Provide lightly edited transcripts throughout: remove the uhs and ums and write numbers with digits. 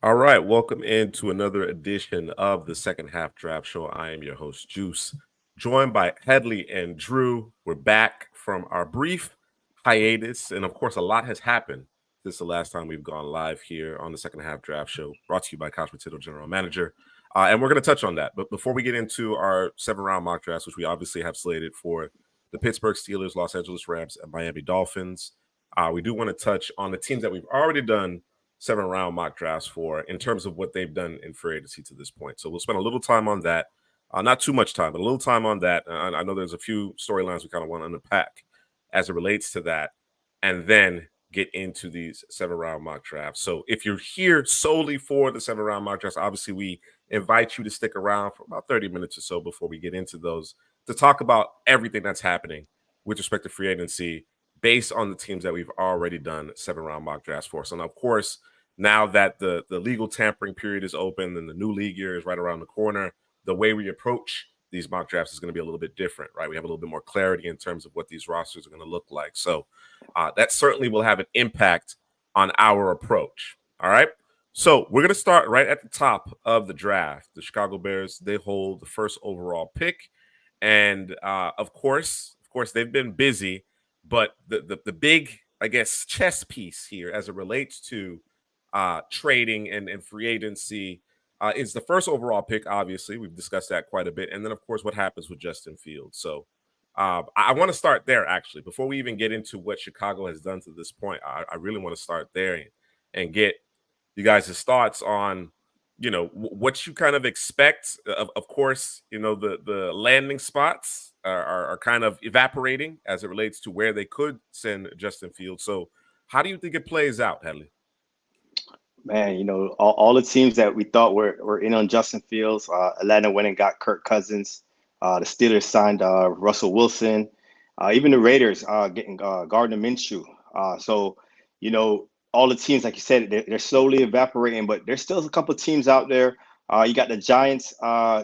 All right, welcome into another edition of the Second Half Draft Show. I am your host, Juice, joined by Headley and Drew. We're back from our brief hiatus, and of course, a lot has happened since the last time we've gone live here on the Second Half Draft Show, brought to you by Couch Potato General Manager. And we're going to touch on that. But before we get into our 7 round mock drafts, which we obviously have slated for the Pittsburgh Steelers, Los Angeles Rams, and Miami Dolphins, we do want to touch on the teams that we've already done 7 round mock drafts for in terms of what they've done in free agency to this point. So we'll spend a little time on that. Not too much time, but a little time on that. I know there's a few storylines we kind of want to unpack as it relates to that, and then get into these 7 round mock drafts. So if you're here solely for the 7 round mock drafts, obviously we invite you to stick around for about 30 minutes or so before we get into those to talk about everything that's happening with respect to free agency based on the teams that we've already done 7 round mock drafts for. So now, of course, now that the legal tampering period is open and the new league year is right around the corner, the way we approach these mock drafts is going to be a little bit different, right? We have a little bit more clarity in terms of what these rosters are going to look like. So that certainly will have an impact on our approach. All right. So we're going to start right at the top of the draft. The Chicago Bears, they hold the first overall pick. And of course, they've been busy, but the big, I guess, chess piece here as it relates to trading and free agency is the first overall pick. Obviously, we've discussed that quite a bit, and then of course, what happens with Justin Fields. So I want to start there actually before we even get into what Chicago has done to this point. I really want to start there and get you guys' thoughts on what you kind of expect. Of course, the landing spots are kind of evaporating as it relates to where they could send Justin Fields. So how do you think it plays out, Headley? Man, all the teams that we thought were in on Justin Fields, Atlanta went and got Kirk Cousins. The Steelers signed Russell Wilson. Even the Raiders getting Gardner Minshew. So, all the teams, like you said, they're slowly evaporating, but there's still a couple of teams out there. You got the Giants,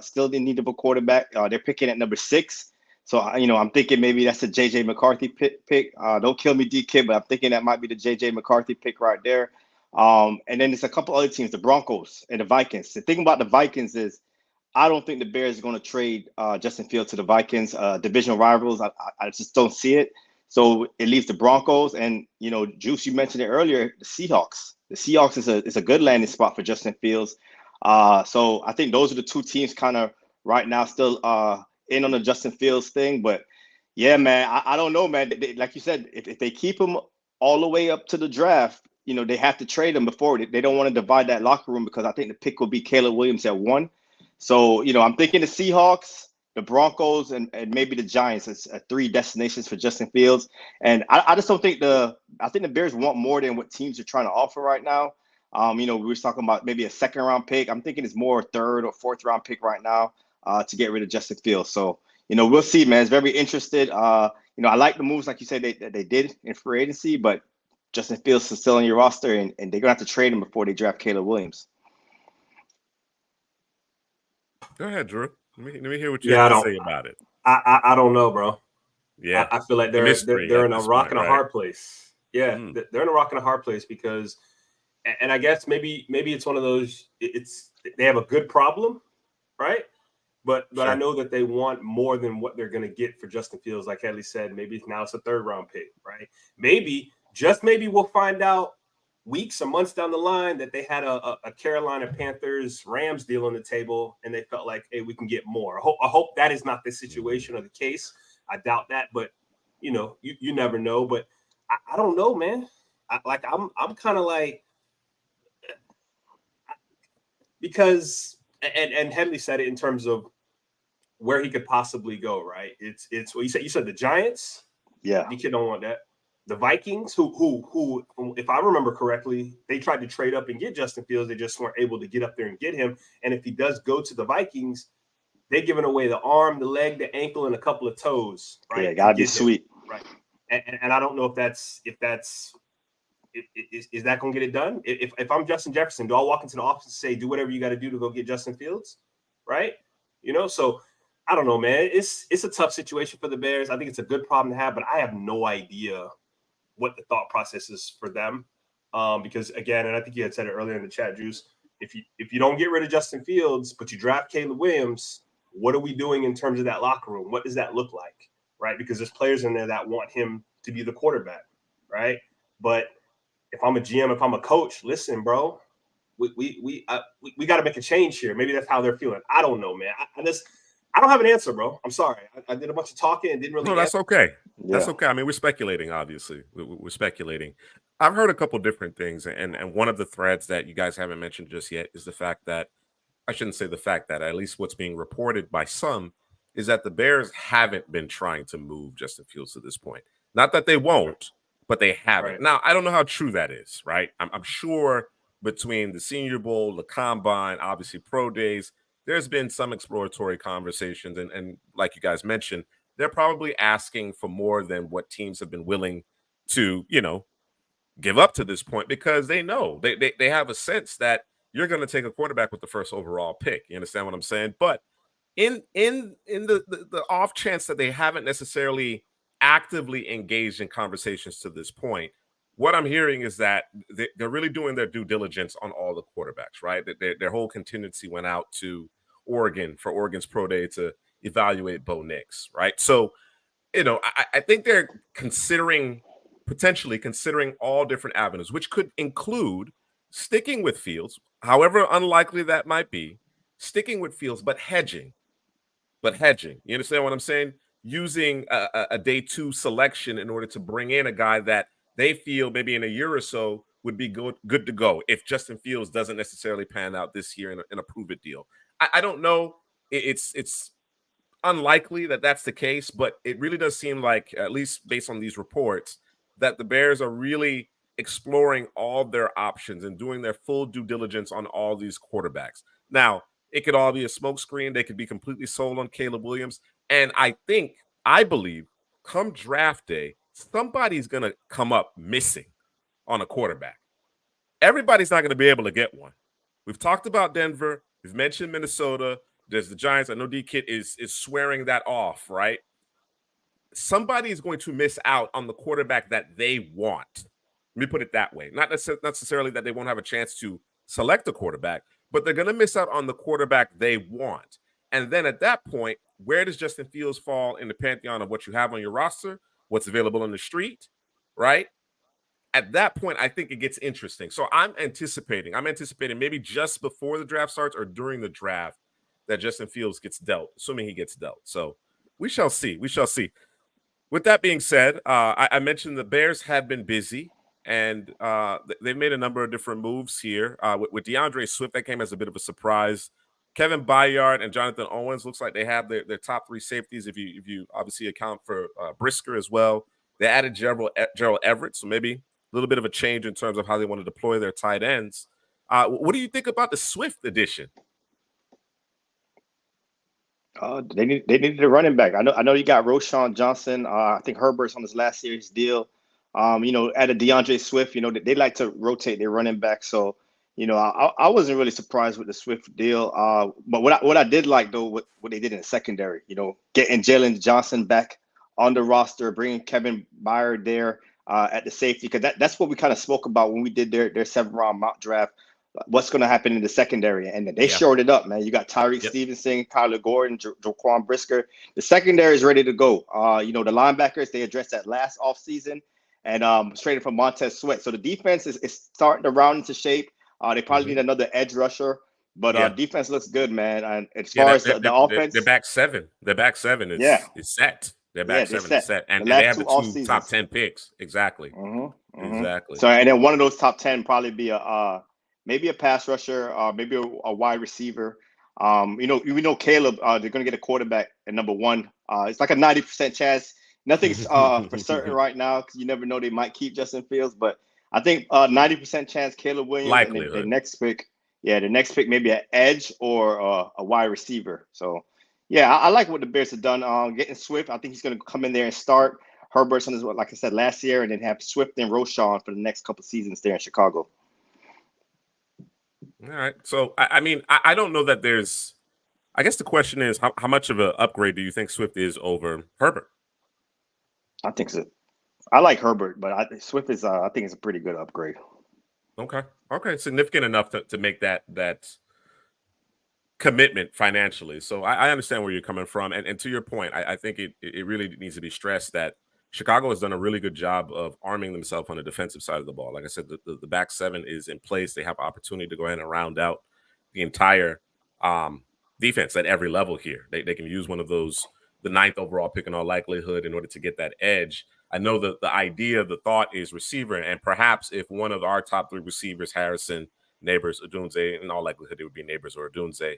still in need of a quarterback. They're picking at number 6. So, I'm thinking maybe that's a J.J. McCarthy pick. Don't kill me, D-Kid, but I'm thinking that might be the J.J. McCarthy pick right there. And then there's a couple other teams, the Broncos and the Vikings. The thing about the Vikings is I don't think the Bears are going to trade Justin Fields to the Vikings, division rivals. I just don't see it. So it leaves the Broncos and, Juice, you mentioned it earlier, the Seahawks. The Seahawks is a good landing spot for Justin Fields. So I think those are the two teams kind of right now still in on the Justin Fields thing. But yeah, man, I don't know, man. Like you said, if they keep him all the way up to the draft, they have to trade him before. They don't want to divide that locker room because I think the pick will be Caleb Williams at 1. So, I'm thinking the Seahawks, the Broncos, and maybe the Giants as 3 destinations for Justin Fields. And I just don't think I think the Bears want more than what teams are trying to offer right now. We were talking about maybe a 2nd-round pick. I'm thinking it's more a 3rd or 4th-round pick right now to get rid of Justin Fields. So, we'll see, man. It's very interested. I like the moves, like you said, they did in free agency, but Justin Fields is still on your roster, and they're going to have to trade him before they draft Caleb Williams. Go ahead, Drew. Let me hear what you have Yeah, to say about it. I don't know, bro. Yeah, I feel like the they're they're mystery they're at in a this rock point, and a right? hard place. Yeah, Mm, they're in a rock and a hard place because, and I guess maybe it's one of those. It's they have a good problem, right? But I sure. know that they want more than what they're going to get for Justin Fields. Like Hadley said, maybe now it's a 3rd-round pick, right? Maybe just maybe we'll find out weeks or months down the line that they had a Carolina Panthers Rams deal on the table and they felt like, hey, we can get more. I hope that is not the situation or the case. I doubt that, but you never know. But I don't know, man. I'm kind of like, because and Headley said it in terms of where he could possibly go, right? It's what you said the Giants. Yeah. The kid don't want that. The Vikings, who, if I remember correctly, they tried to trade up and get Justin Fields. They just weren't able to get up there and get him. And if he does go to the Vikings, they're giving away the arm, the leg, the ankle, and a couple of toes, right? Yeah, gotta be get him, sweet. right? And I don't know if that's is that going to get it done? If I'm Justin Jefferson, do I walk into the office and say, do whatever you got to do to go get Justin Fields, right? So I don't know, man. It's a tough situation for the Bears. I think it's a good problem to have, but I have no idea what the thought process is for them. Because again, and I think you had said it earlier in the chat, Juice, if you don't get rid of Justin Fields, but you draft Caleb Williams, what are we doing in terms of that locker room? What does that look like, right? Because there's players in there that want him to be the quarterback, right? But if I'm a GM, if I'm a coach, listen, bro, we got to make a change here. Maybe that's how they're feeling. I don't know, man. I don't have an answer, bro. I'm sorry. I did a bunch of talking and didn't really. No, that's okay. Yeah. That's okay. I mean, we're speculating, obviously. We're speculating. I've heard a couple different things, and one of the threads that you guys haven't mentioned just yet is the fact that, I shouldn't say the fact that, at least what's being reported by some, is that the Bears haven't been trying to move Justin Fields to this point. Not that they won't, but they haven't. Right. Now, I don't know how true that is, right? I'm sure between the Senior Bowl, the Combine, obviously pro days, there's been some exploratory conversations. And like you guys mentioned, they're probably asking for more than what teams have been willing to, give up to this point, because they know they have a sense that you're going to take a quarterback with the first overall pick. You understand what I'm saying? But in the off chance that they haven't necessarily actively engaged in conversations to this point, what I'm hearing is that they're really doing their due diligence on all the quarterbacks, right? Their whole contingency went out to Oregon for Oregon's pro day to evaluate Bo Nix, right? So, I think they're potentially considering all different avenues, which could include sticking with Fields, however unlikely that might be, sticking with Fields, but hedging. You understand what I'm saying? Using a day 2 selection in order to bring in a guy that they feel maybe in a year or so would be good to go if Justin Fields doesn't necessarily pan out this year in a prove-it deal. I don't know. It's unlikely that that's the case, but it really does seem like, at least based on these reports, that the Bears are really exploring all their options and doing their full due diligence on all these quarterbacks. Now, it could all be a smokescreen. They could be completely sold on Caleb Williams. And I believe, come draft day, somebody's going to come up missing on a quarterback. Everybody's not going to be able to get one. We've talked about Denver. We've mentioned Minnesota. There's the Giants. I know D-Kid is swearing that off, right? Somebody is going to miss out on the quarterback that they want. Let me put it that way. Not necessarily that they won't have a chance to select a quarterback, but they're going to miss out on the quarterback they want. And then at that point, where does Justin Fields fall in the pantheon of what you have on your roster, what's available on the street, right? At that point, I think it gets interesting. So I'm anticipating maybe just before the draft starts or during the draft that Justin Fields gets dealt, assuming he gets dealt. So we shall see. With that being said, I mentioned the Bears have been busy, and they've made a number of different moves here. With DeAndre Swift, that came as a bit of a surprise. Kevin Byard and Jonathan Owens looks like they have their top 3 safeties, if you obviously account for Brisker as well. They added Gerald Everett, so maybe a little bit of a change in terms of how they want to deploy their tight ends. What do you think about the Swift addition? They needed a running back. I know you got Roshan Johnson. I think Herbert's on his last year's deal. Added DeAndre Swift. They like to rotate their running back. So, I wasn't really surprised with the Swift deal. But what I did like, though, what they did in the secondary, getting Jalen Johnson back on the roster, bringing Kevin Byard there at the safety, because that's what we kind of spoke about when we did their 7th-round mock draft. What's going to happen in the secondary? And they showed it up, man. You got Tyreek Stevenson, Kyler Gordon, Jaquan Brisker. The secondary is ready to go. The linebackers, they addressed that last offseason, and straight from Montez Sweat. So the defense is starting to round into shape. They probably need another edge rusher, but defense looks good, man. And as far as the offense, they're back 7. Their back 7 is set. Their back 7 is set, and they have the 2 top 10 picks. Exactly. Exactly. So, and then one of those top 10 probably be maybe a pass rusher, maybe a wide receiver. We know Caleb. They're going to get a quarterback at number 1. It's like a 90% chance. Nothing's for certain right now, because you never know, they might keep Justin Fields. But I think 90% chance Caleb Williams. Likelihood. And the next pick maybe an edge or a wide receiver. So yeah, I like what the Bears have done. Getting Swift, I think he's going to come in there and start. Herbert's on his, like I said, last year, and then have Swift and Roshan for the next couple seasons there in Chicago. All right. So, I mean, I don't know that there's – I guess the question is, how much of an upgrade do you think Swift is over Herbert? I think so. I like Herbert, but Swift is I think it's a pretty good upgrade. Okay. Okay, significant enough to make that commitment financially. So I understand where you're coming from. And to your point, I think it really needs to be stressed that Chicago has done a really good job of arming themselves on the defensive side of the ball. Like I said, the back seven is in place. They have opportunity to go ahead and round out the entire defense at every level here. They can use one of those, the ninth overall pick in all likelihood, in order to get that edge. I know that the idea, the thought is receiver, and perhaps if one of our top three receivers, Harrison, Neighbors, Odunze, in all likelihood it would be Neighbors or Odunze,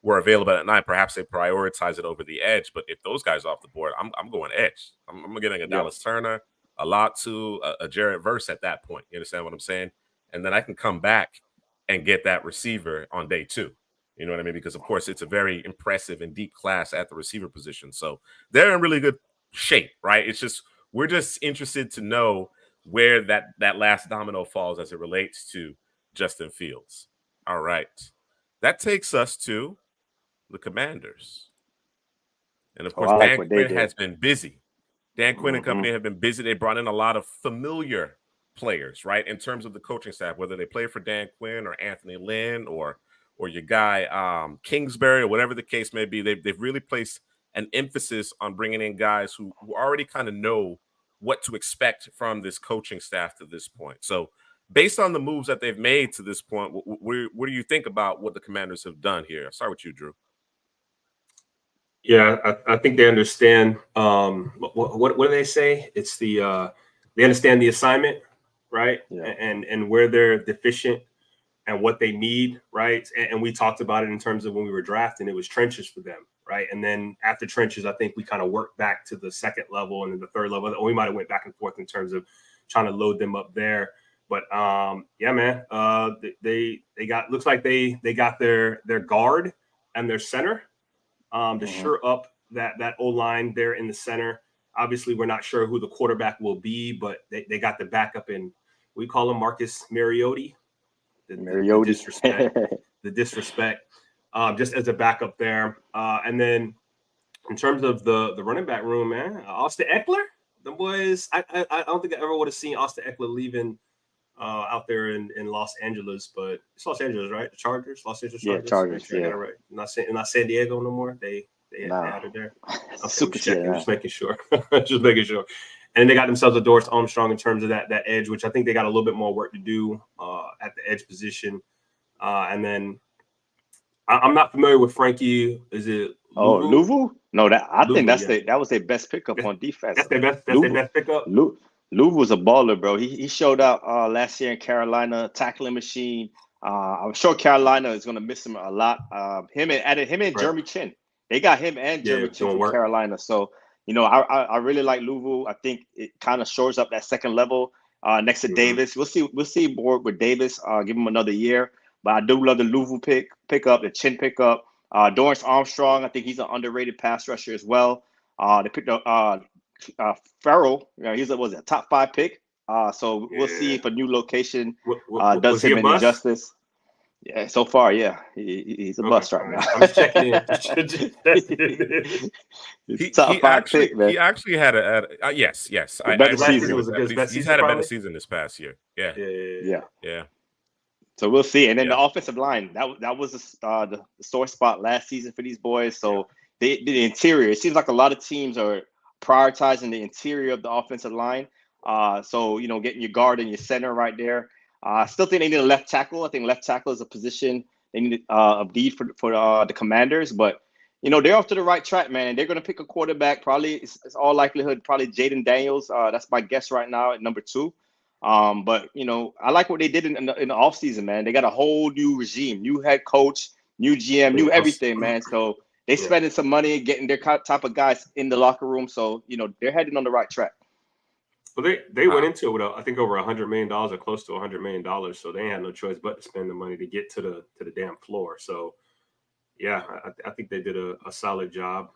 were available at 9, perhaps they prioritize it over the edge. But if those guys are off the board, I'm going edge. I'm getting a Dallas Turner, a Latu, a Jarrett Verse at that point. You understand what I'm saying? And then I can come back and get that receiver on day 2. You know what I mean? Because, of course, it's a very impressive and deep class at the receiver position. So they're in really good shape, right? It's just we're just interested to know where that last domino falls as it relates to Justin Fields. All right. That takes us to the Commanders. And, of course, Dan Quinn has been busy. Dan Quinn and company have been busy. They brought in a lot of familiar players, right, in terms of the coaching staff, whether they play for Dan Quinn or Anthony Lynn or your guy Kingsbury or whatever the case may be. They've really placed an emphasis on bringing in guys who already kind of know what to expect from this coaching staff to this point. So based on the moves that they've made to this point, what do you think about what the Commanders have done here? I'll start with you, Drew. Yeah, I think they understand. What do they say? It's they understand the assignment, right? Yeah. And where they're deficient and what they need, right? And we talked about it in terms of when we were drafting, it was trenches for them, right? And then after trenches, I think we kind of worked back to the second level and then the third level. We might have went back and forth in terms of trying to load them up there. But yeah, man, they got, looks like they got their guard and their center to shore up that O-line there in the center. Obviously, we're not sure who the quarterback will be, but they got the backup in, we call him Marcus Mariota. The disrespect, just as a backup there. And then in terms of the running back room, man, Austin Eckler, the boys, I don't think I ever would have seen Austin Eckler leaving out there in Los Angeles, but it's Los Angeles, right? The Chargers, Los Angeles Chargers. Yeah, Chargers. Sure, yeah. Right. Not San Diego no more. They added there. I'm super checking, just making sure. Just making sure. And they got themselves a Doris Armstrong in terms of that edge, which I think they got a little bit more work to do at the edge position. And then I'm not familiar with Frankie. Is it Louvu? No, I think that was their best pickup on defense. That's their best pickup. Louvu was a baller, bro. He showed out last year in Carolina, tackling machine. I'm sure Carolina is going to miss him a lot. Him and Jeremy Chin. They got him and Jeremy Chin from Carolina. So, you know, I really like Louvu. I think it kind of shores up that second level next to Davis. We'll see more with Davis. Give him another year. But I do love the Louvu pickup, the Chin pickup. Doris Armstrong, I think he's an underrated pass rusher as well. They picked up Farrell. You know, he's a top 5 pick. So we'll see if a new location does him any justice. Yeah, so far, yeah, he's a bust right now. I'm just checking in. He's top 5 pick, man. He actually had a yes. He's had a better season this past year. Yeah. So we'll see. And then the offensive line, that was the sore spot last season for these boys. So the interior, it seems like a lot of teams are prioritizing the interior of the offensive line. So, you know, getting your guard and your center right there. I still think they need a left tackle. I think left tackle is a position they need of need for the Commanders. But, you know, they're off to the right track, man. They're going to pick a quarterback. Probably, it's all likelihood, probably Jaden Daniels. That's my guess right now at number 2. But, you know, I like what they did in the offseason, man. They got a whole new regime, new head coach, new GM, new everything, man. So they're spending some money getting their type of guys in the locker room. So, you know, they're heading on the right track. Well, they went into it with, I think, over $100 million or close to $100 million. So they had no choice but to spend the money to get to the damn floor. So, yeah, I think they did a solid job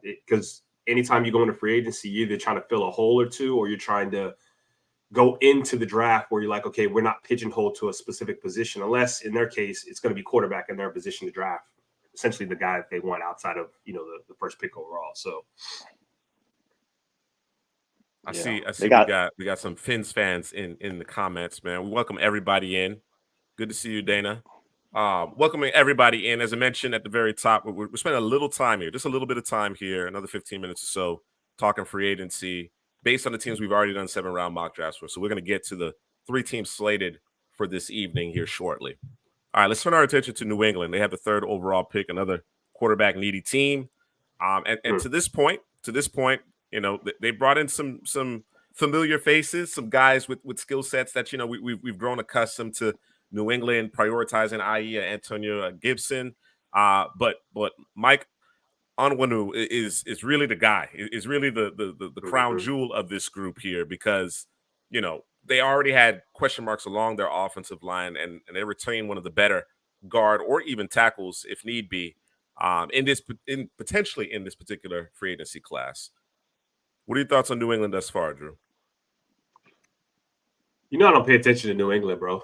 because anytime you go into free agency, you're either trying to fill a hole or two, or you're trying to go into the draft where you're like, okay, we're not pigeonholed to a specific position, unless in their case, it's going to be quarterback in their position to draft, essentially the guy that they want outside of, you know, the first pick overall. So. I see we got some Fins fans in the comments, man. We welcome everybody in. Good to see you, Dana. Welcoming everybody in. As I mentioned at the very top, we're spending a little time here, just a little bit of time here, another 15 minutes or so, talking free agency based on the teams we've already done 7-round mock drafts for. So we're going to get to the 3 teams slated for this evening here shortly. All right, let's turn our attention to New England. They have the 3rd overall pick, another quarterback needy team. And to this point, you know, they brought in some familiar faces, some guys with skill sets that, you know, we've grown accustomed to New England prioritizing, i.e. Antonio Gibson. But Mike Onwenu is really the guy, is really the crown jewel of this group here, because, you know, they already had question marks along their offensive line, and they retain one of the better guard or even tackles if need be potentially in this particular free agency class. What are your thoughts on New England thus far, Drew? You know, I don't pay attention to New England, bro.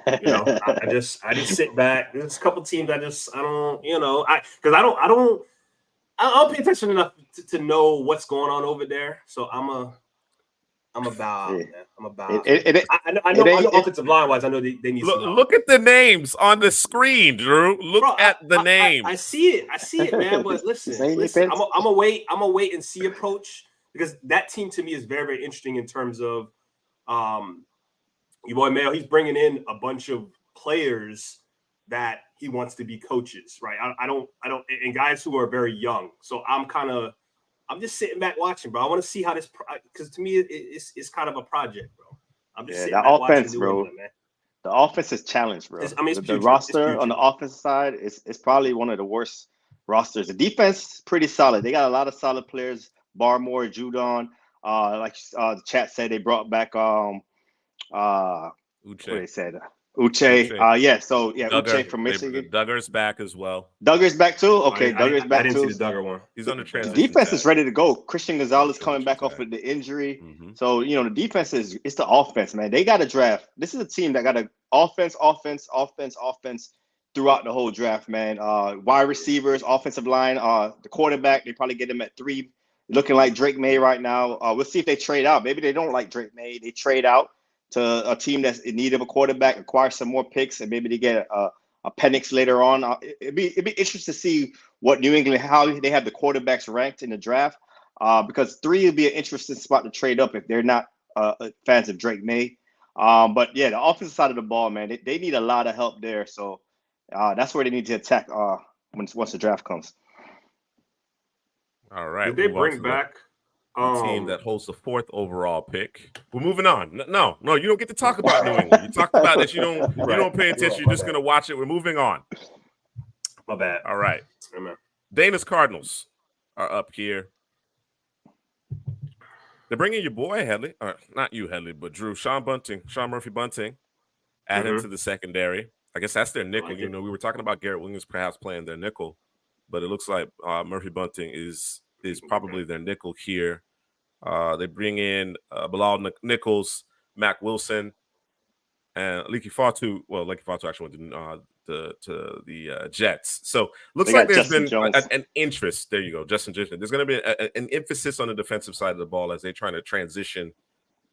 You know, I just sit back. There's a couple teams I don't, you know, because I don't pay attention enough to know what's going on over there. So I'm a bow out, man. I'm a bow out. I know offensive line wise, I know they need some help. Look at the names on the screen, Drew. Look at the names. I see it, man. But listen, I'm a wait and see approach, because that team to me is very, very interesting in terms of your boy Mayo. He's bringing in a bunch of players that he wants to be coaches, right? I don't, and guys who are very young. So I'm just sitting back watching, bro. I want to see how this, because to me it's kind of a project, bro. I'm just sitting back offense, watching bro. man. The offense is challenged, bro. The roster on the offensive side is probably one of the worst rosters. The defense is pretty solid. They got a lot of solid players. Barmore, Judon, like the chat said, they brought back Uche. What they said. Uche. Uche from Michigan. Duggar's back as well. Duggar's back too? Okay, Duggar's back too. I didn't see the Duggar one. He's on the transition. The defense is ready to go. Christian Gonzalez coming back off of the injury. Mm-hmm. So, you know, the defense it's the offense, man. They got a draft. This is a team that got an offense throughout the whole draft, man. Wide receivers, offensive line, the quarterback, they probably get him at 3, looking like Drake May right now. We'll see if they trade out. Maybe they don't like Drake May. They trade out to a team that's in need of a quarterback, acquire some more picks, and maybe they get a Penix later on. It'd be interesting to see what New England, how they have the quarterbacks ranked in the draft, because 3 would be an interesting spot to trade up if they're not fans of Drake May. But yeah, the offensive side of the ball, man, they need a lot of help there. So that's where they need to attack once the draft comes. All right. Did they bring back the team that holds the 4th overall pick? We're moving on. No, you don't get to talk about New England. You talk about this. You don't pay attention. You're just gonna watch it. We're moving on. My bad. All right. Amen. Dana's Cardinals are up here. They're bringing your boy Headley, or not you Headley, but Drew, Sean Murphy Bunting, add him to the secondary. I guess that's their nickel. You know, we were talking about Garrett Williams perhaps playing their nickel, but it looks like Murphy Bunting is probably their nickel here. They bring in Bilal Nichols, Mac Wilson, and Leaky Fatu. Well, Leaky Fatu actually went to the Jets. So looks like there's been an interest. There you go, Justin Jones. There's going to be an emphasis on the defensive side of the ball as they're trying to transition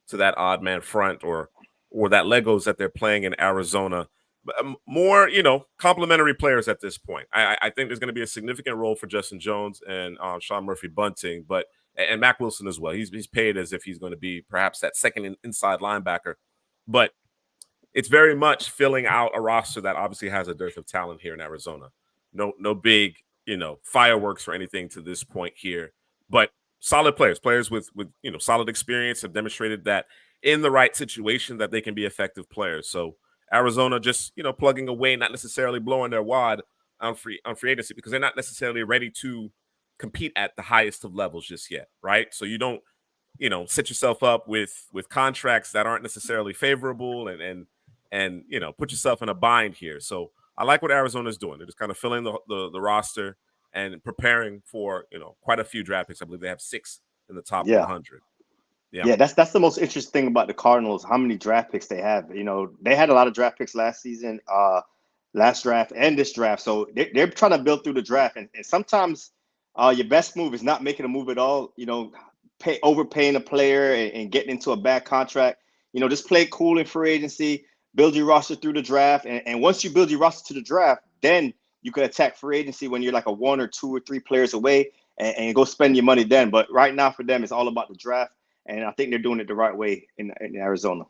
to that odd man front or that Legos that they're playing in Arizona. More, complementary players at this point. I think there's going to be a significant role for Justin Jones and Sean Murphy Bunting, and Mac Wilson as well. He's paid as if he's going to be perhaps that second inside linebacker, but it's very much filling out a roster that obviously has a dearth of talent here in Arizona. No big, fireworks or anything to this point here, but solid players with solid experience, have demonstrated that in the right situation that they can be effective players. So Arizona just, plugging away, not necessarily blowing their wad on free agency because they're not necessarily ready to compete at the highest of levels just yet, right? So you don't, set yourself up with contracts that aren't necessarily favorable and put yourself in a bind here. So I like what Arizona's doing. They're just kind of filling the roster and preparing for, quite a few draft picks. I believe they have 6 in the top 100. Yeah, that's the most interesting thing about the Cardinals, how many draft picks they have. They had a lot of draft picks last season, last draft and this draft. So they're trying to build through the draft. And sometimes your best move is not making a move at all, overpaying a player and getting into a bad contract. Just play cool in free agency, build your roster through the draft. And once you build your roster to the draft, then you could attack free agency when you're like a 1 or 2 or 3 players away and go spend your money then. But right now for them, it's all about the draft. And I think they're doing it the right way in Arizona.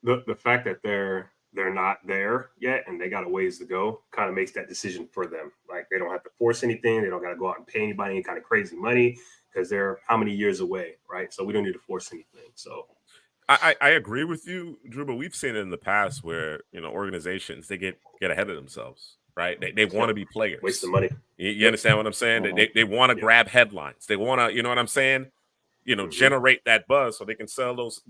The fact that they're not there yet and they got a ways to go kind of makes that decision for them. Like they don't have to force anything. They don't got to go out and pay anybody any kind of crazy money because they're how many years away, right? So we don't need to force anything. So I agree with you, Drew, but we've seen it in the past where, organizations, they get ahead of themselves, right? They want to be players. Waste the money. You understand what I'm saying? They want to grab headlines. They want to, you know what I'm saying? Generate that buzz so they can sell those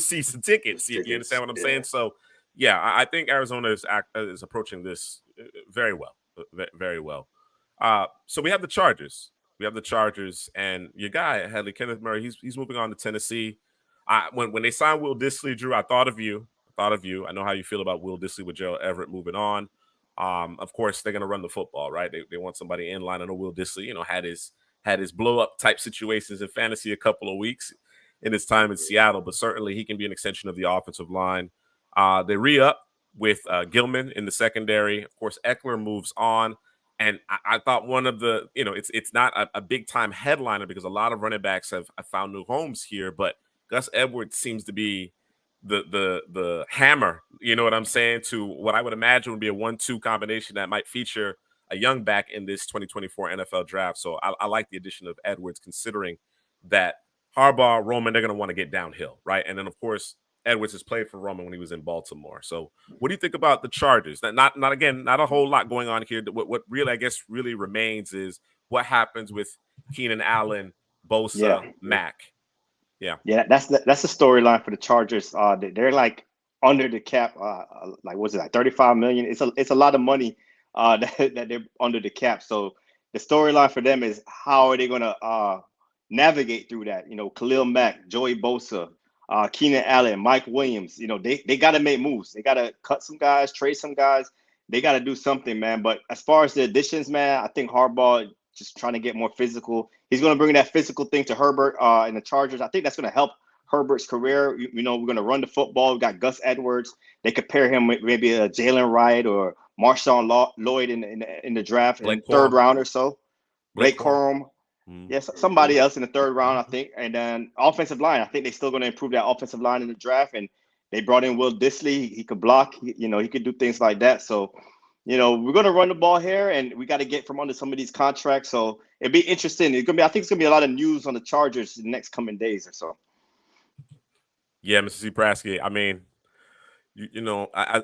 season tickets. You understand what I'm saying? So, yeah, I think Arizona is approaching this very well, very well. So we have the Chargers. And your guy, Headley, Kenneth Murray, he's moving on to Tennessee. When they signed Will Dissly, Drew, I thought of you. I know how you feel about Will Dissly with Gerald Everett moving on. Of course, they're going to run the football, right? They want somebody in line. I know Will Dissly, had his blow up type situations in fantasy a couple of weeks in his time in Seattle, but certainly he can be an extension of the offensive line. They re-up with Gilman in the secondary. Of course, Eckler moves on. And I thought one of the, it's not a big time headliner because a lot of running backs have found new homes here, but Gus Edwards seems to be the hammer, you know what I'm saying, to what I would imagine would be a 1-2 combination that might feature a young back in this 2024 NFL draft. So I like the addition of Edwards, considering that Harbaugh, Roman, they're going to want to get downhill, right? And then, of course, Edwards has played for Roman when he was in Baltimore. So what do you think about the Chargers? Not a whole lot going on here. What really, I guess, really remains is what happens with Keenan Allen, Bosa, Mack. Yeah, that's the storyline for the Chargers. They're like under the cap. Like what's it, like 35 million? It's a lot of money that they're under the cap. So the storyline for them is how are they going to navigate through that? Khalil Mack, Joey Bosa, Keenan Allen, Mike Williams. They got to make moves. They got to cut some guys, trade some guys. They got to do something, man. But as far as the additions, man, I think Harbaugh just trying to get more physical. He's going to bring that physical thing to Herbert and the Chargers. I think that's going to help Herbert's career. We're going to run the football. We got Gus Edwards. They could pair him with maybe a Jalen Wright or Marshawn Lloyd in the draft in the third round or so. Blake Corum. Yes, somebody else in the third round, I think. And then offensive line. I think they're still going to improve that offensive line in the draft. And they brought in Will Dissly. He could block. He could do things like that. So, we're going to run the ball here, and we got to get from under some of these contracts. So it'd be interesting. I think it's going to be a lot of news on the Chargers in the next coming days or so. Yeah, Mr. C. Prasky. I mean,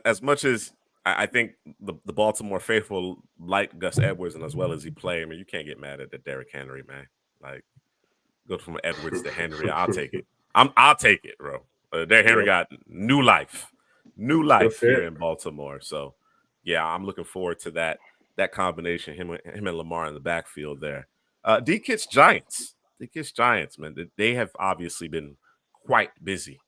as much as I think the Baltimore faithful like Gus Edwards and as well as he played, I mean, you can't get mad at the Derrick Henry, man. Like, go from Edwards to Henry. I'll take it. I'll take it, bro. Derrick Henry got new life here in Baltimore. So, yeah, I'm looking forward to that combination, him and Lamar in the backfield there. D-Kit's Giants, man. They have obviously been quite busy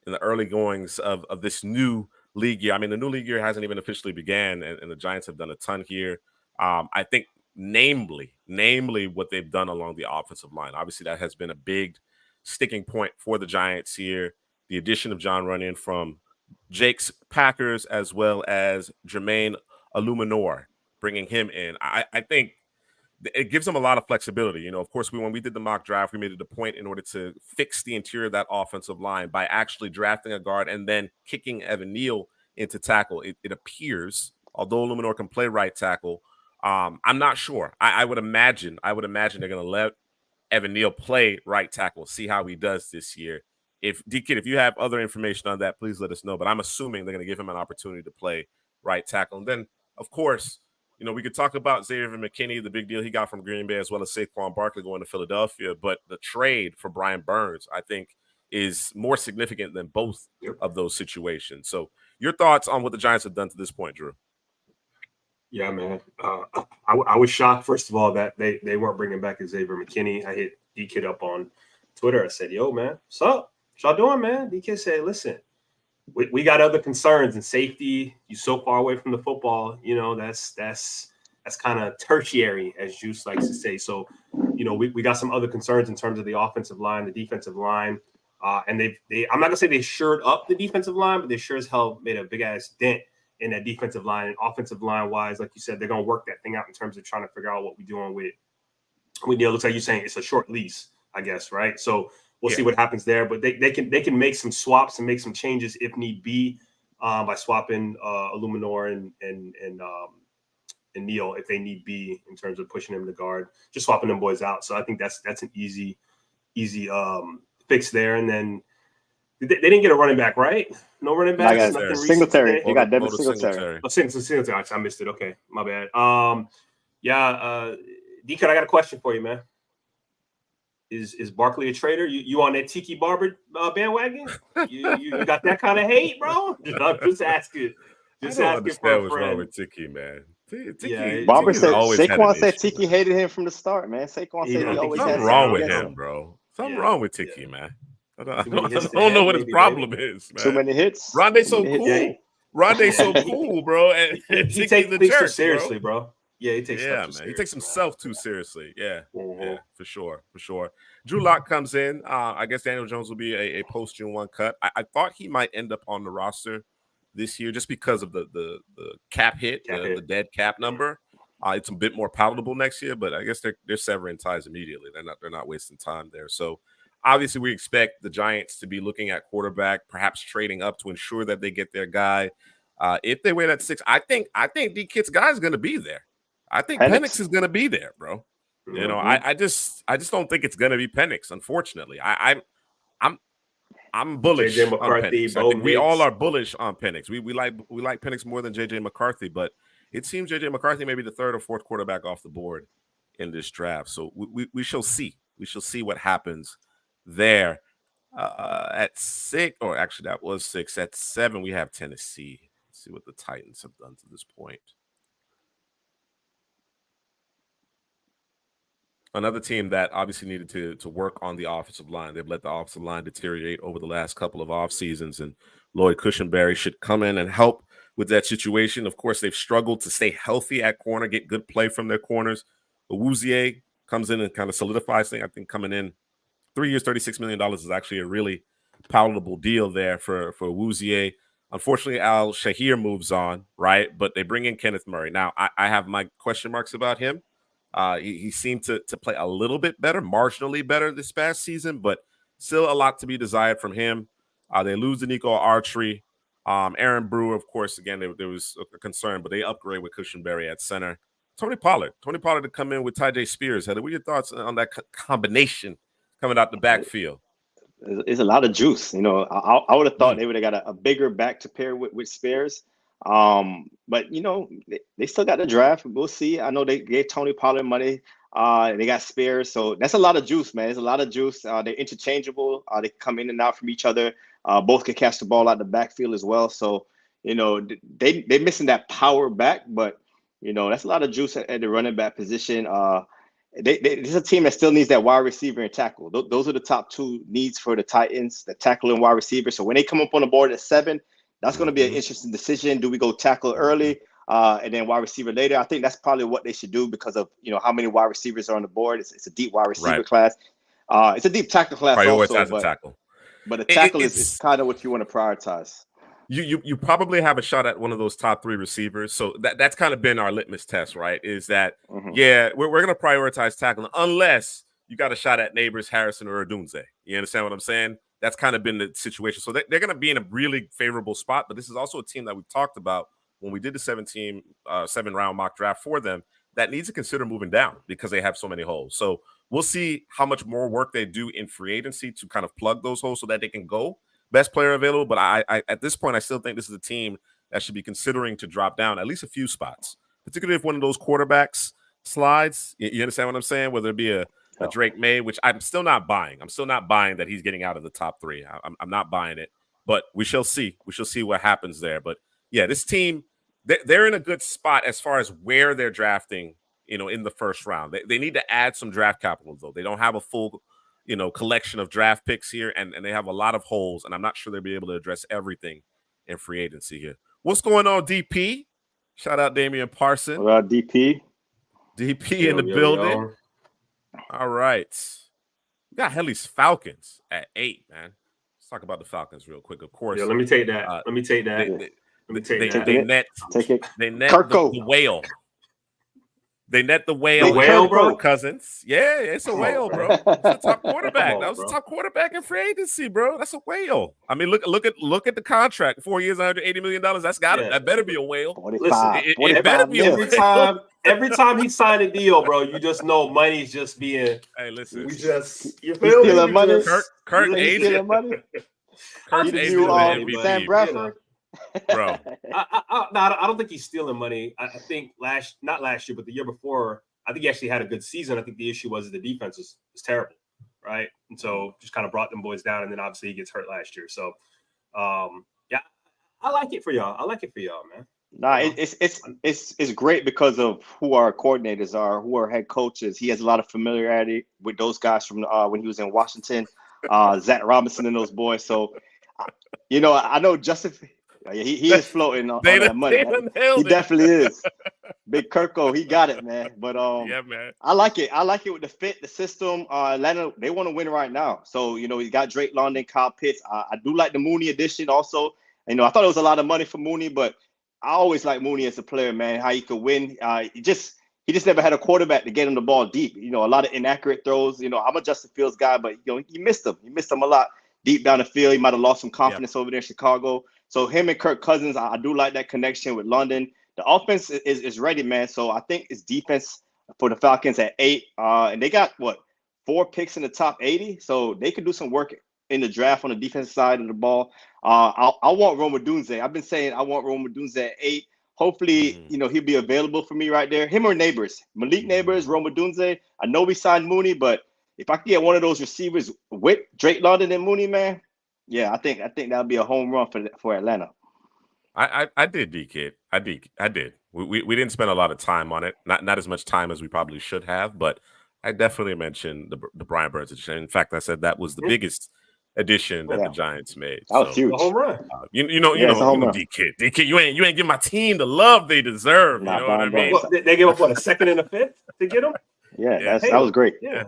in the early goings of this new league year. I mean, the new league year hasn't even officially began, and the Giants have done a ton here. I think namely what they've done along the offensive line. Obviously, that has been a big sticking point for the Giants here. The addition of John Runyon from Jake's Packers, as well as Jermaine Illuminor, bringing him in. I think it gives them a lot of flexibility. Of course, when we did the mock draft, we made it a point in order to fix the interior of that offensive line by actually drafting a guard and then kicking Evan Neal into tackle. It appears, although Illuminor can play right tackle, I'm not sure. I would imagine they're going to let Evan Neal play right tackle, see how he does this year. If D-Kid, if you have other information on that, please let us know. But I'm assuming they're going to give him an opportunity to play right tackle. And then, of course, we could talk about Xavier McKinney, the big deal he got from Green Bay, as well as Saquon Barkley going to Philadelphia. But the trade for Brian Burns, I think, is more significant than both of those situations. So your thoughts on what the Giants have done to this point, Drew? Yeah, man. I was shocked, first of all, that they weren't bringing back Xavier McKinney. I hit D-Kid up on Twitter. I said, yo, man, what's up? What y'all doing, man? D-Kid said, listen, we got other concerns, and safety. You so far away from the football, that's kind of tertiary, as Juice likes to say. So, we got some other concerns in terms of the offensive line, the defensive line. And I'm not gonna say they shored up the defensive line, but they sure as hell made a big ass dent in that defensive line. And offensive line wise, like you said, they're gonna work that thing out in terms of trying to figure out what we're doing with Neil. Looks like you're saying it's a short lease, I guess, right? So we'll see what happens there. But they can make some swaps and make some changes if need be by swapping Illuminor and Neil if they need be in terms of pushing him to guard, just swapping them boys out. So I think that's an easy fix there. And then they didn't get a running back, right? No running back. Nothing Singletary. They got Devin Singletary. Oh, Singletary. I missed it. Okay, my bad. D-Cut, I got a question for you, man. Is Barkley a traitor? You on that Tiki Barber bandwagon? You got that kind of hate, bro? I'm just asking. Just asking for a friend. What's wrong with Tiki, man? Barber said Saquon said Tiki hated him from the start, man. Saquon said he always had something wrong with him, bro. Something wrong with Tiki, man. I don't know what his problem is, man. Too many hits. Rondé's so cool. Rondé's so cool, bro. And he takes things too seriously, bro. Yeah, he takes stuff too seriously. He takes himself too seriously. Yeah, for sure. Drew Lock comes in. I guess Daniel Jones will be a post June 1 cut. I thought he might end up on the roster this year just because of the cap hit, the dead cap number. It's a bit more palatable next year, but I guess they're severing ties immediately. They're not wasting time there. So obviously we expect the Giants to be looking at quarterback, perhaps trading up to ensure that they get their guy. If they wait at 6, I think D-Kit's guy is going to be there. I think Penix is going to be there, bro. Mm-hmm. You know, I just don't think it's going to be Penix. Unfortunately, I'm bullish on Penix. I think we all are bullish on Penix. We like Penix more than JJ McCarthy, but it seems JJ McCarthy may be the third or fourth quarterback off the board in this draft. So we shall see. We shall see what happens there. At 6, or actually that was 6. At 7, we have Tennessee. Let's see what the Titans have done to this point. Another team that obviously needed to work on the offensive line. They've let the offensive line deteriorate over the last couple of off seasons, and Lloyd Cushenberry should come in and help with that situation. Of course, they've struggled to stay healthy at corner, get good play from their corners. Awuzie comes in and kind of solidifies things. I think coming in 3 years, $36 million is actually a really palatable deal there for Awuzie. Unfortunately, Al Shahir moves on, right? But they bring in Kenneth Murray. Now, I have my question marks about him. He seemed to play a little bit better, marginally better this past season, but still a lot to be desired from him. They lose Nico Archery. Aaron Brewer, of course, again, there was a concern, but they upgrade with Cushenberry at center. Tony Pollard to come in with Tyjae Spears. Heather, what are your thoughts on that combination coming out the backfield? It's a lot of juice. You know, I would have thought they would have got a bigger back to pair with Spears. But you know, they still got the draft. We'll see. I know they gave Tony Pollard money. They got Spears, so that's a lot of juice, man. There's a lot of juice. They're interchangeable. They come in and out from each other. Both can catch the ball out the backfield as well. So you know, they're missing that power back, but you know, that's a lot of juice at the running back position. This is a team that still needs that wide receiver and tackle. Those are the top two needs for the Titans, the tackle and wide receiver. So when they come up on the board at 7, that's going to be an interesting decision. Do we go tackle early and then wide receiver later? I think that's probably what they should do because of, you know, how many wide receivers are on the board. It's a deep wide receiver class. It's a deep tackle class prioritize the tackle. But the tackle is kind of what you want to prioritize. You probably have a shot at one of those top 3 receivers. So that's kind of been our litmus test, right? Is that, we're going to prioritize tackling unless you got a shot at Neighbors, Harrison, or Odunze. You understand what I'm saying? That's kind of been the situation. So they're going to be in a really favorable spot. But this is also a team that we talked about when we did the 7-round mock draft for them that needs to consider moving down because they have so many holes. So we'll see how much more work they do in free agency to kind of plug those holes so that they can go best player available. But I at this point, I still think this is a team that should be considering to drop down at least a few spots, particularly if one of those quarterbacks slides. You understand what I'm saying? Whether it be a Drake May, which I'm still not buying. I'm still not buying that he's getting out of the top 3. I'm not buying it, but we shall see. We shall see what happens there. But yeah, this team, they're in a good spot as far as where they're drafting, you know, in the first round. They need to add some draft capital, though. They don't have a full, you know, collection of draft picks here, and they have a lot of holes, and I'm not sure they'll be able to address everything in free agency here. What's going on, DP? Shout out Damian Parson. What up, DP? DP in the building. Yo. All right. We got Helly's Falcons at 8, man. Let's talk about the Falcons real quick. Of course. Yeah, let me take that. Let me take that. They net Kirko. the whale. They net the whale. The whale, bro? Kirk Cousins. Yeah, it's a whale, bro. It's a top quarterback. That was a top quarterback in free agency, bro. That's a whale. I mean, look at the contract. 4 years, $180 million. That better be a whale. 45. It better be a whale. Every time he signed a deal, bro, you just know money's just being. Hey, listen. You feel me? Money. Kirk agent. Money. Kirk's agent is the MVP, Sam Bradford. bro. I don't think he's stealing money. I think not last year, but the year before, I think he actually had a good season. I think the issue was the defense was terrible, right? And so just kind of brought them boys down, and then obviously he gets hurt last year. So, yeah, I like it for y'all. Man. Nah, it's great because of who our coordinators are, who our head coaches. He has a lot of familiarity with those guys from when he was in Washington, Zach Robinson and those boys. So, I know Justin. He is floating on that money. He definitely is. Big Kirko, he got it, man. But yeah, man. I like it. I like it with the fit, the system. Atlanta, they want to win right now. So you got Drake London, Kyle Pitts. I do like the Mooney addition also. I thought it was a lot of money for Mooney, but I always like Mooney as a player, man. How he could win. He just never had a quarterback to get him the ball deep. A lot of inaccurate throws. I'm a Justin Fields guy, but he missed him. He missed him a lot deep down the field. He might have lost some confidence over there in Chicago. So him and Kirk Cousins, I do like that connection with London. The offense is ready, man. So I think it's defense for the Falcons at 8. And they got 4 picks in the top 80. So they could do some work in the draft on the defensive side of the ball. I want Rome Odunze. I've been saying I want Rome Odunze at 8. Hopefully, he'll be available for me right there. Him or Neighbors. Malik Neighbors, Rome Odunze. I know we signed Mooney, but if I could get one of those receivers with Drake London and Mooney, man, yeah, I think that'll be a home run for Atlanta. I did, D-Kid. I did. We didn't spend a lot of time on it. Not as much time as we probably should have, but I definitely mentioned the Brian Burns addition. In fact, I said that was the biggest addition that the Giants made. That was huge. A home run. You know, D-Kid. You ain't give my team the love they deserve. You know what I mean? Well, they gave up a second and a fifth to get him. Yeah, that was great. Yeah.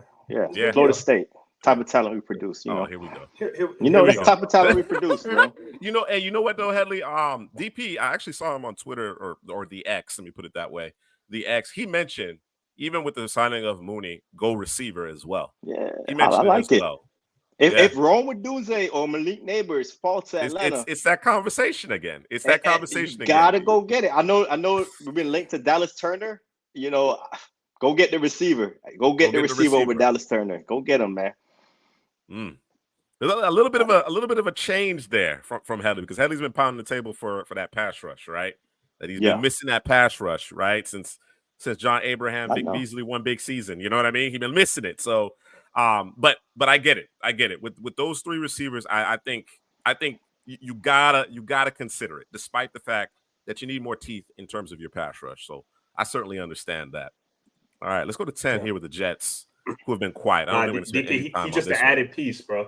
Florida State. Type of talent we produce. Here we go. That's the type of talent we produce, bro. And you know what though, Headley? DP, I actually saw him on Twitter or the X. Let me put it that way. The X. He mentioned even with the signing of Mooney, go receiver as well. Yeah, he mentioned I like it. Well. If Rome Odunze or Malik Neighbors fall to Atlanta, it's that conversation again. It's that conversation again. Gotta go get it. I know we've been linked to Dallas Turner. Go get the receiver. Go get the receiver over Dallas Turner. Go get him, man. There's a little bit of a change there from Headley, because Headley's been pounding the table for that pass rush, right? That he's been missing that pass rush, right? Since John Abraham, Vic Beasley one big season. You know what I mean? He's been missing it. So, but I get it. With those 3 receivers, I think you gotta consider it, despite the fact that you need more teeth in terms of your pass rush. So I certainly understand that. All right, let's go to 10 here with the Jets, who have been quiet. He just an added piece, bro.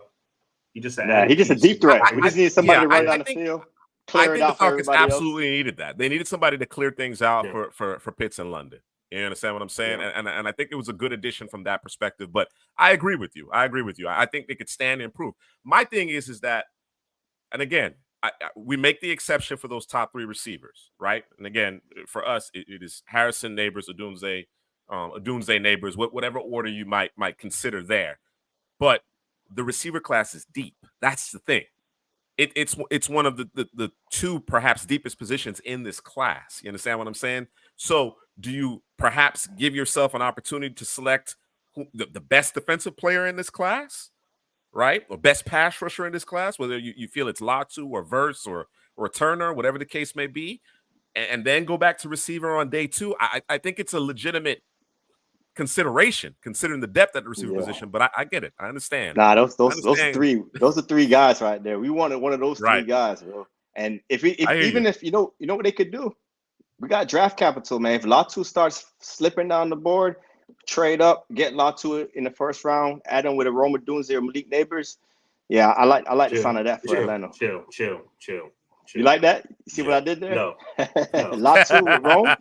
He just a deep threat. We just need somebody to run down the field. I think the Falcons absolutely needed that. They needed somebody to clear things out for Pitts and London. You understand what I'm saying? Yeah. And I think it was a good addition from that perspective. But I agree with you. I think they could stand and improve. My thing is that, and again, we make the exception for those top 3 receivers, right? And again, for us, it is Harrison, Neighbors, Odunze, Neighbors, whatever order you might consider there. But the receiver class is deep. That's the thing. It's one of the 2 perhaps deepest positions in this class. You understand what I'm saying? So do you perhaps give yourself an opportunity to select the best defensive player in this class, right? Or best pass rusher in this class, whether you feel it's Latu or Verse or Turner, whatever the case may be, and then go back to receiver on day 2. I think it's a legitimate consideration, considering the depth at the receiver position, but I get it. I understand. Nah, those are 3 guys right there. We wanted one of those 3 guys, bro. And if you know what they could do, we got draft capital, man. If Latu starts slipping down the board, trade up, get Latu in the first round, add him with a Rome Odunze or Malik Neighbors. Yeah, I like the sound of that for Atlanta. Chill. You like that? You see what I did there? No. Latu with Rome?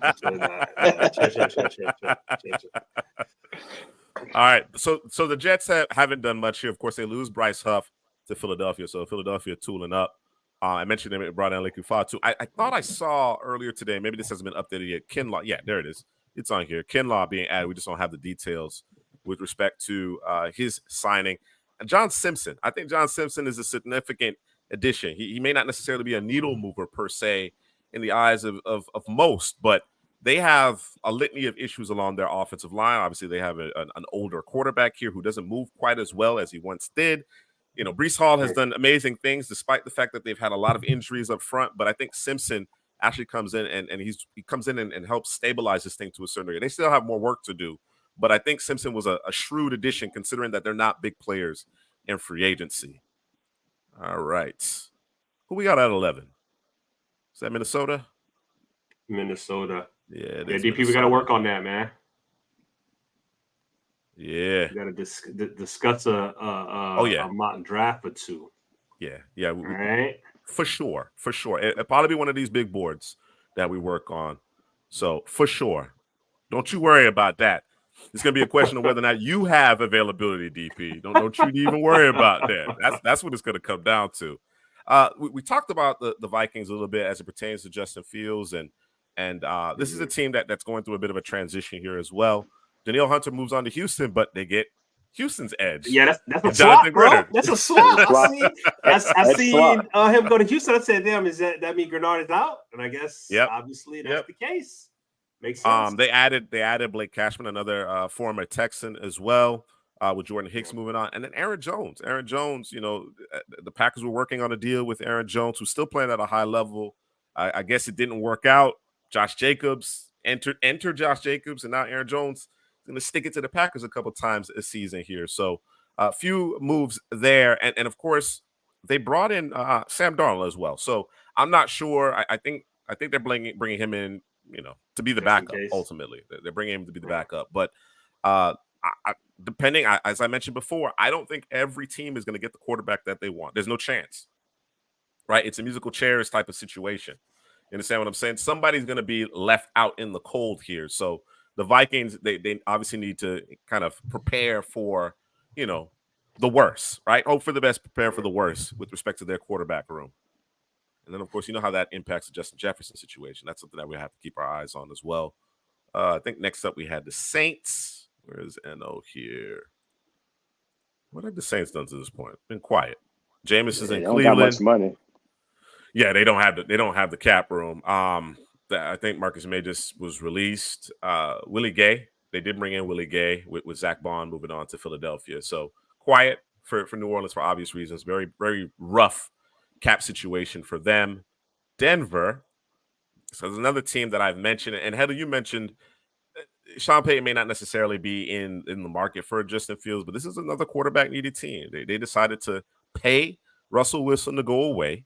All right. So the Jets haven't done much here. Of course, they lose Bryce Huff. to Philadelphia. So Philadelphia tooling up. I mentioned they brought in Lekufa too. I thought I saw earlier today, maybe this hasn't been updated yet, Kinlaw. Yeah, there it is. It's on here. Kinlaw being added. We just don't have the details with respect to his signing. And John Simpson. I think John Simpson is a significant addition. He may not necessarily be a needle mover per se in the eyes of most, but they have a litany of issues along their offensive line. Obviously, they have an older quarterback here who doesn't move quite as well as he once did. You know, Breece Hall has done amazing things despite the fact that they've had a lot of injuries up front. But I think Simpson actually comes in and he comes in and helps stabilize this thing to a certain degree. They still have more work to do, but I think Simpson was a shrewd addition considering that they're not big players in free agency. All right. Who we got at 11? Is that Minnesota? Minnesota. Yeah, DP, we got to work on that, man. Yeah. We got to discuss a mock draft or two. Yeah. All right. For sure. It'll probably be one of these big boards that we work on. So, for sure. Don't you worry about that. It's going to be a question of whether or not you have availability, DP. Don't you even worry about that. That's what it's going to come down to. We talked about the Vikings a little bit as it pertains to Justin Fields, and this is a team that's going through a bit of a transition here as well. Danielle Hunter moves on to Houston, but they get Houston's edge. Yeah, that's a swap, bro. That's a swap. I seen him go to Houston. I said, damn, is that mean Grenard is out? And I guess obviously that's the case. Makes sense. They added Blake Cashman, another former Texan as well, with Jordan Hicks moving on. And then Aaron Jones. Aaron Jones, you know, the Packers were working on a deal with Aaron Jones, who's still playing at a high level. I guess it didn't work out. Josh Jacobs enter Josh Jacobs, and now Aaron Jones is going to stick it to the Packers a couple times this season here. So a few moves there. And of course, they brought in Sam Darnold as well. So I'm not sure. I think they're bringing him in, you know, to be the backup. Ultimately, they're bringing him to be the backup. But depending, as I mentioned before, I don't think every team is going to get the quarterback that they want. There's no chance, right? It's a musical chairs type of situation. You understand what I'm saying? Somebody's going to be left out in the cold here. So the Vikings, they obviously need to kind of prepare for, you know, the worst, right? Hope for the best, prepare for the worst with respect to their quarterback room. And then, of course, you know how that impacts the Justin Jefferson situation. That's something that we have to keep our eyes on as well. I think next up we had the Saints. Where is NO here? What have the Saints done to this point? Been quiet. Jameis is in Cleveland. Don't got much money. Yeah, they don't have the cap room. I think Marcus May just was released. Willie Gay. They did bring in Willie Gay with Zach Bond moving on to Philadelphia. So quiet for New Orleans for obvious reasons. Very, very rough cap situation for them. Denver. So there's another team that I've mentioned, and Heather, you mentioned Sean Payton may not necessarily be in the market for Justin Fields, but this is another quarterback needed team. They decided to pay Russell Wilson to go away.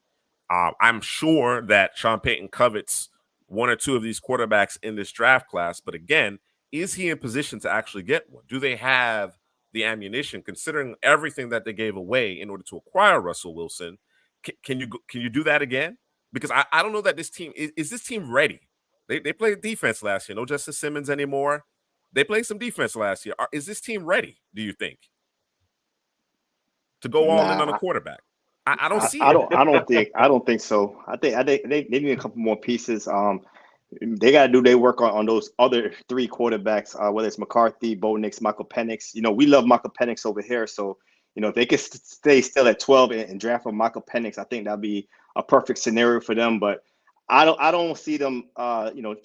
I'm sure that Sean Payton covets one or two of these quarterbacks in this draft class, but again, is he in position to actually get one? Do they have the ammunition, considering everything that they gave away in order to acquire Russell Wilson? Can you do that again? Because I don't know that this team is this team ready. They played defense last year. No Justice Simmons anymore. They played some defense last year. Is this team ready, do you think, to go all in on a quarterback? I don't see it. I don't think so. I think they need a couple more pieces. They got to do their work on those other three quarterbacks, whether it's McCarthy, Bo Nix, Michael Penix. You know, we love Michael Penix over here. So, you know, if they could stay still at 12 and draft for Michael Penix, I think that'd be a perfect scenario for them. But I don't see them,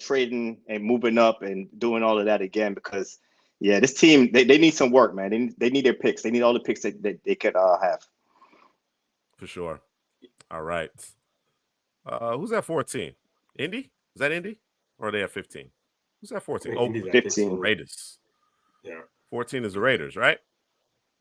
trading and moving up and doing all of that again, because, yeah, this team, they need some work, man. They need their picks. They need all the picks that they could have. For sure. All right. Who's at 14? Indy? Is that Indy? Or are they at 15? Who's at 14? Oh, 15. Raiders. Yeah. 14 is the Raiders, right?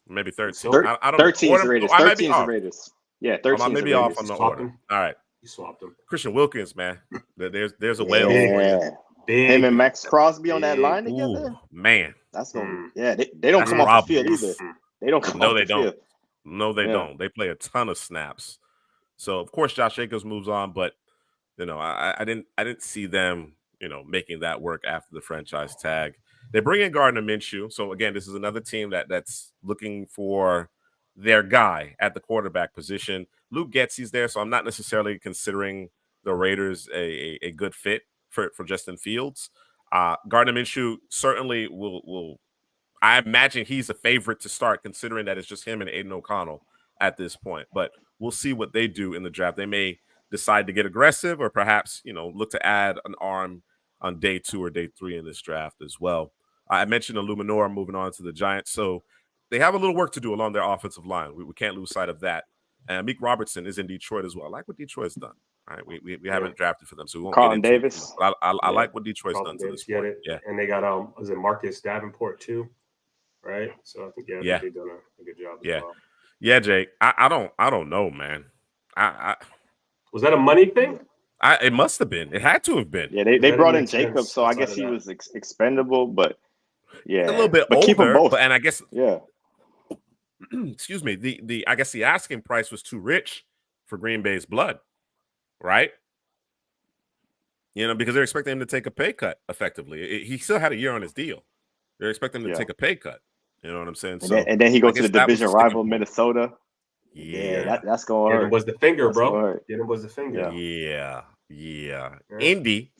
Maybe 13. I don't 13 is the Raiders. 13 is the Raiders. Yeah, 13 I may be off on the order. All right. You swapped them. Christian Wilkins, man. There's a whale for you. Him and Max Crosby on that line together. Ooh, man. That's going to they don't come off the field either. They don't come off the field. No, they don't. They play a ton of snaps. So of course Josh Jacobs moves on, but you know, I didn't see them, you know, making that work after the franchise tag. They bring in Gardner Minshew. So again, this is another team that's looking for, their guy at the quarterback position. Luke Getsy's there, so I'm not necessarily considering the Raiders a good fit for Justin Fields. Gardner Minshew certainly will. I imagine he's a favorite to start, considering that it's just him and Aiden O'Connell at this point. But we'll see what they do in the draft. They may decide to get aggressive, or perhaps look to add an arm on day 2 or day 3 in this draft as well. I mentioned Illuminor moving on to the Giants, so they have a little work to do along their offensive line. We can't lose sight of that. And Meek Robertson is in Detroit as well. I like what Detroit's done. All right, we haven't drafted for them, so we won't Carlton get into Davis. it. But I like what Detroit's Carlton done to Davis, this point. Yeah, and they got was it Marcus Davenport too, right? So I think they've done a good job. As well. Yeah, Jake. I don't know, man. Was that a money thing? It must have been. It had to have been. Yeah, they brought in Jacobs, so I guess he was expendable, but a little bit older. Keep them both. And I guess excuse me. I guess the asking price was too rich for Green Bay's blood, right? Because they're expecting him to take a pay cut. Effectively, he still had a year on his deal. They're expecting him to take a pay cut. You know what I'm saying? And then he goes to the division rival Minnesota. Yeah, that's going to hurt. It was the finger, bro. It was the finger. Yeah. Indy,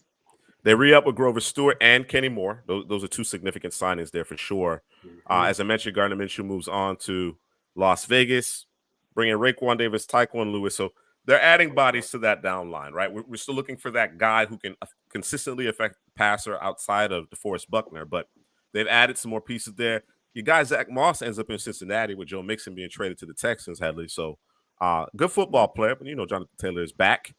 they re-up with Grover Stewart and Kenny Moore. Those are two significant signings there for sure. As I mentioned, Gardner Minshew moves on to Las Vegas, bringing Raekwon Davis, Tyquan Lewis. So they're adding bodies to that down line, right? We're still looking for that guy who can consistently affect the passer outside of DeForest Buckner, but they've added some more pieces there. Your guy, Zach Moss, ends up in Cincinnati with Joe Mixon being traded to the Texans, Headley. So good football player, but Jonathan Taylor is back.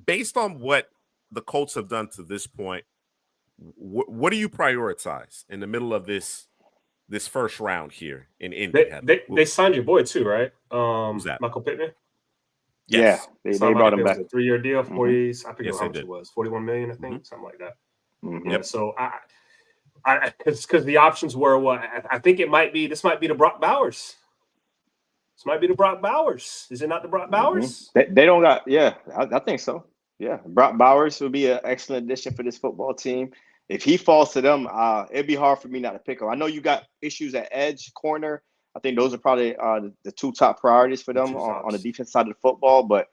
Based on what the Colts have done to this point, what do you prioritize in the middle of this first round here in Indy? They signed your boy too, right? Who's that? Michael Pittman? Yes. Yeah, they brought him back. A 3-year deal, 40. I forget how much it was, 41 million, I think, something like that. Yeah. So it's because the options were what I think it might be. This might be the Brock Bowers. This might be the Brock Bowers. Is it not the Brock Bowers? They don't got. Yeah, I think so. Yeah, Brock Bowers would be an excellent addition for this football team. If he falls to them, it'd be hard for me not to pick him. I know you got issues at edge, corner. I think those are probably the two top priorities for them on the defense side of the football. But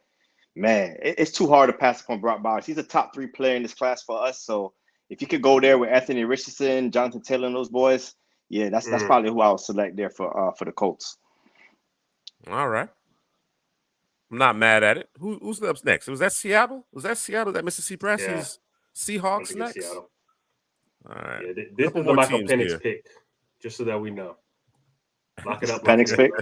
man, it's too hard to pass upon Brock Bowers. He's a top 3 player in this class for us. So if you could go there with Anthony Richardson, Jonathan Taylor, and those boys, that's probably who I would select there for the Colts. All right. I'm not mad at it. Who's up next? Was that Seattle? That Mr. C. Brassey's Seahawks next? Seattle. All right. Yeah, this is the Michael Penix pick, just so that we know. Lock it up. Penix pick?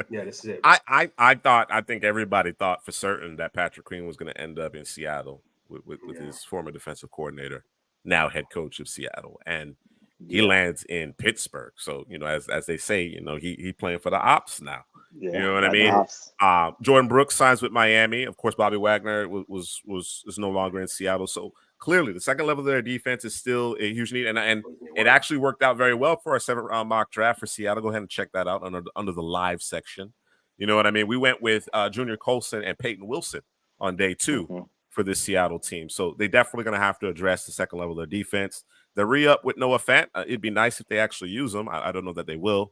Yeah, this is it. I think everybody thought for certain that Patrick Queen was going to end up in Seattle with his former defensive coordinator, now head coach of Seattle, and he lands in Pittsburgh. So as they say, he playing for the ops now. Yeah, you know what I mean? Jordan Brooks signs with Miami. Of course, Bobby Wagner is no longer in Seattle. So clearly, the second level of their defense is still a huge need, and it actually worked out very well for our 7th-round mock draft for Seattle. Go ahead and check that out under the live section. You know what I mean? We went with Junior Colson and Peyton Wilson on day 2 for this Seattle team. So they definitely going to have to address the second level of their defense. The re-up with Noah Fant, it'd be nice if they actually use them. I don't know that they will.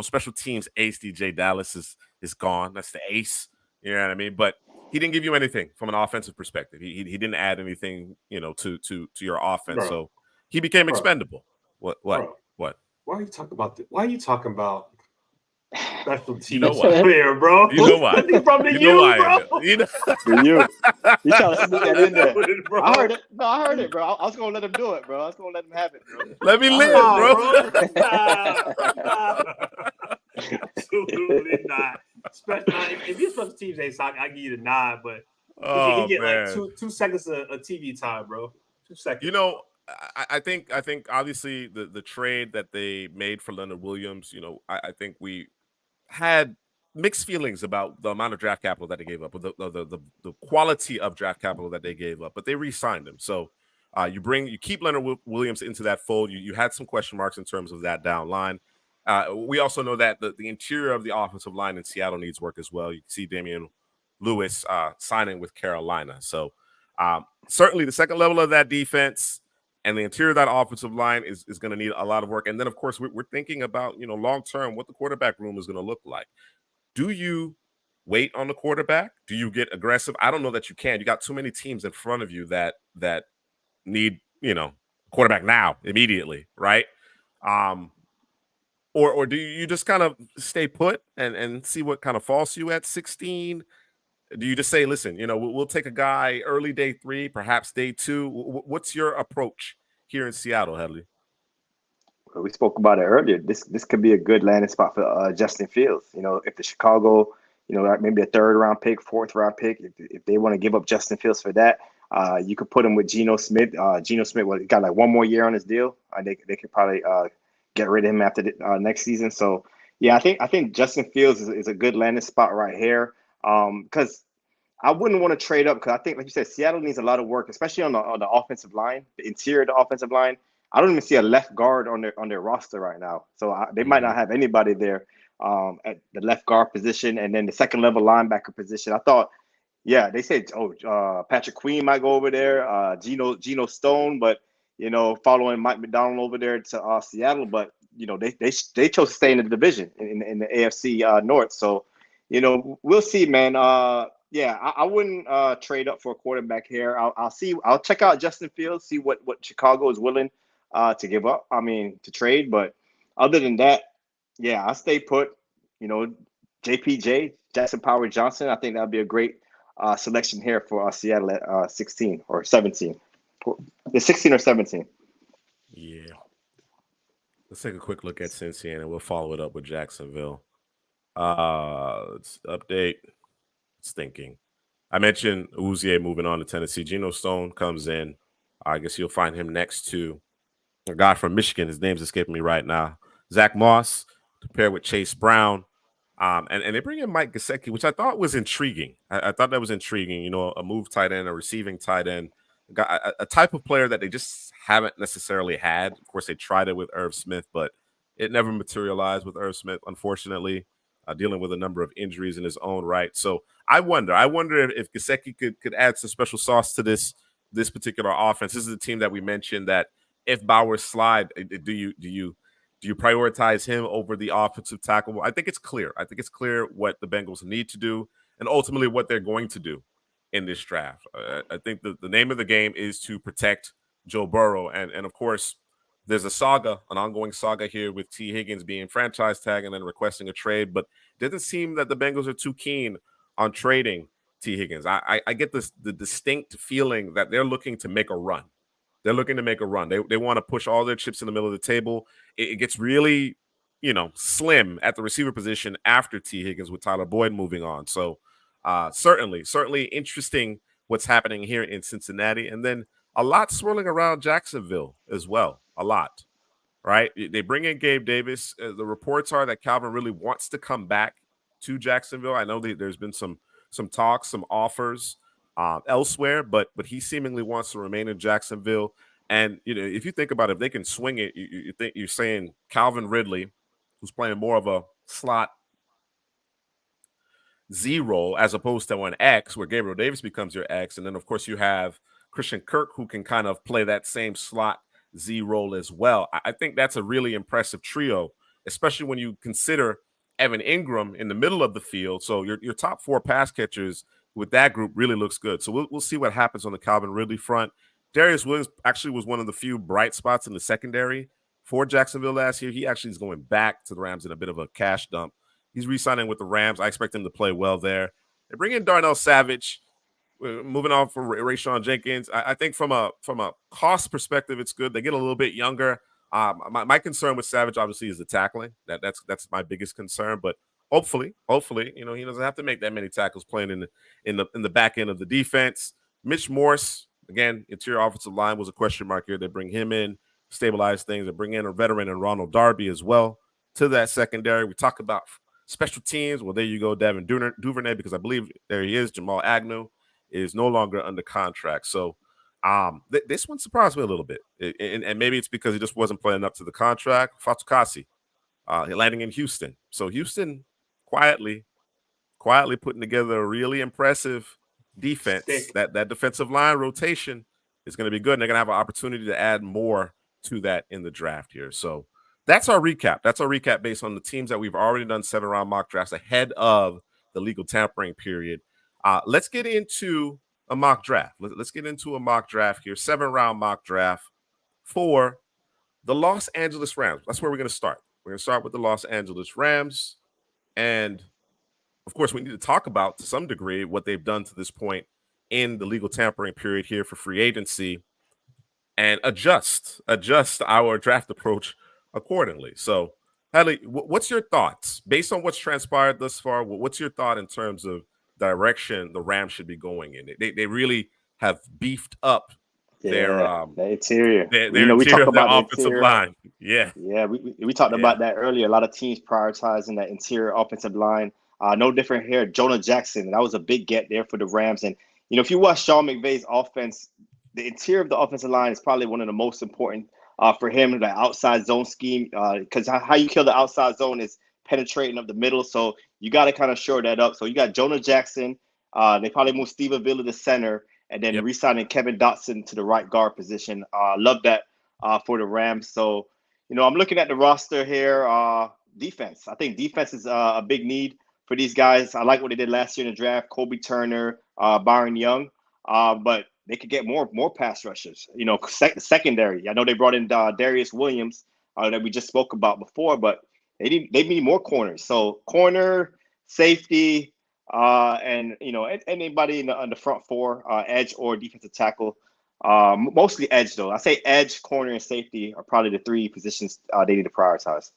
Special teams ace DJ Dallas is gone. That's the ace. You know what I mean? But he didn't give you anything from an offensive perspective. He didn't add anything, to your offense. Bro. So he became expendable. What? Why are you talking about Why are you talking about special teams player, bro? You know why? From the bro. You trying to sneak that in there? Bro. I heard it. No, I heard it, bro. I was gonna let him do it, bro. I was gonna let him have it, bro. Let me live, bro. Absolutely not. If you're special teams, I give you the nod, but he get like two seconds of TV time, bro. 2 seconds. I think obviously the trade that they made for Leonard Williams, I think we had mixed feelings about the amount of draft capital that they gave up, or the quality of draft capital that they gave up, but they re-signed him. So you keep Leonard Williams into that fold. You had some question marks in terms of that down line. We also know that the interior of the offensive line in Seattle needs work as well. You can see Damian Lewis signing with Carolina. So certainly the second level of that defense, And the interior of that offensive line is going to need a lot of work. And then, of course, we're thinking about, long term, what the quarterback room is going to look like. Do you wait on the quarterback? Do you get aggressive? I don't know that you can. You got too many teams in front of you that need, quarterback now, immediately, right? Or do you just kind of stay put and see what kind of falls to you at 16? Do you just say, listen, we'll take a guy early day 3, perhaps day 2? What's your approach here in Seattle, Headley? We spoke about it earlier. This could be a good landing spot for Justin Fields. If the Chicago, maybe a 3rd round pick, 4th round pick, if they want to give up Justin Fields for that, you could put him with Geno Smith. Geno Smith got like 1 more year on his deal. They could probably get rid of him after the next season. So yeah, I think Justin Fields is a good landing spot right here. Because I wouldn't want to trade up, because I think, like you said, Seattle needs a lot of work, especially on the offensive line, the interior of the offensive line. I don't even see a left guard on their roster right now, so they might not have anybody there at the left guard position, and then the second level linebacker position. I thought, yeah, they said, Patrick Queen might go over there, Geno Stone, but following Mike McDonald over there to Seattle, but they chose to stay in the division in the AFC North, so we'll see, man. Yeah, I wouldn't trade up for a quarterback here. I'll check out Justin Fields, see what Chicago is willing to give up. To trade. But other than that, yeah, I'll stay put. JPJ, Jackson Power Johnson. I think that'd be a great selection here for Seattle at 16 or 17. It's 16 or 17. Yeah. Let's take a quick look at Cincinnati, and we'll follow it up with Jacksonville. Let's update. Thinking. I mentioned Uzier moving on to Tennessee. Geno Stone comes in. I guess you'll find him next to a guy from Michigan. His name's escaping me right now. Zach Moss to pair with Chase Brown. And they bring in Mike Gesicki, which I thought was intriguing. I thought that was intriguing. A move tight end, a receiving tight end, a type of player that they just haven't necessarily had. Of course, they tried it with Irv Smith, but it never materialized with Irv Smith, unfortunately. Dealing with a number of injuries in his own right. So I wonder if Gesicki could add some special sauce to this particular offense. This is a team that we mentioned that if Bauer slide, do you prioritize him over the offensive tackle? I think it's clear. I think it's clear what the Bengals need to do and ultimately what they're going to do in this draft. I think the name of the game is to protect Joe Burrow. And of course, there's an ongoing saga here with T. Higgins being franchise tag and then requesting a trade, but it doesn't seem that the Bengals are too keen on trading T. Higgins. I get the distinct feeling that they're looking to make a run. They're looking to make a run. They want to push all their chips in the middle of the table. It gets really, slim at the receiver position after T. Higgins with Tyler Boyd moving on. So certainly interesting what's happening here in Cincinnati. And then a lot swirling around Jacksonville as well. A lot, right? They bring in Gabe Davis. The reports are that Calvin really wants to come back to Jacksonville. I know there's been some talks, some offers elsewhere, but he seemingly wants to remain in Jacksonville. And if you think about it, if they can swing it, you're saying Calvin Ridley, who's playing more of a slot Z role as opposed to an X, where Gabriel Davis becomes your X, and then of course you have Christian Kirk, who can kind of play that same slot Z role as well. I think that's a really impressive trio, especially when you consider Evan Ingram in the middle of the field. So your top 4 pass catchers with that group really looks good. So we'll see what happens on the Calvin Ridley front. Darius Williams actually was one of the few bright spots in the secondary for Jacksonville last year. He actually is going back to the Rams in a bit of a cash dump. He's re-signing with the Rams. I expect him to play well there. They bring in Darnell Savage. Moving on for Rayshawn Jenkins, I think from a cost perspective, it's good. They get a little bit younger. My concern with Savage obviously is the tackling. That's my biggest concern. But hopefully, he doesn't have to make that many tackles playing in the back end of the defense. Mitch Morse, again, interior offensive line was a question mark here. They bring him in, stabilize things. They bring in a veteran and Ronald Darby as well to that secondary. We talk about special teams. Well, there you go, Devin Duvernay, because I believe there he is. Jamal Agnew is no longer under contract. So this one surprised me a little bit. And maybe it's because he just wasn't playing up to the contract. Fatukasi landing in Houston. So Houston quietly putting together a really impressive defense. That defensive line rotation is going to be good. And they're going to have an opportunity to add more to that in the draft here. So that's our recap. That's our recap based on the teams that we've already done 7-round mock drafts ahead of the legal tampering period. Let's get into a mock draft. Let's get into a mock draft here. 7-round mock draft for the Los Angeles Rams. That's where we're going to start. We're going to start with the Los Angeles Rams. And of course, we need to talk about, to some degree, what they've done to this point in the legal tampering period here for free agency and adjust our draft approach accordingly. So, Hadley, what's your thoughts based on what's transpired thus far? What's your thought in terms of direction the Rams should be going in? They really have beefed up their interior. Their we talked about the offensive line. Yeah, we talked about that earlier. A lot of teams prioritizing that interior offensive line. No different here. Jonah Jackson, that was a big get there for the Rams. And if you watch Sean McVay's offense, the interior of the offensive line is probably one of the most important for him. The outside zone scheme, because how you kill the outside zone is penetrating up the middle. So you got to kind of shore that up. So you got Jonah Jackson. They probably moved Steve Avila to center, and then re-signing Kevin Dotson to the right guard position. Love that for the Rams. So, I'm looking at the roster here. Defense. I think defense is a big need for these guys. I like what they did last year in the draft. Kobe Turner, Byron Young. But they could get more pass rushers. Secondary. I know they brought in Darius Williams that we just spoke about before, but they need more corners. So corner, safety, and anybody in the front four, edge or defensive tackle. Mostly edge though. I say edge, corner, and safety are probably the three positions they need to prioritize.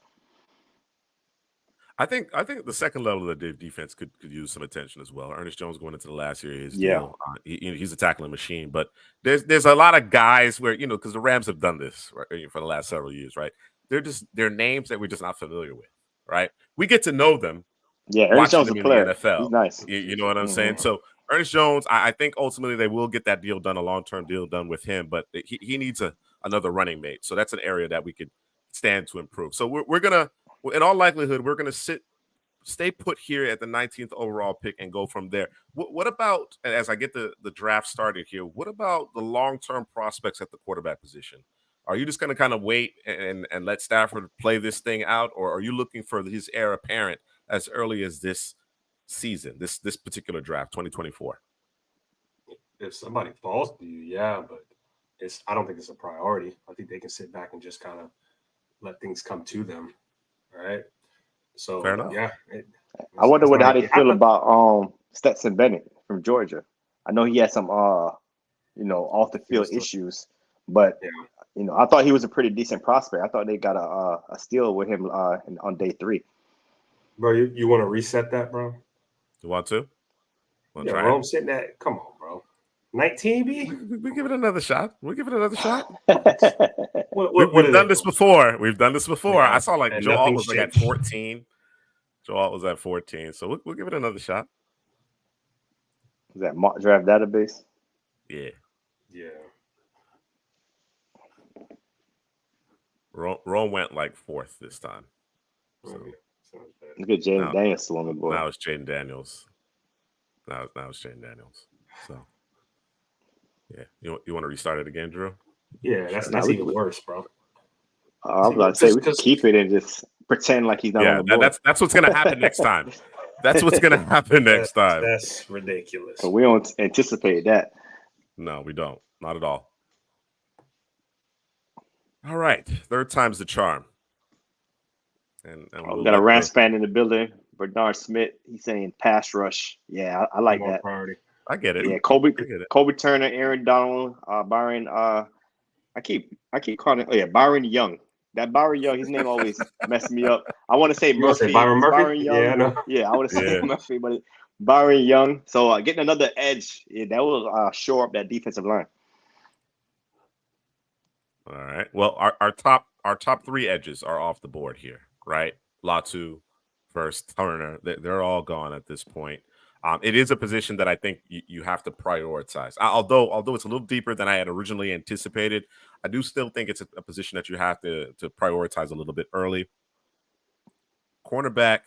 I think the second level of the defense could use some attention as well. Ernest Jones going into the last year of his deal. He's a tackling machine, but there's a lot of guys where because the Rams have done this for the last several years, right? They're names that we're just not familiar with, right? We get to know them. Yeah, Ernest Jones is a player. In the NFL. He's nice. You know what I'm saying? So Ernest Jones, I think ultimately they will get that deal done, a long-term deal done with him, but he needs another running mate. So that's an area that we could stand to improve. So we're gonna. In all likelihood, we're going to stay put here at the 19th overall pick and go from there. What about, as I get the draft started here, what about the long-term prospects at the quarterback position? Are you just going to kind of wait and let Stafford play this thing out, or are you looking for his heir apparent as early as this season, this particular draft, 2024? If somebody falls to you, yeah, but I don't think it's a priority. I think they can sit back and just kind of let things come to them. All right. So fair enough. Yeah. I wonder how they feel about Stetson Bennett from Georgia. I know he had some off the field issues, but I thought he was a pretty decent prospect. I thought they got a steal with him on day 3. Bro, you want to reset that, bro? You want to? Yeah, bro, I'm sitting at. Come on, bro. 19, B? We give it another shot. We'll give it another shot. We've done this before. We've done this before. Yeah, I saw Joe Alt was at 14. Joe Alt was at 14. So we'll give it another shot. Is that mock draft database? Yeah. Yeah. Rome went 4th this time. So. Look at Jaden Daniels still on the board. Now it's Jaden Daniels. Now it's Jaden Daniels. So. Yeah, you want to restart it again, Drew? Yeah, that's even worse, bro. I was about to say we can keep it and just pretend like he's not on the board. That's what's gonna happen next time. That's what's gonna happen next time. That's ridiculous. So we don't anticipate that. No, we don't. Not at all. All right, third time's the charm. And we got a Rams fan in the building. Bernard Smith. He's saying pass rush. Yeah, I like that. Priority. I get it. Yeah, Kobe Turner, Aaron Donald, Byron. I keep calling it. Byron Young. That Byron Young, his name always messes me up. I want to say Murphy. Byron Murphy. Byron Young. Yeah, I know. Yeah, I want to say Murphy, but Byron Young. So getting another edge, that will shore up that defensive line. All right. Well, our top 3 edges are off the board here, right? Latu, first Turner. They're all gone at this point. It is a position that I think you have to prioritize. Although it's a little deeper than I had originally anticipated, I do still think it's a position that you have to prioritize a little bit early. Cornerback,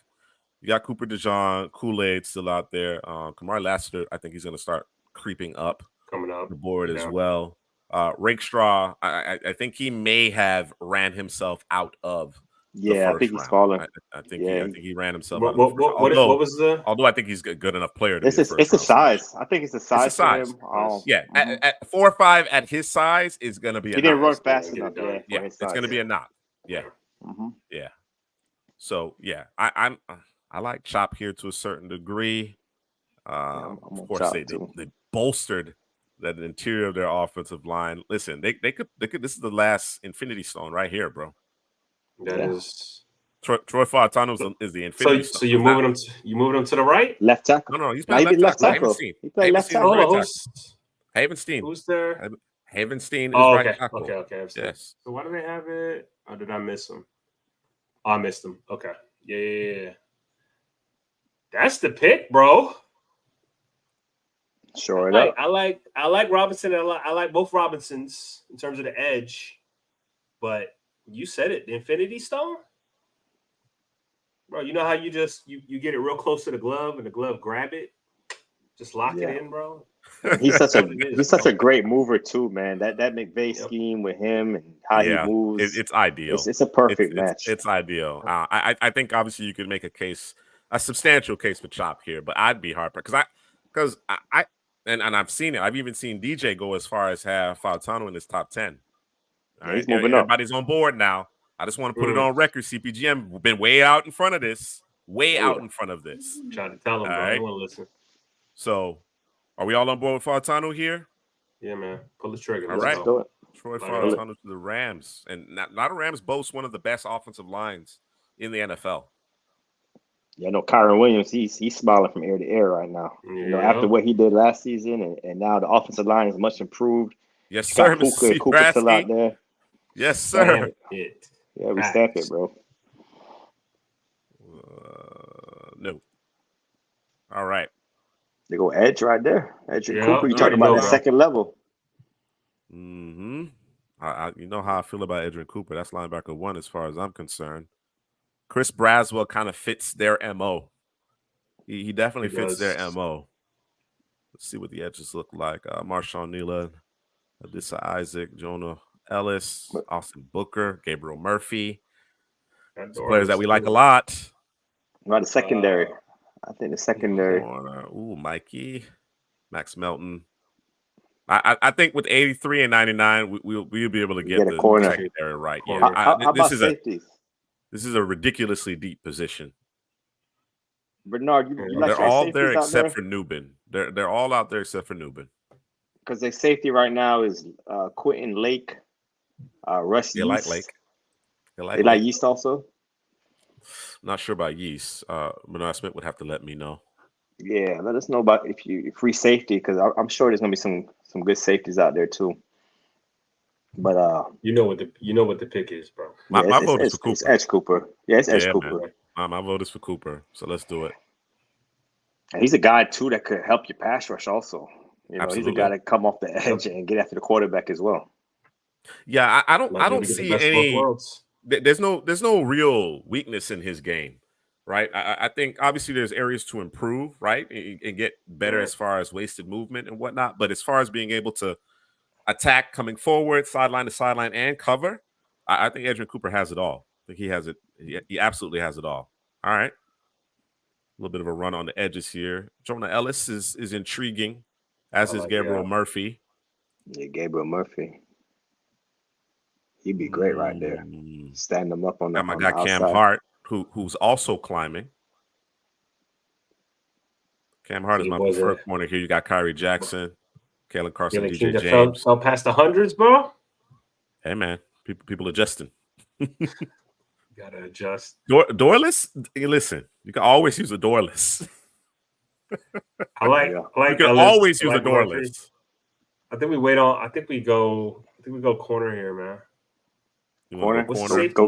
you got Cooper DeJean, Kool-Aid still out there. Kamar Lassiter, I think he's going to start creeping up coming up the board as well. Rakestraw, I think he may have ran himself out of the Yeah, I first think he's round. falling. I think Yeah, he ran himself out of the first round. What was the? Although I think he's a good enough player to be a first it's a round selection. size. I think it's a It's size a for size. him. Yeah, at 4'5" at his size is going to be a he didn't knock. run fast Get it enough. done. Yeah, for Yeah, his it's going to size. be a knock. Yeah, Mhm. yeah. So yeah, I like Chop here to a certain degree. I'm Of on course, Chop too. they bolstered that interior of their offensive line. Listen, they could. This is the last Infinity Stone right here, bro. That Yeah. is. Troy Fautanu is the So Infinity Stone. so you're moving him. You moving him to the right? Left tackle. No, he's Now playing he be left tackle. tackle. He played left Havenstein is tackle. right Hold on. tackle. Havenstein. Who's there? Havenstein is Oh, right okay. tackle. Okay. Yes. So why do they have it? Or did I miss him? Oh, I missed him. Okay. Yeah. That's the pick, bro. Shore it up. I like Robinson. I like both Robinsons in terms of the edge. But you said it, the Infinity Stone? Bro, you know how you just you get it real close to the glove and the glove grab it? Just lock it in, bro. He's such a That's what it is, he's such bro. a great mover too, man. That McVay scheme with him and how he moves. It's ideal. It's a perfect match. It's ideal. I think obviously you could make a substantial case for Chop here, but I'd be hard because I've seen it. I've even seen DJ go as far as have Fautanu in his top 10. All right, he's moving up. Everybody's on board now. I just want to put it on record. CPGM we've been way out in front of this. Out in front of this. I'm trying to tell him, bro. Right. I don't want to listen. So, are we all on board with Fautanu here? Yeah, man. Pull the trigger. All Let's right. go. Troy Fautanu to the Rams. And not a Rams boast one of the best offensive lines in the NFL. Yeah, no, Kyron Williams, he's smiling from ear to ear right now. Yeah. You know, after what he did last season, and now the offensive line is much improved. Yes, sir, Mr. Cooper still out there. Yes, sir. Yeah, we stamp it, bro. No. All right. They go edge right there. Edge and Cooper. You I talking already about know, that bro. second level. Mm-hmm. You know how I feel about Adrian Cooper. That's linebacker 1 as far as I'm concerned. Chris Braswell kind of fits their MO. He definitely fits their MO. Let's see what the edges look like. Marshawn Nealon, Adissa Isaac, Jonah Ellis, Austin Booker, Gabriel Murphy. Players that we like a lot. Right, the secondary. I think the secondary. Ooh, Mikey, Max Melton. I think with 83 and 99, we'll be able to get the corner. secondary right. Corner. Yeah, How about safeties? This is a ridiculously deep position. Bernard, you like they're all there safeties except for Nubin. They're all out there except for Nubin. Because their safety right now is Quentin Lake, Russ They Yeast. like Lake. They like Yeast also? Not sure about Yeast. Bernard Smith would have to let me know. Yeah, let us know about if you free safety, because I'm sure there's gonna be some good safeties out there too. But you know what the pick is, bro. My vote is for Cooper. It's Edge Cooper. Yeah, it's Edge Cooper. My vote is for Cooper. So let's do it. And he's a guy too that could help your pass rush also. You know, Absolutely. he's a guy that come off the edge and get after the quarterback as well. Yeah, I don't see any. There's no real weakness in his game, right? I think obviously there's areas to improve, right, and get better as far as wasted movement and whatnot. But as far as being able to attack coming forward, sideline to sideline, and cover, I think Adrian Cooper has it all. I think he has it. He absolutely has it all. All right. A little bit of a run on the edges here. Jonah Ellis is intriguing, as is Gabriel Murphy. Yeah, Gabriel Murphy. He'd be great right there. Stand him up on the outside. Cam Hart, who's also climbing. Cam Hart is my preferred corner here. You got Kyrie Jackson, Kalen Carson, DJ James. Fell past the hundreds, bro. Hey man, people adjusting. Gotta adjust. Doorless. Listen, you can always use a doorless. I like. You can always use a doorless. I think we wait on. I think we go corner here, man. Corner. Go.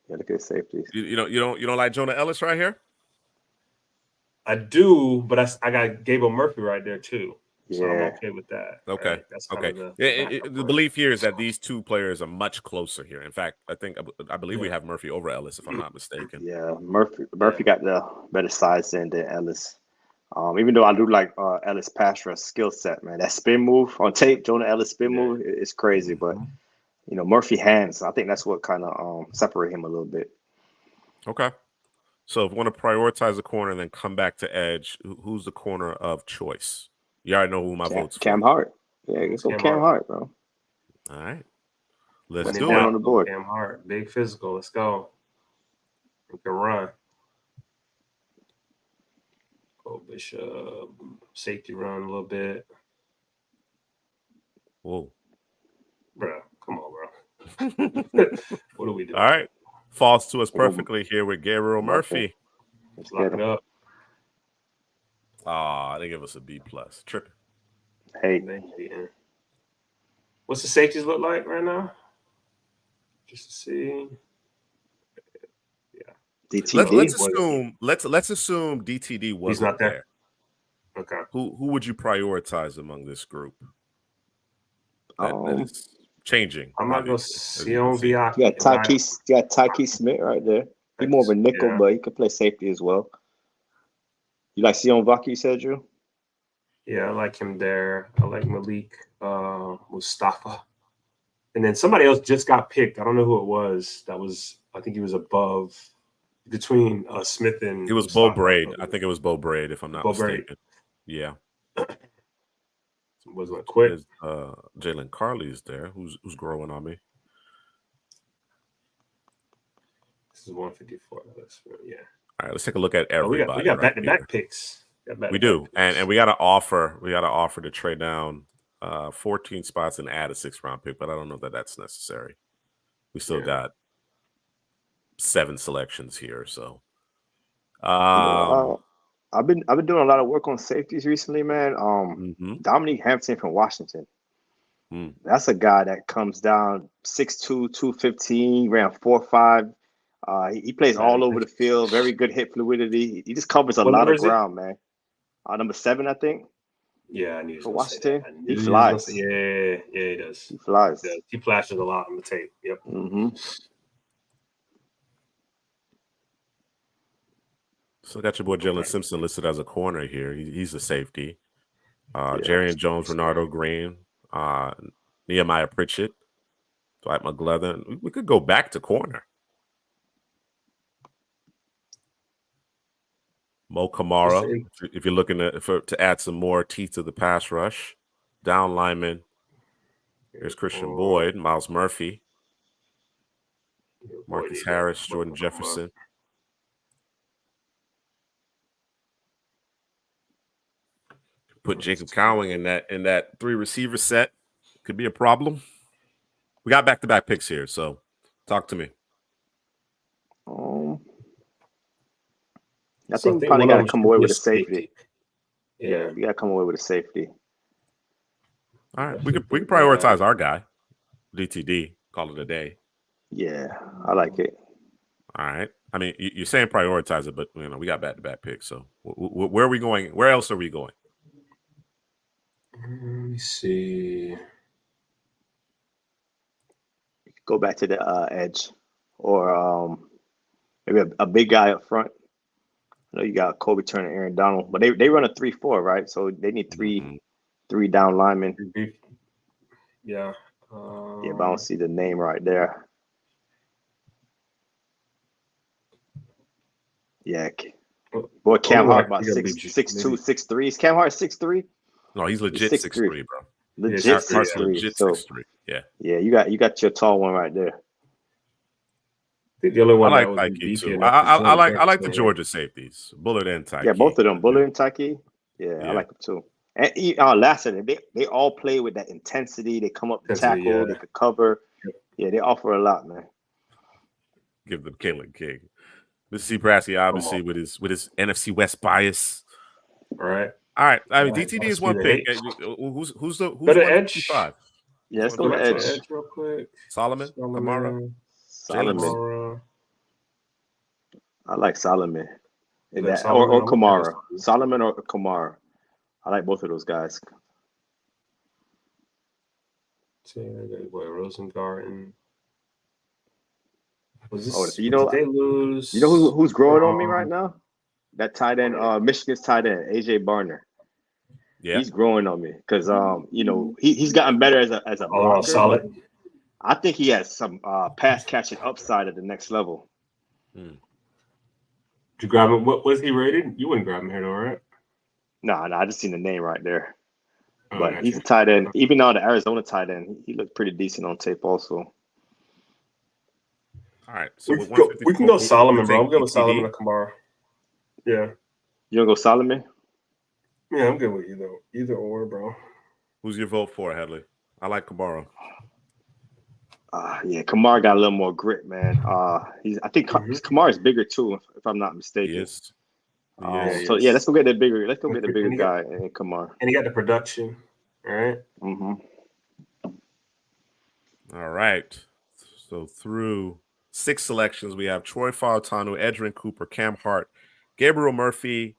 Yeah, look at safeties. You don't like Jonah Ellis right here? I do, but I got Gabriel Murphy right there too. So I'm okay with that. Okay. Right? That's okay. The belief here is that these two players are much closer here. In fact, I believe we have Murphy over Ellis, if I'm not mistaken. Yeah, Murphy got the better size than Ellis. Even though I do like Ellis pass rush skill set, man. That spin move on tape, Jonah Ellis spin move, is crazy. But Murphy hands, I think that's what kind of separate him a little bit. Okay. So if you want to prioritize a corner and then come back to edge, who's the corner of choice? You already know who my vote's Cam for. Hart. Yeah, let's go Cam Hart, bro. All right. Let's do do it. On the board. Cam Hart, big physical. Let's go. We can run. Go Bishop. Safety run a little bit. Whoa. Bro, come on, bro. What do we do? All right. Falls to us perfectly here with Gabriel Murphy. Let's lock it up. They give us a B+. Tripping. Hey. What's the safeties look like right now? Just to see. Yeah. DTD. Let's assume DTD wasn't He's not there. Okay. Who would you prioritize among this group? That is changing. I'm not going to see on VI. You got Tyke Smith right there. He's more of a nickel, but he could play safety as well. You like Sion Vaki, you said, Drew? Yeah, I like him there. I like Malik Mustafa. And then somebody else just got picked. I don't know who it was. I think he was above, between Smith and it was Mustafa. Bo Braid. I think it was Bo Braid, if I'm not mistaken. Braid. Yeah. Was it quick? Jalen Carley's there, who's growing on me. This is 154. Yeah. All right, let's take a look at everybody. We got back-to-back picks. We do, and we got to offer. We got to offer to trade down 14 spots and add a 6th-round pick, but I don't know that that's necessary. We still got 7 selections here, so. I've been doing a lot of work on safeties recently, man. Dominique Hampton from Washington. That's a guy that comes down 6'2", 215, ran 4.5. He plays all over the field. Very good hit fluidity. He just covers a lot of ground, man. Number 7, I think. Yeah, I knew for Washington. He flies. Yeah, he does. He flies. He flashes a lot on the tape. Yep. So got your boy Jalen Simpson listed as a corner here. He's a safety. Jarian Jones, Renardo Green, Nehemiah Pritchett, Dwight McGlethan. We could go back to corner. Mo Kamara, if you're looking to add some more teeth to the pass rush. Down lineman. Here's Christian Boyd, Miles Murphy, Marcus Harris, Jordan Jefferson. Put Jacob Cowing in that 3 receiver set. Could be a problem. We got back-to-back picks here, so talk to me. I think we probably got to come away with a safety. Yeah, we got to come away with a safety. All right, we could prioritize our guy, DTD. Call it a day. Yeah, I like it. All right. I mean, you're saying prioritize it, but we got back-to-back picks. So where are we going? Where else are we going? Let me see. Go back to the edge, or maybe a big guy up front. I know you got Kobe Turner, Aaron Donald, but they run a 3-4, right? So they need three down linemen. Yeah. But I don't see the name right there. Yeah. Boy, Cam Hart about 6'2", 6'3". Is Cam Hart 6'3"? No, he's legit 6'3", bro. Legit 6'3". So 6'3". Yeah. Yeah, you got your tall one right there. The only one I like Tyke too. I like the Georgia safeties, Bullard and Tyke. Yeah, both of them, Bullard and Tyke. Yeah, I like them too. And Lassiter, they all play with that intensity. They come up to tackle, they could cover. Yeah, they offer a lot, man. Give them Kalen King. Mr. Prasky, obviously, with his NFC West bias. All right. I mean, DTD is one pick. Who's the edge? 155? Yeah, let's go to edge real quick. Solomon, Kamara. Solomon. I like Solomon. Solomon or Kamara. Solomon or Kamara. I like both of those guys. Rosengarten. Did they lose? You know who's growing on me right now? That tight end, Michigan's tight end, AJ Barner. Yeah, He's growing on me because he's gotten better as a blocker. Solid. But I think he has some pass catching upside at the next level. Did you grab him? What was he rated? You wouldn't grab him here, though, right? No, I just seen the name right there. Oh, But gotcha. he's a tight end. Even though the Arizona tight end, he looked pretty decent on tape also. all right. So we can go Solomon, bro. I'm good with Solomon or Kamara. Yeah. You gonna go Solomon? Yeah, I'm good with either or, bro. Who's your vote for, Headley? I like Kamara. Yeah, Kamara got a little more grit, man. I think Kamara is bigger too, if I'm not mistaken. He is. So yeah, let's go get the bigger guy in Kamara. And he got the production. All right. All right. So through 6 selections, we have Troy Fautanu, Edrin Cooper, Cam Hart, Gabriel Murphy,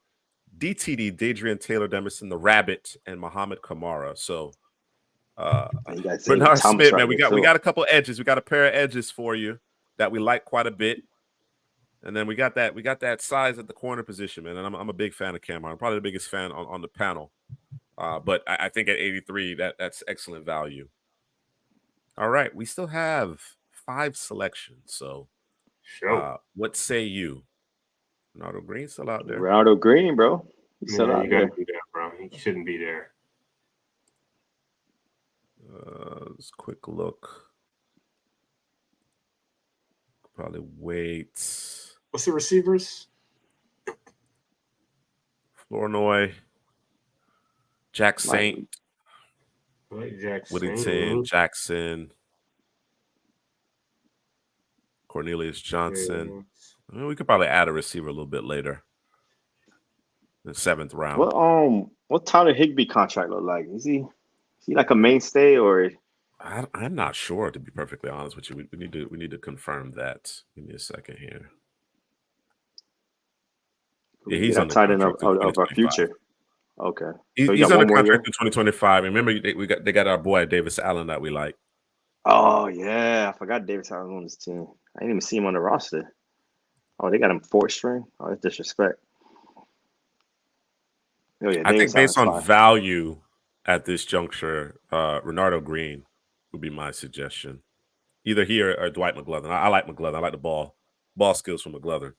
DTD, Dadrian Taylor Demerson, the Rabbit, and Muhammad Kamara. So Bernard Smith, man, we got a couple edges. We got a pair of edges for you that we like quite a bit. And then we got that size at the corner position, man. And I'm a big fan of Cam Hart. I'm probably the biggest fan on the panel. But I think at 83, that's excellent value. All right, we still have 5 selections. So, what say you? Ronaldo Green still out there. Ronaldo Green, bro. He's still out there. Be there, bro. He shouldn't be there. Let's quick look. Probably wait. What's the receivers? Flournoy, Jack Saint, Whittington, Jackson, Cornelius Johnson. I mean, we could probably add a receiver a little bit later. The 7th round. What Tyler Higbee contract look like? Is he like a mainstay or? I'm not sure, to be perfectly honest with you. We need to confirm that. Give me a second here. Yeah, he's on the tight end contract of our future. Okay, he's on the contract in 2025. Remember, they got our boy Davis Allen that we like. Oh yeah, I forgot Davis Allen on this team. I didn't even see him on the roster. Oh, they got him 4th string. Oh, that's disrespect. Oh yeah, I think based on value at this juncture, Ronaldo Green would be my suggestion. Either he or Dwight McGlothern. I like McGlothern. I like the ball skills from McGlothern.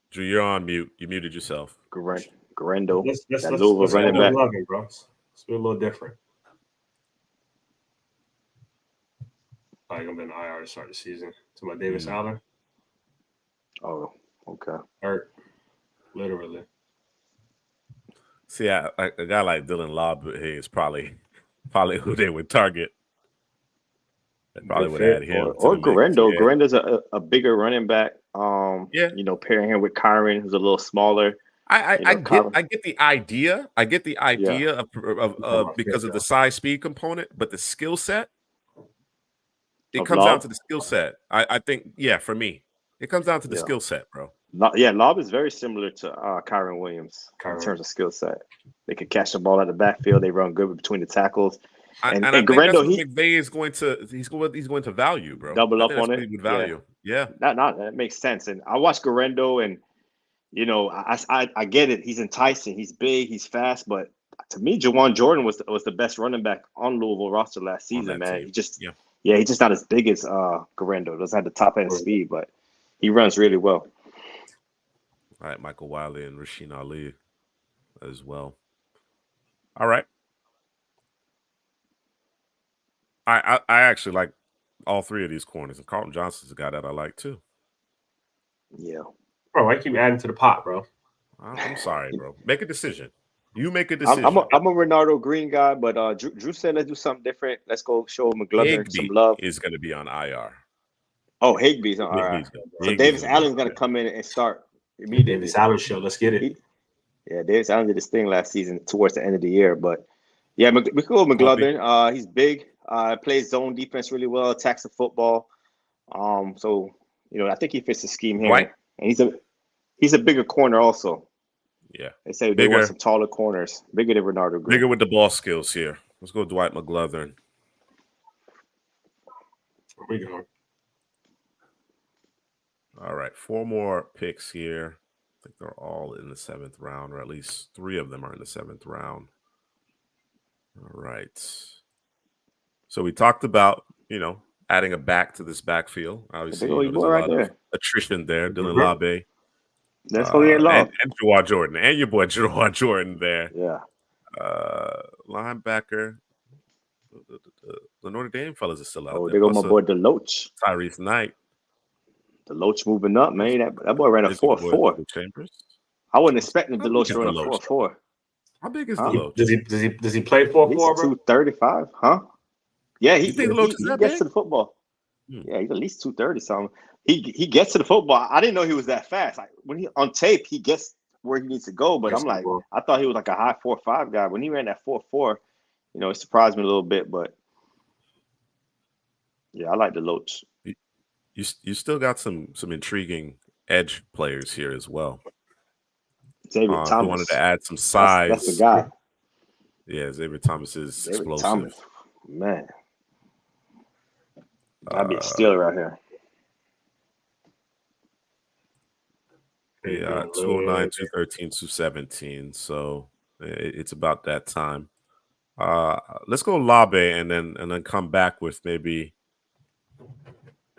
Drew, you're on mute. You muted yourself. Garendo. Let's running back. Loving, bro. It's a little different. I'm gonna be in the IR to start the season. To my Davis Allen. Oh, okay. Hurt, literally. See, a guy like Dylan Lobb is probably who they would target. They probably would add him. Or Garendo. Yeah. Garendo's a bigger running back. Pairing him with Kyron, who's a little smaller. I get the idea. I get the idea of because of the size speed component, but the skill set. It comes down to the skill set. I think, for me, it comes down to the skill set, bro. Lob is very similar to Kyron Williams in terms of skill set. They can catch the ball at the backfield. They run good between the tackles. And I think Garendo, McVay is going to value, bro. Double up on it. Good value. Yeah. That makes sense. And I watched Garendo, and I get it. He's enticing. He's big. He's fast. But to me, Jawan Jordan was the best running back on Louisville roster last season, man. Team. He's just not as big as Garendo. Doesn't have the top end speed, but he runs really well. All right, Michael Wiley and Rasheen Ali as well. All right. I actually like all 3 of these corners, and Carlton Johnson's a guy that I like too. Yeah. Bro, I keep adding to the pot, bro. I'm sorry, bro. Make a decision. You make a decision. I'm a Ronaldo Green guy, but Drew said let's do something different. Let's go show McGlothern some love. Is going to be on IR. Oh, Higbee's on IR. So Davis Allen's going to come in and start immediately. Davis Allen show. Let's get it. Davis Allen did his thing last season towards the end of the year, but we could go with McGlothern. He's big. Plays zone defense really well. Attacks the football. I think he fits the scheme here. Right. And he's a bigger corner also. Yeah. They say they want some taller corners. Bigger than Ronaldo Green. Bigger with the ball skills here. Let's go Dwight McGlothern. we go. All right, 4 more picks here. I think they're all in the 7th round, or at least 3 of them are in the 7th round. All right. So we talked about, adding a back to this backfield. Obviously, Big old there's a boy right lot of there. attrition there. Dylan Mhm. Labe. That's gonna get long. And Jawad Jordan. And your boy Jawad Jordan there. Yeah. Linebacker. The Notre Dame fellas are still out Oh, there. there go my Plus boy Deloach. Tyrese Knight. Deloach moving up, man. That boy ran a Is your boy 4.4. Chambers. I wasn't expecting How big Deloach is to run a Deloach? 4.4. How big is Huh? Deloach? Does he play 4-4, He's bro? 235, huh? Yeah, You think Deloach is he that gets big? to the football. Hmm. Yeah, he's at least 230 something. He gets to the football. I didn't know he was that fast. Like when he on tape, he gets where he needs to go. But I'm like, I thought he was like a high 4.5 guy. When he ran that 4.4, it surprised me a little bit. But yeah, I like Deloach. You still got some intriguing edge players here as well. Xavier If you Thomas. wanted to add some size, That's the guy. Yeah, Xavier Thomas is Xavier explosive. Thomas, man, that'd be a steal right here. Yeah, 209, 213, 217. So it's about that time. Let's go Labe and then come back with maybe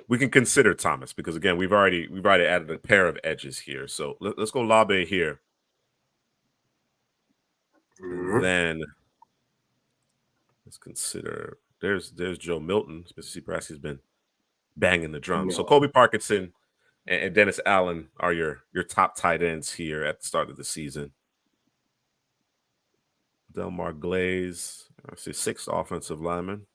we can consider Thomas because again we've already added a pair of edges here. So let's go Labe here. And then let's consider there's Joe Milton. Perhaps he's been banging the drum. So Kobe Parkinson and Dennis Allen are your top tight ends here at the start of the season. Delmar Glaze, I see 6th offensive lineman.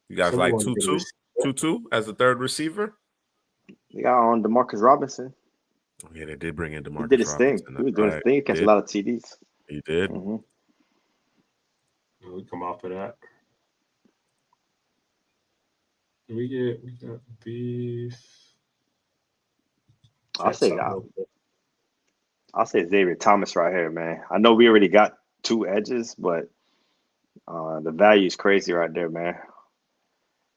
You guys like Tutu as the 3rd receiver? You got on DeMarcus Robinson. Oh, yeah, they did bring in DeMarcus He did his Robinson. thing. He was doing his thing. He catch a lot of TDs. He did. Mm-hmm. We come off of that. We got beef. I'll say Xavier Thomas right here, man. I know we already got 2 edges, but the value is crazy right there, man.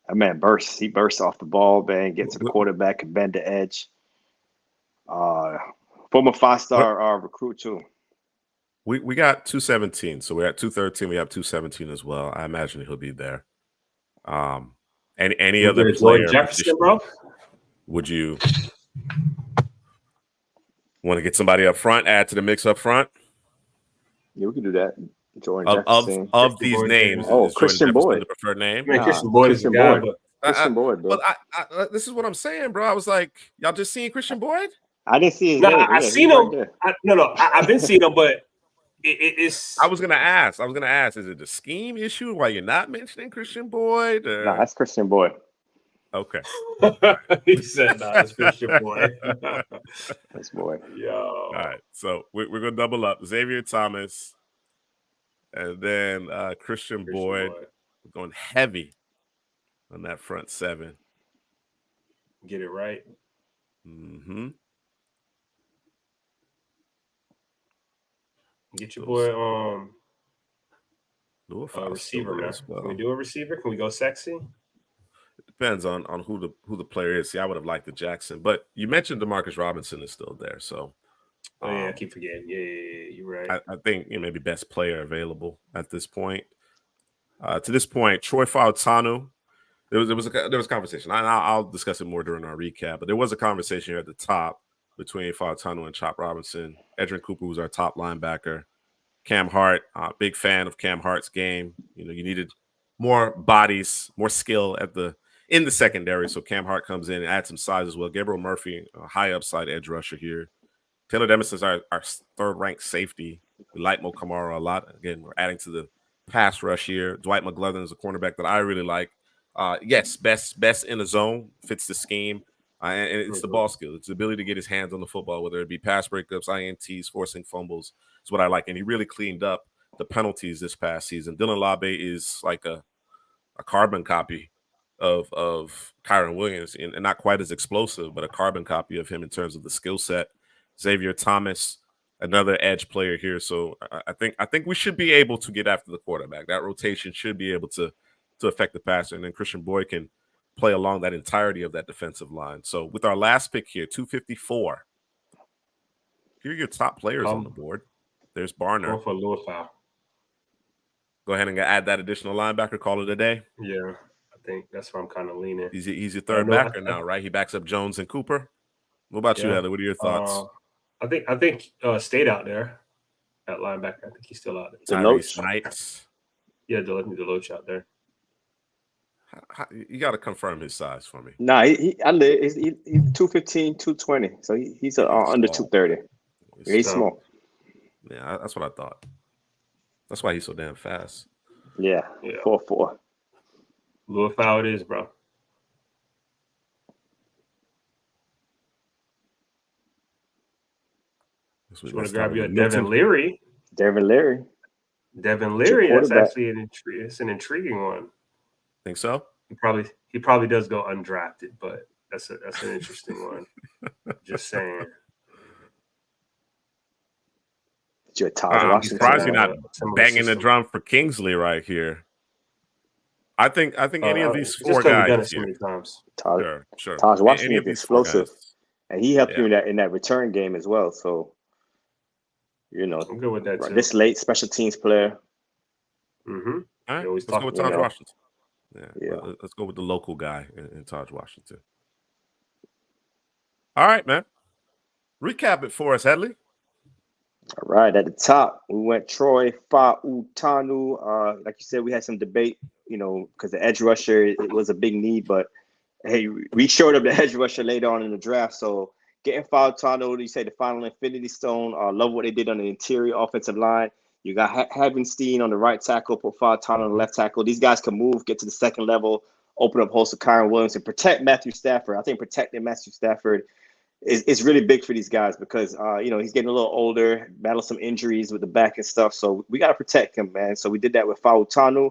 That man bursts. He bursts off the ball, man. Get to the quarterback and bend the edge. Former 5-star recruit too. We got 217, so we're at 213. We have 217 as well. I imagine he'll be there. Any other player? Jefferson, bro? Would you want to get somebody up front? Add to the mix up front. Yeah, we can do that. Jordan Jefferson. Of these names, is Christian Jordan Jefferson Boyd the preferred name? Man, Christian Boyd is a guy, Christian Boyd, bro. But this is what I'm saying, bro. I was like, y'all just seen Christian Boyd? I didn't see his name. I seen him. I've been seeing him, but it's. I was gonna ask. Is it the scheme issue why you're not mentioning Christian Boyd? No, that's Christian Boyd. Okay. He said, "No, that's Christian Boyd." That's boy. Yo. All right. So we're gonna double up Xavier Thomas, and then Christian Boyd. We're going heavy on that front 7. Get it right. Mm-hmm. Get your boy receiver, man. well. Can we do a receiver? Can we go sexy? It depends on who the player is. See, I would have liked the Jackson, but you mentioned DeMarcus Robinson is still there, so I keep forgetting. Yeah, you're right. I think maybe best player available at this point. To this point, Troy Fautanu. There was a conversation. I'll discuss it more during our recap, but there was a conversation here at the top between Fautanu and Chop Robinson. Edrin Cooper was our top linebacker. Cam Hart, big fan of Cam Hart's game. You needed more bodies, more skill in the secondary. So Cam Hart comes in and adds some size as well. Gabriel Murphy, a high upside edge rusher here. Taylor Demison is our 3rd-ranked safety. We like Mo Kamara a lot. Again, we're adding to the pass rush here. Dwight McGlothern is a cornerback that I really like. Yes, best in the zone, fits the scheme. And it's the ball skill. It's the ability to get his hands on the football, whether it be pass breakups, INTs, forcing fumbles. Is what I like. And he really cleaned up the penalties this past season. Dylan Labe is like a carbon copy of Kyron Williams, and not quite as explosive, but a carbon copy of him in terms of the skill set. Xavier Thomas, another edge player here. So I think we should be able to get after the quarterback. That rotation should be able to to affect the passer, and then Christian Boyd can play along that entirety of that defensive line. So with our last pick here, 254, here are your top players on the board. There's Barner. Going for a little foul. Go ahead and add that additional linebacker, call it a day. Yeah, I think that's where I'm kind of leaning. He's your third backer now, right? He backs up Jones and Cooper. What about you, Heather? What are your thoughts? I think stayed out there at linebacker. I think he's still out there. Tyrese Knights. Yeah, Deloach out there. You got to confirm his size for me. Nah, he's 215, 220. So he's under 230. He's small. Yeah, that's what I thought. That's why he's so damn fast. Yeah. 4'4". Little foul it is, bro. Just want to grab you a Devin Leary. Devin Leary. That's actually an intriguing one. Think so? He probably does go undrafted, but that's an interesting one. Just saying. I'm surprised you're not banging the drum for Kingsley right here. I think any of these four guys. Done it so many times. Sure. Taj Washington is explosive, and he helped you in that return game as well. So, I'm good with that too. This late special teams player. Mm-hmm. All right, let's go with Taj Washington. Yeah. Let's go with the local guy in Taj Washington. All right, man. Recap it for us, Headley. All right, at the top, we went Troy Fautanu. Like you said, we had some debate, because the edge rusher, it was a big need, but hey, we showed up the edge rusher later on in the draft. So getting Fautanu, you say the final infinity stone. Love what they did on the interior offensive line. You got Havenstein on the right tackle, put Fautanu on the left tackle. These guys can move, get to the second level, open up holes to Kyron Williams, and protect Matthew Stafford. I think protecting Matthew Stafford is really big for these guys because, he's getting a little older, battled some injuries with the back and stuff. So we got to protect him, man. So we did that with Fautanu.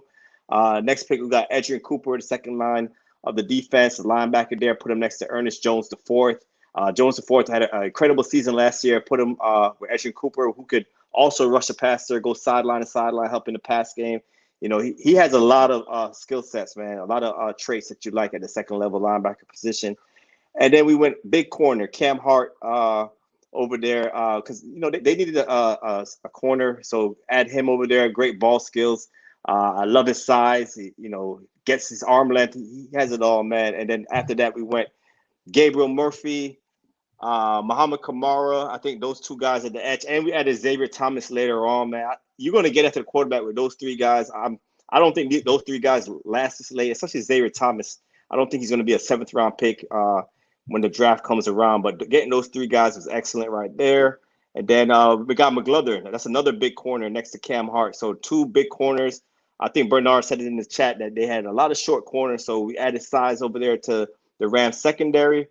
Next pick, we got Adrian Cooper, the second line of the defense, the linebacker there, put him next to Ernest Jones IV. Jones IV had an incredible season last year, put him with Adrian Cooper, who could also rush a passer, go sideline to sideline, help in the pass game. He has a lot of skill sets, man, a lot of traits that you like at the second level linebacker position. And then we went big corner, Cam Hart over there because, they needed a corner. So add him over there, great ball skills. I love his size. He, gets his arm length. He has it all, man. And then after that, we went Gabriel Murphy, Muhammad Kamara. I think those two guys at the edge. And we added Xavier Thomas later on, man. You're going to get after the quarterback with those three guys. I don't think those three guys last this late, especially Xavier Thomas. I don't think he's going to be a 7th round pick when the draft comes around. But getting those three guys was excellent right there. And then we got McGlothern. That's another big corner next to Cam Hart. So 2 big corners. I think Bernard said it in the chat that they had a lot of short corners. So we added size over there to the Rams secondary.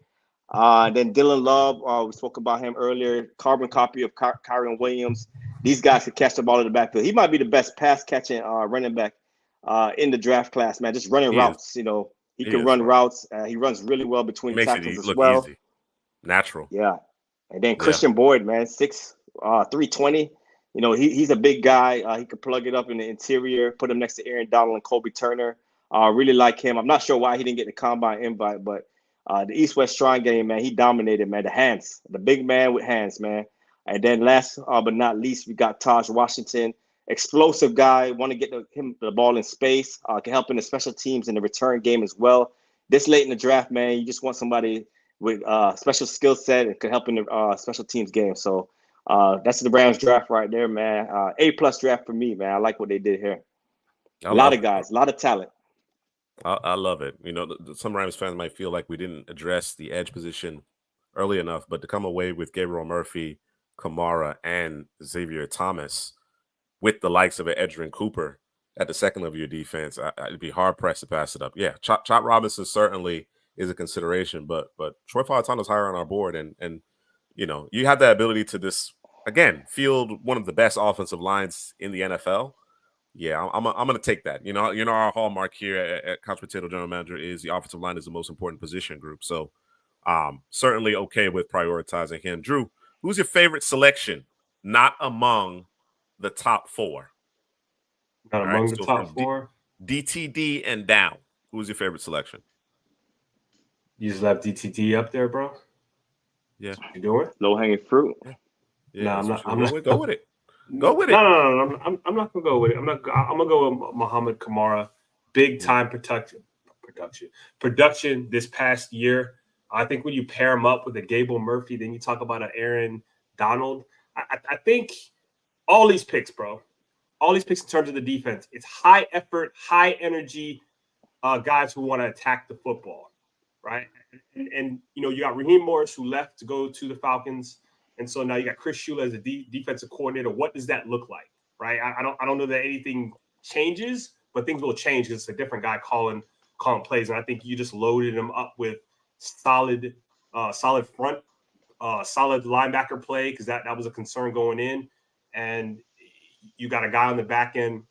Then Dylan Love, we spoke about him earlier. Carbon copy of Kyron Williams. These guys can catch the ball in the backfield. He might be the best pass catching running back in the draft class, man. Just running routes, He can run routes. He runs really well between tackles as well. Easy. Natural. Yeah. And then Christian Boyd, man, 320. He's a big guy. He could plug it up in the interior, put him next to Aaron Donald and Kobe Turner. Really like him. I'm not sure why he didn't get the combine invite, but the East-West Shrine game, man, he dominated, man. The hands, the big man with hands, man. And then last but not least, we got Taj Washington. Explosive guy, want to get him the ball in space, can help in the special teams in the return game as well. This late in the draft, man, you just want somebody with special skill set and can help in the special teams game. So that's the Rams draft right there, man. A+ draft for me, man. I like what they did here. A lot of guys, a lot of talent. I love it. Some Rams fans might feel like we didn't address the edge position early enough, but to come away with Gabriel Murphy, Kamara, and Xavier Thomas with the likes of an Adrian Cooper at the second level of your defense, I'd be hard-pressed to pass it up. Yeah, Chop Robinson certainly is a consideration, but Troy Fautanu is higher on our board, and you have the ability to this, again, field one of the best offensive lines in the NFL. Yeah, I'm going to take that. Our hallmark here at Couch Potato General Manager is the offensive line is the most important position group. So certainly okay with prioritizing him. Drew, who's your favorite selection? Not among the top 4. Not among the top 4? DTD and down. Who's your favorite selection? You just left DTD up there, bro. Yeah, What you doing? Low hanging fruit. Yeah, No, I'm not. Go with it. Go with it. No. I'm not gonna go with it. I'm gonna go with Muhammad Kamara. Big time production this past year. I think when you pair him up with a Gable Murphy, then you talk about an Aaron Donald. I think all these picks, bro, all these picks in terms of the defense, it's high effort, high energy guys who want to attack the football, right? And you know, you got Raheem Morris who left to go to the Falcons. And so now you got Chris Shula as a defensive coordinator. What does that look like, right? I don't know that anything changes, but things will change because it's a different guy calling plays. And I think you just loaded him up with solid front, solid linebacker play because that was a concern going in. And you got a guy on the back end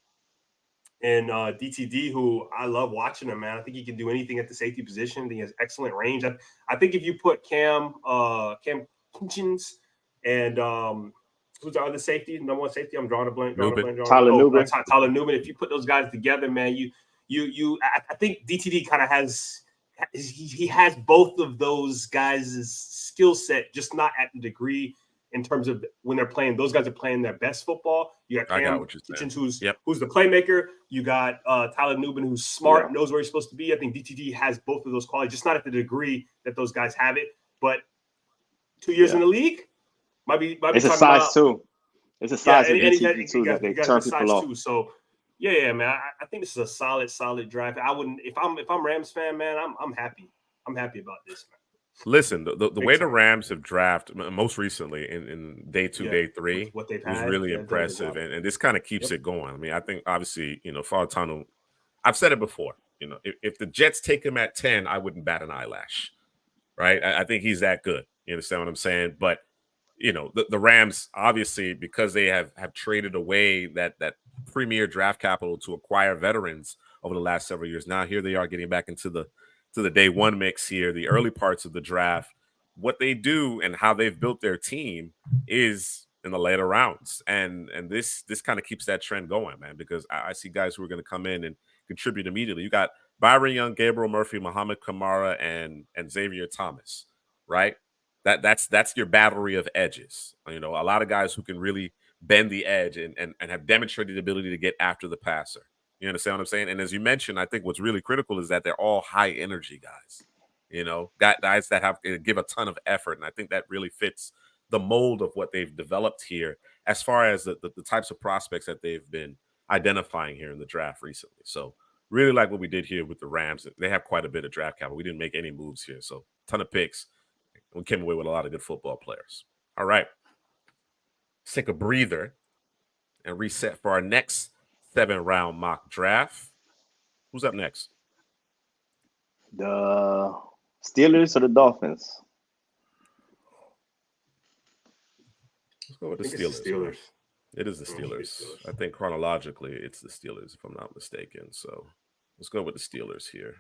and DTD, who I love watching him, man. I think he can do anything at the safety position. I think he has excellent range. I think if you put Cam Kinchins and who's the other safety? Number one safety. I'm drawing a blank. Tyler Newman. Tyler Newman. If you put those guys together, man, I think DTD kind of has he has both of those guys' skill set, just not at the degree in terms of when they're playing. Those guys are playing their best football. You got Cam Kitchens, who's the playmaker. You got Tyler Newman, who's smart, knows where he's supposed to be. I think DTD has both of those qualities, just not at the degree that those guys have it. But 2 years in the league, might be it's a size too. It's a size of DTD too that they turn people off. So yeah, man. I think this is a solid draft. I wouldn't if I'm Rams fan, man. I'm happy. I'm happy about this, man. Listen, the way the Rams have drafted most recently in day 2, day 3 what they've was really impressive, and this kind of keeps it going. I mean, I think obviously, you know, Fautano, I've said it before. You know, if the Jets take him at 10, I wouldn't bat an eyelash, right? I think he's that good. You understand what I'm saying? But you know, the Rams obviously, because they have traded away that premier draft capital to acquire veterans over the last several years. Now here they are getting back into the day one mix here, the early parts of the draft. What they do and how they've built their team is in the later rounds, and this kind of keeps that trend going, man. Because I see guys who are going to come in and contribute immediately. You got Byron Young, Gabriel Murphy, Muhammad Kamara, and Xavier Thomas, right? That's your battery of edges. You know, a lot of guys who can really bend the edge and have demonstrated the ability to get after the passer. You understand what I'm saying? And as you mentioned, I think what's really critical is that they're all high energy guys. You know, guys that have give a ton of effort, and I think that really fits the mold of what they've developed here as far as the types of prospects that they've been identifying here in the draft recently. So really like what we did here with the Rams. They have quite a bit of draft capital. We didn't make any moves here, so ton of picks. We came away with a lot of good football players. All right. Let's take a breather and reset for our next 7-round mock draft. Who's up next? The Steelers or the Dolphins? Let's go with the Steelers. It is the Steelers. I think chronologically it's the Steelers, if I'm not mistaken. So let's go with the Steelers here.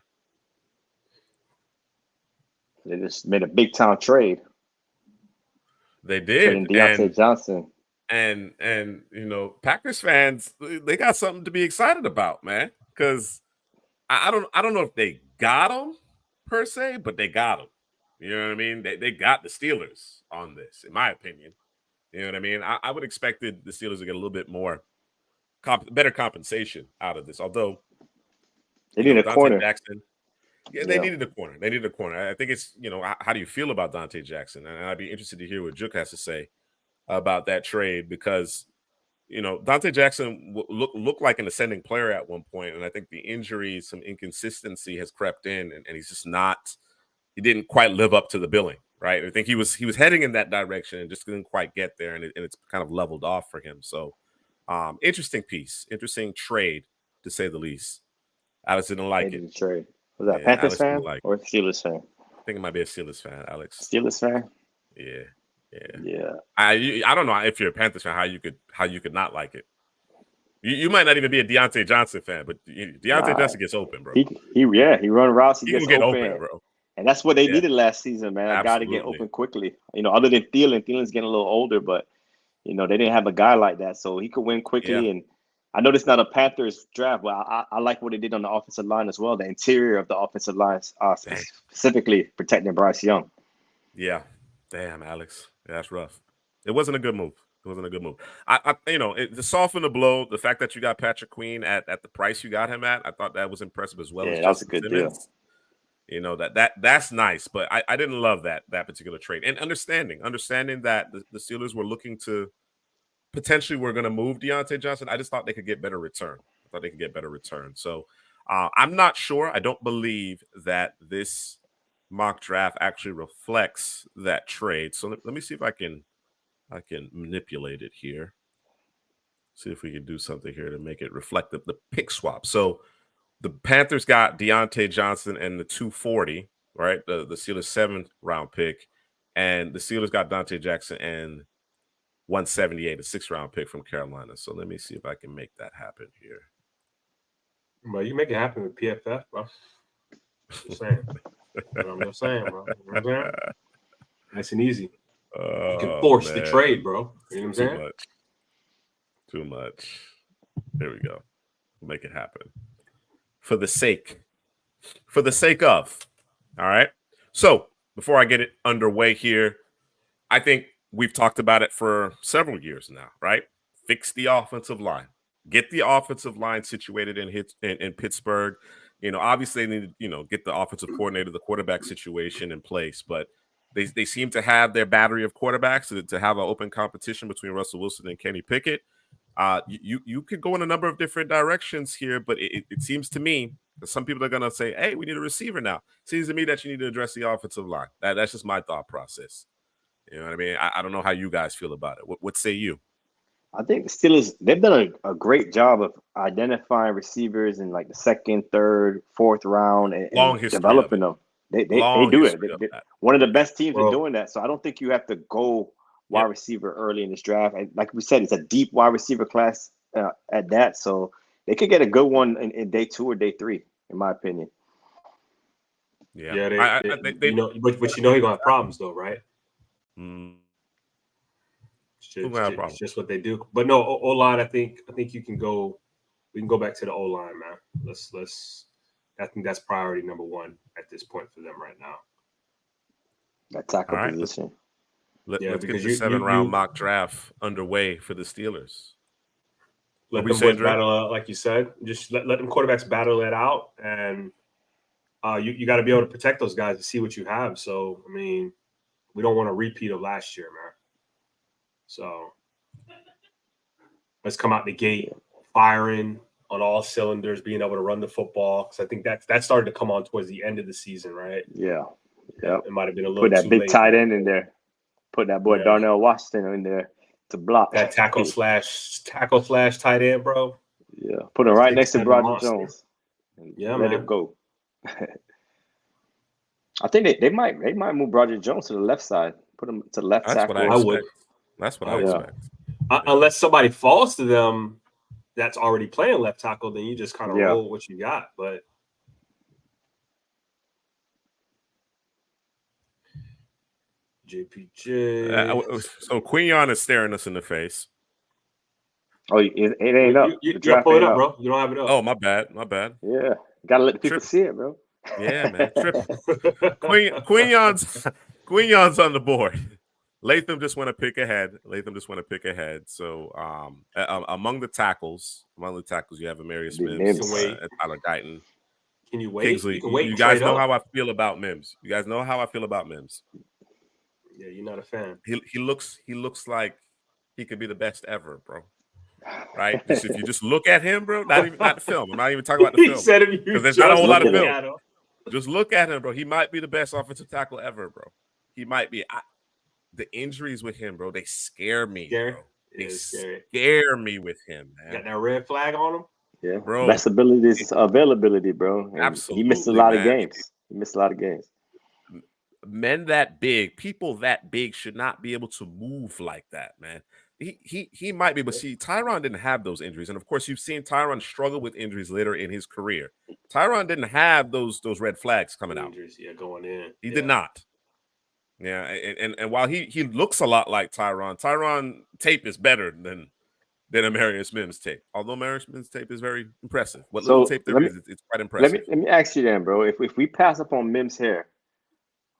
They just made a big time trade. They did. Deontay Johnson. And you know, Packers fans, they got something to be excited about, man. Because I don't know if they got him per se, but they got him. You know what I mean? They got the Steelers on this, in my opinion. You know what I mean? I would expect the Steelers to get a little bit more better compensation out of this. Although they need a corner. Jackson, they needed a corner. They needed a corner. I think it's, you know, how do you feel about Dante Jackson? And I'd be interested to hear what Juk has to say about that trade, because, you know, Dante Jackson looked like an ascending player at one point, and I think the injury, some inconsistency has crept in, and he's just not. He didn't quite live up to the billing, right? I think he was heading in that direction and just didn't quite get there, and it's kind of leveled off for him. So, interesting piece, interesting trade to say the least. Alex didn't like it. Trade. Was that Panthers fan or Steelers fan? I think it might be a Steelers fan, Alex. Steelers fan? Yeah. I don't know if you're a Panthers fan how you could not like it. You might not even be a Deontay Johnson fan, but Deontay Johnson gets open, bro. He run routes. He gets get open, bro. And that's what they needed last season, man. A guy to get open quickly. You know, other than Thielen. Thielen's getting a little older, but you know they didn't have a guy like that, so he could win quickly. And I know this is not a Panthers draft, but I like what they did on the offensive line as well. The interior of the offensive line, specifically protecting Bryce Young. Yeah. Damn, Alex. Yeah, that's rough. It wasn't a good move. It wasn't a good move. To soften the blow, the fact that you got Patrick Queen at the price you got him at, I thought that was impressive as well as that was a Justin good Simmons. deal. You know, that's nice, but I didn't love that particular trade. And understanding that the Steelers were looking to potentially were going to move Deontay Johnson. I just thought they could get better return. So I'm not sure. I don't believe that this mock draft actually reflects that trade. So let me see if I can manipulate it here. See if we can do something here to make it reflect the pick swap. So the Panthers got Deontay Johnson and the 240, right? The Steelers 7th round pick, and the Steelers got Dante Jackson and 178, a 6th round pick from Carolina. So let me see if I can make that happen here. Bro, you make it happen with PFF, bro. Just saying. I'm just saying, bro. You know what I'm saying? Nice and easy. You can force the trade, bro. You know what I'm saying? Too much. There we go. We'll make it happen. For the sake of. All right. So before I get it underway here, I think we've talked about it for several years now, right? Fix the offensive line. Get the offensive line situated in Pittsburgh. You know, obviously they need to, get the offensive coordinator, the quarterback situation in place, but they seem to have their battery of quarterbacks to have an open competition between Russell Wilson and Kenny Pickett. You could go in a number of different directions here, but it seems to me that some people are going to say, hey, we need a receiver now. Seems to me that you need to address the offensive line. That's just my thought process. You know what I mean? I don't know how you guys feel about it. What say you? I think the Steelers, they've done a great job of identifying receivers in like the 2nd, 3rd, 4th round and developing them. They do it. They're one of the best teams in doing that. So I don't think you have to go wide receiver early in this draft. And like we said, it's a deep wide receiver class at that. So they could get a good one in day 2 or day 3, in my opinion. Yeah, but you know you're gonna have problems though, right? It's just what they do. But no, O-line, I think you can go. We can go back to the O-line, man. Let's. I think that's priority number 1 at this point for them right now. That tackle position. Let's get the 7th round mock draft underway for the Steelers. Let them boys battle, like you said. Just let them quarterbacks battle it out, and you got to be able to protect those guys to see what you have. So, I mean, we don't want a repeat of last year, man. So let's come out the gate firing on all cylinders, being able to run the football. Because I think that started to come on towards the end of the season, right? Yeah. It might have been a little. Put that big tight end in there. Put that boy Darnell Washington in there to block that tackle slash tight end, bro. Yeah, put him right next to Broderick Jones. Yeah, let it go. I think they might move Broderick Jones to the left side. Put him to the left tackle. I would. That's what I expect. Unless somebody falls to them that's already playing left tackle, then you just kind of roll what you got. But JPJ. So Quinion is staring us in the face. Oh, it ain't up. You gotta pull it up, bro. You don't have it up. Oh, my bad. Yeah, gotta let the people see it, bro. Yeah, man. Quinion's on the board. Latham just went to pick ahead. So among the tackles, you have Amarius Mims, Tyler Guyton. Can you wait? Kingsley. You can wait. You guys know how I feel about Mims. Yeah, you're not a fan. He looks like he could be the best ever, bro. Right? If you just look at him, bro, not the film. I'm not even talking about the film. He said because there's not a whole lot of film. Just look at him, bro. He might be the best offensive tackle ever, bro. He might be. The injuries with him, bro, they scare me. Bro. They scare me with him, man. Got that red flag on him? Yeah, bro. Best ability is availability, bro. And absolutely. He missed a lot of games. Men that big, people that big should not be able to move like that, man. He might be, but see, Tyron didn't have those injuries. And of course, you've seen Tyron struggle with injuries later in his career. Tyron didn't have those red flags coming out. Yeah, going in. He did not. Yeah, and while he looks a lot like Tyron tape is better than than a Marius Mims tape. Although Marius Mims tape is very impressive. What So little tape there is, it's quite impressive. let me ask you then, bro. If we pass up on Mims here,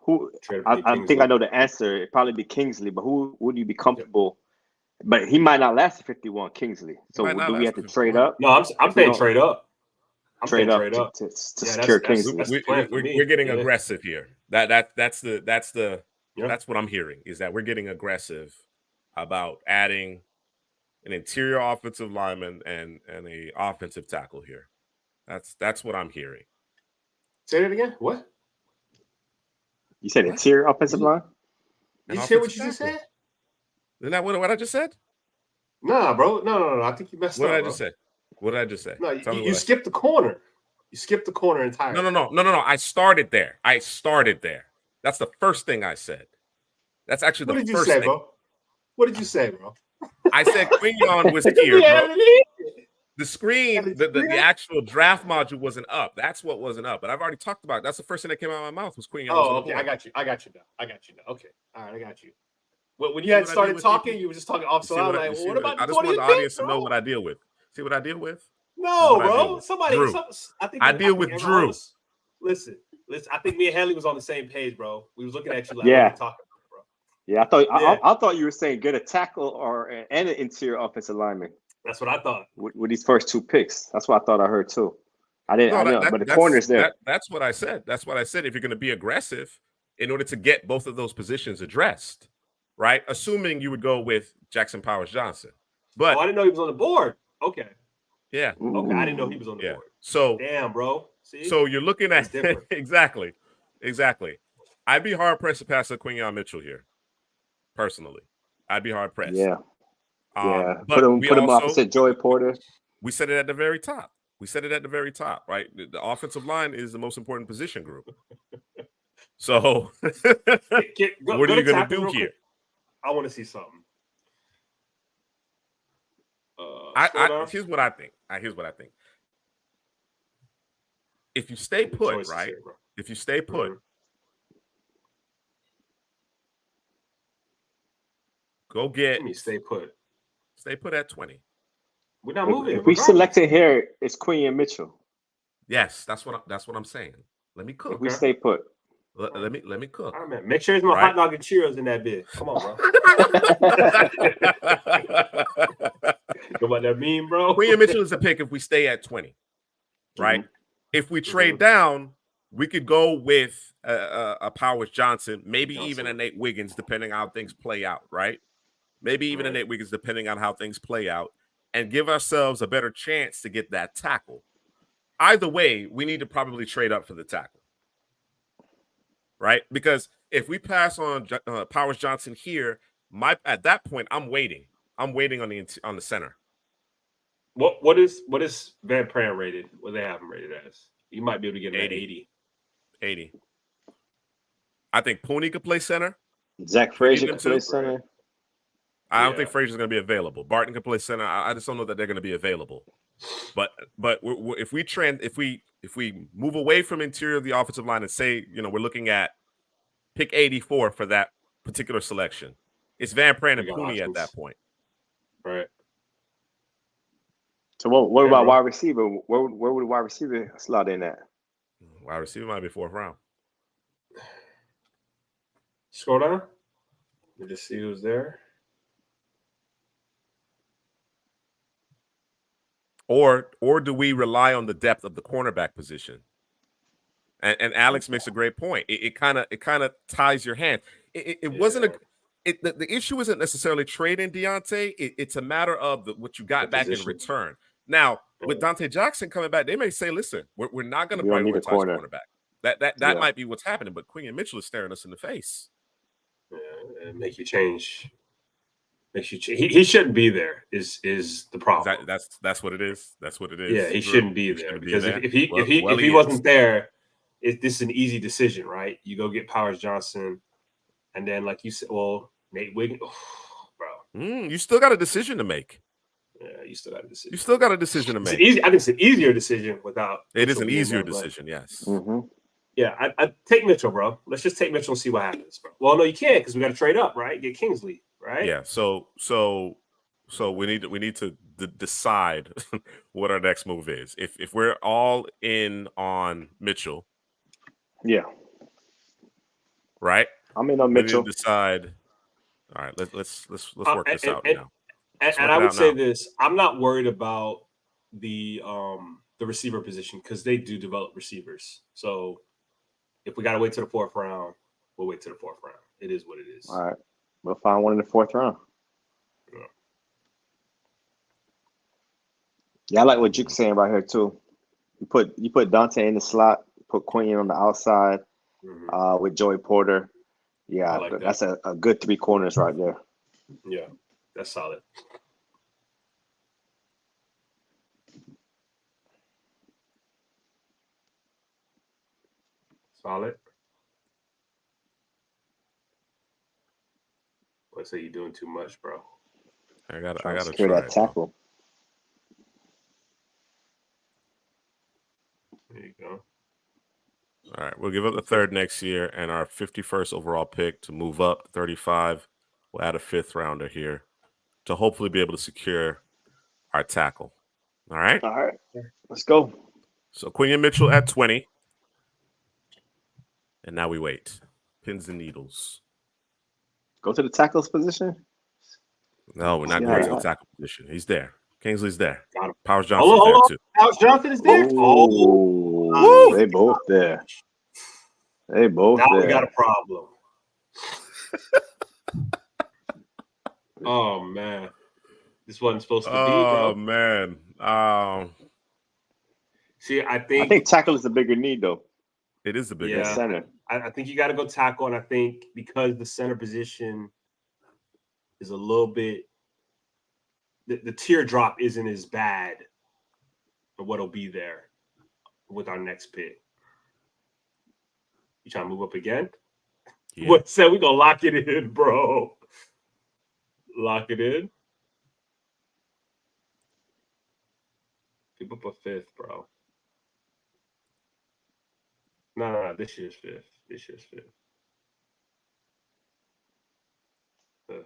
who I think I know the answer. It'd probably be Kingsley, but who would you be comfortable? But he might not last to 51, Kingsley. So do we have to trade up? No, I'm saying trade up. Trade up to secure Kingsley. We're getting aggressive here. That's what I'm hearing, is that we're getting aggressive about adding an interior offensive lineman and a offensive tackle here. That's what I'm hearing. Say that again. What? You said interior offensive line? Did you hear what you just said? Isn't that what I just said? Nah, bro. No. I think you messed up. What did I just say? No, you skipped the corner. You skipped the corner entirely. No. I started there. That's the first thing I said. That's actually the first thing. Bro? What did you say, bro? I said Quignon was here, bro. The screen, the actual draft module wasn't up. That's what wasn't up. But I've already talked about it. That's the first thing that came out of my mouth was Quignon. Oh, okay. I got you now. Okay. All right, I got you. Well, when you had started talking, you were just talking off. So I'm like, what about I just want the audience to know what I deal with. See what I deal with? No, bro. I deal with Drew. Listen. I think me and Hanley was on the same page, bro. We was looking at you like, yeah. What are you talking about, bro? Yeah, I thought you were saying get a tackle and an interior offensive lineman. That's what I thought. With these first two picks. That's what I thought I heard too. I know, but the corner's there. That's what I said. That's what I said. If you're going to be aggressive in order to get both of those positions addressed, right? Assuming you would go with Jackson Powers Johnson. But I didn't know he was on the board. Okay. Yeah. Okay, I didn't know he was on the board. So damn, bro. See? So you're looking at exactly. I'd be hard pressed to pass up Quignon Mitchell here. Personally, I'd be hard pressed. Yeah. But put him opposite Joey Porter. We said it at the very top. Right? The offensive line is the most important position group. So what are you going to do here? I want to see something. Here's what I think. If you stay put, right? If you stay put, go get. Stay put. Stay put at 20. We're not moving. If we selected here, it's Quignon Mitchell. Yes, that's what I'm saying. Let me cook. If we stay put. Let me cook. All right, man. Make sure there's no hot dog and Cheerios in that bit. Come on, bro. Know what that mean, bro? Quignon Mitchell is a pick if we stay at 20, right? If we trade down, we could go with a Powers Johnson, maybe even a Nate Wiggins, depending on how things play out, right? Maybe even a Nate Wiggins, depending on how things play out, and give ourselves a better chance to get that tackle. Either way, we need to probably trade up for the tackle, right? Because if we pass on Powers Johnson here, at that point, I'm waiting. I'm waiting on the center. What is Van Pran rated? What they have him rated as? You might be able to get him 80. I think Pooney could play center. Zach Frazier could play center. I don't think Frazier's going to be available. Barton can play center. I just don't know that they're going to be available. But if we move away from interior of the offensive line and say, we're looking at pick 84 for that particular selection, it's Van Pran and Pooney at that point. Right. So what about wide receiver? Where would wide receiver slot in at? Wide receiver might be 4th round. Scroll down. Let me just see who's there. Or do we rely on the depth of the cornerback position? And Alex makes a great point. It kind of ties your hand. It wasn't the issue isn't necessarily trading Deontay. It's a matter of what you got back in return. Now, with Dante Jackson coming back, they may say, "Listen, we're not going to prioritize cornerback." That might be what's happening. But Quignon Mitchell is staring us in the face. Yeah, make you change. He shouldn't be there. Is the problem? That's what it is. That's what it is. Yeah, he shouldn't be there because if he wasn't there, this is an easy decision, right? You go get Powers Johnson, and then like you said, Nate Wiggins, bro. You still got a decision to make. Yeah, you still got a decision. You still got a decision to make. I think it's an easier decision without. It is an easier decision, yes. Mm-hmm. Yeah, I take Mitchell, bro. Let's just take Mitchell and see what happens, bro. Well, no, you can't because we got to trade up, right? Get Kingsley, right? Yeah. So So we need to decide what our next move is. If we're all in on Mitchell, Yeah, right? I'm in on We need Mitchell. to decide. All right, let's work this out now. And I would say this: I'm not worried about the receiver position because they do develop receivers. So if we got to wait to the 4th round, we'll wait to the 4th round. It is what it is. All right, we'll find one in the 4th round. Yeah, I like what Juke's saying right here too. You put Dante in the slot, put Quinn on the outside, with Joey Porter. Yeah, like that's a good 3 corners right there. Yeah, that's solid. Solid. Let's say you're doing too much, bro. I gotta secure try that tackle. There you go. All right, we'll give up the 3rd next year and our 51st overall pick to move up 35. We'll add a 5th rounder here to hopefully be able to secure our tackle. All right, let's go. So Quinion Mitchell at 20, and now we wait. Pins and needles. Go to the tackles position. No, we're not going to the tackle position. He's there. Kingsley's there. Powers Johnson's there too. Powers Johnson is there. Oh, they both there. They both now there. We got a problem. Oh man, this wasn't supposed to be, bro. Oh man. See, I think tackle is the bigger need, though. It is the bigger center. I think you got to go tackle, and I think because the center position is a little bit, the teardrop isn't as bad for what'll be there with our next pick. You trying to move up again? Yeah. What said we gonna lock it in, bro? Lock it in. Keep up a 5th, bro. No, this year's 5th. This year's 5th. Probably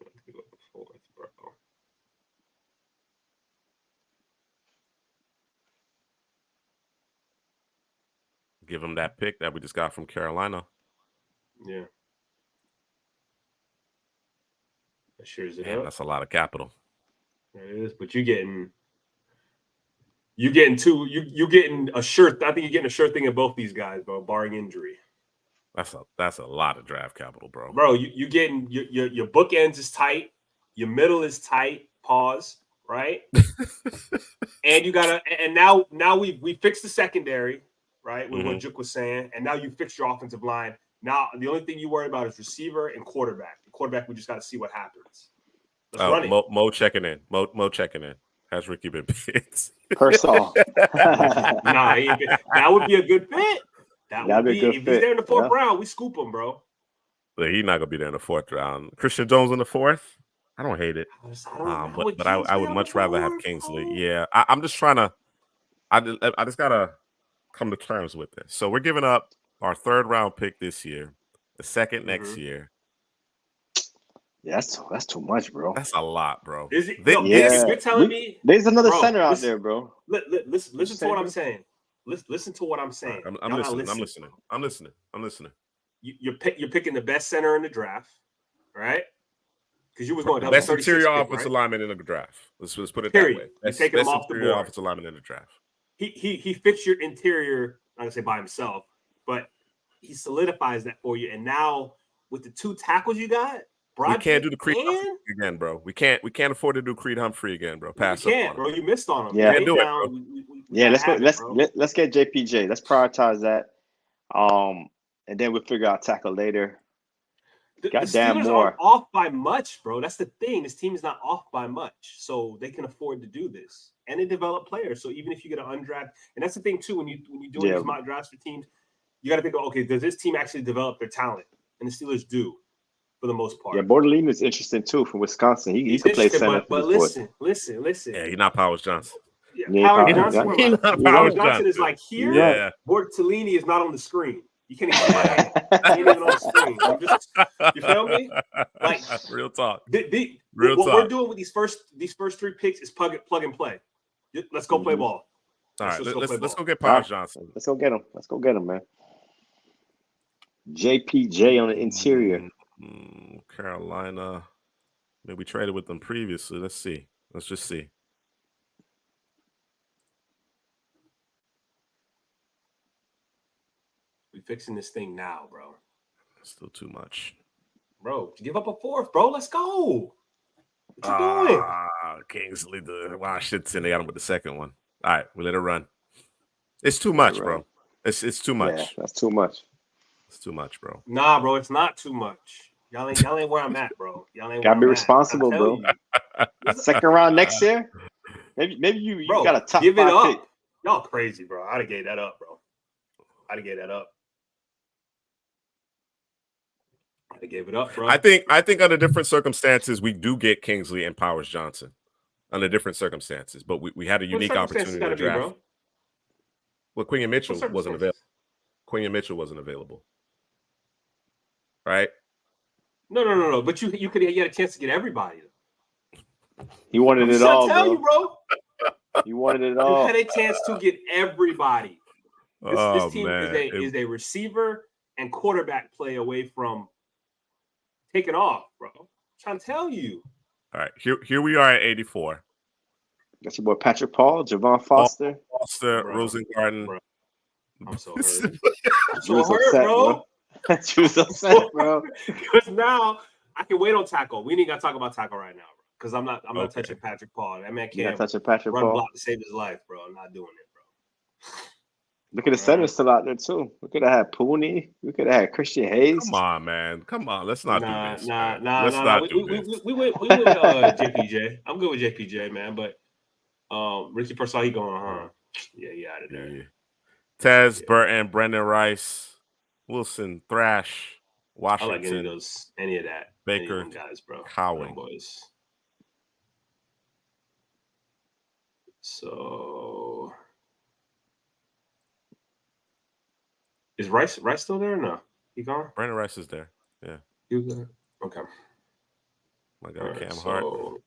want to go up a 4th, bro. Give him that pick that we just got from Carolina. Yeah. That sure is it. That's a lot of capital. It is, but you're getting a sure. I think you're getting a sure thing in both these guys, bro, barring injury. That's a lot of draft capital, bro. Bro, you getting your bookends is tight, your middle is tight. Pause, right? And you gotta, and now we fixed the secondary, right? With what Juk was saying, and now you fixed your offensive line. Now the only thing you worry about is receiver and quarterback. The quarterback, we just got to see what happens. Let's run it. Mo checking in. Mo checking in. Has Ricky been picked? Persol. That would be a good fit. That'd be a good fit. If he's there in the 4th round, we scoop him, bro. But he's not gonna be there in the 4th round. Christian Jones in the 4th. I don't hate it. But I would much rather have Kingsley. Yeah, I'm just trying to. I just gotta come to terms with this. So we're giving up our 3rd round pick this year, the 2nd next year. Yeah, that's too much, bro. That's a lot, bro. Is it? You're telling me there's another center out there, bro. Listen to what I'm saying. Listen to what I'm saying. I'm listening. You're picking the best center in the draft, right? Because you was going the best interior offensive lineman in the draft. Let's put it that way. You're taking him off the board. Offensive lineman in the draft. He fixed your interior. I'm not gonna say by himself, but he solidifies that for you. And now with the 2 tackles you got. We can't do the Creed Humphrey again, bro. We can't afford to do Creed Humphrey again, bro. Pass up on him. Bro. You missed on him. Yeah, do it, bro. Let's get JPJ. Let's prioritize that. And then we'll figure out tackle later. Goddamn more. Aren't off by much, bro. That's the thing. This team is not off by much, so they can afford to do this. And they develop players. So even if you get an undrafted, and that's the thing too, when you do these mock drafts for teams, you got to think, okay, does this team actually develop their talent? And the Steelers do. For the most part. Yeah, Bordelino is interesting too from Wisconsin. He could play center. But listen. Yeah, he's not Powers Johnson. Yeah, Powers Johnson is like here. Yeah. Bortolini is not on the screen. You can't even see my hand. He ain't even on the screen. You feel me? Like real talk. Real what talk. we're doing with these first 3 picks is plug and play. Let's go play ball. All right, let's go get All right. Powers Johnson. Let's go get him, man. JPJ on the interior. Carolina. Maybe we traded with them previously. Let's see. Let's just see. We fixing this thing now, bro. Still too much. Bro, give up a 4th, bro. Let's go. What you doing? Kingsley, the Washington, they got him with the second one. All right, we let it run. It's too much, bro. It's too much. Yeah, that's too much. It's too much, bro. Nah, bro, it's not too much. Y'all ain't where I'm at, bro. Y'all ain't Gotta where be I'm responsible, at. bro. Second round next year. Maybe you got a top give 5 it up. pick. Y'all crazy, bro. I'd have gave that up, bro. I'd have gave it up, bro. I think under different circumstances we do get Kingsley and Powers Johnson under different circumstances, but we had a unique opportunity to draft. Bro? Well, Quinion Mitchell wasn't available. Quinion Mitchell wasn't available, right? No. But you had a chance to get everybody. He wanted it all, tell you, bro. He wanted it all. You had a chance to get everybody. This team is a receiver and quarterback play away from taking off, bro. I'm trying to tell you. All right, here we are at 84. Got your boy Patrick Paul, Javon Foster, Rosengarten. Bro. I'm so hurt. bro. She was upset, bro. Because now I can wait on tackle. We ain't got to talk about tackle right now, bro. Because I'm not touching Patrick Paul. That man can't run block to save his life, bro. I'm not doing it, bro. Look at the centers still out there too. We could have had Pooney. We could have had Christian Hayes. Come on, man. Come on. Let's not do this. Let's not do this. We went with JPJ. I'm good with JPJ, man. But Ricky Purcell, he going, huh? Yeah, he out of there. Yeah. Tez, Burton, Brendan Rice, Wilson, Thrash, Washington. I like any of that. Baker, any guys, bro. Howing. Boys. So is Rice still there or no? He gone? Brandon Rice is there. Yeah. You there? Okay. My God, Cam Hart. Look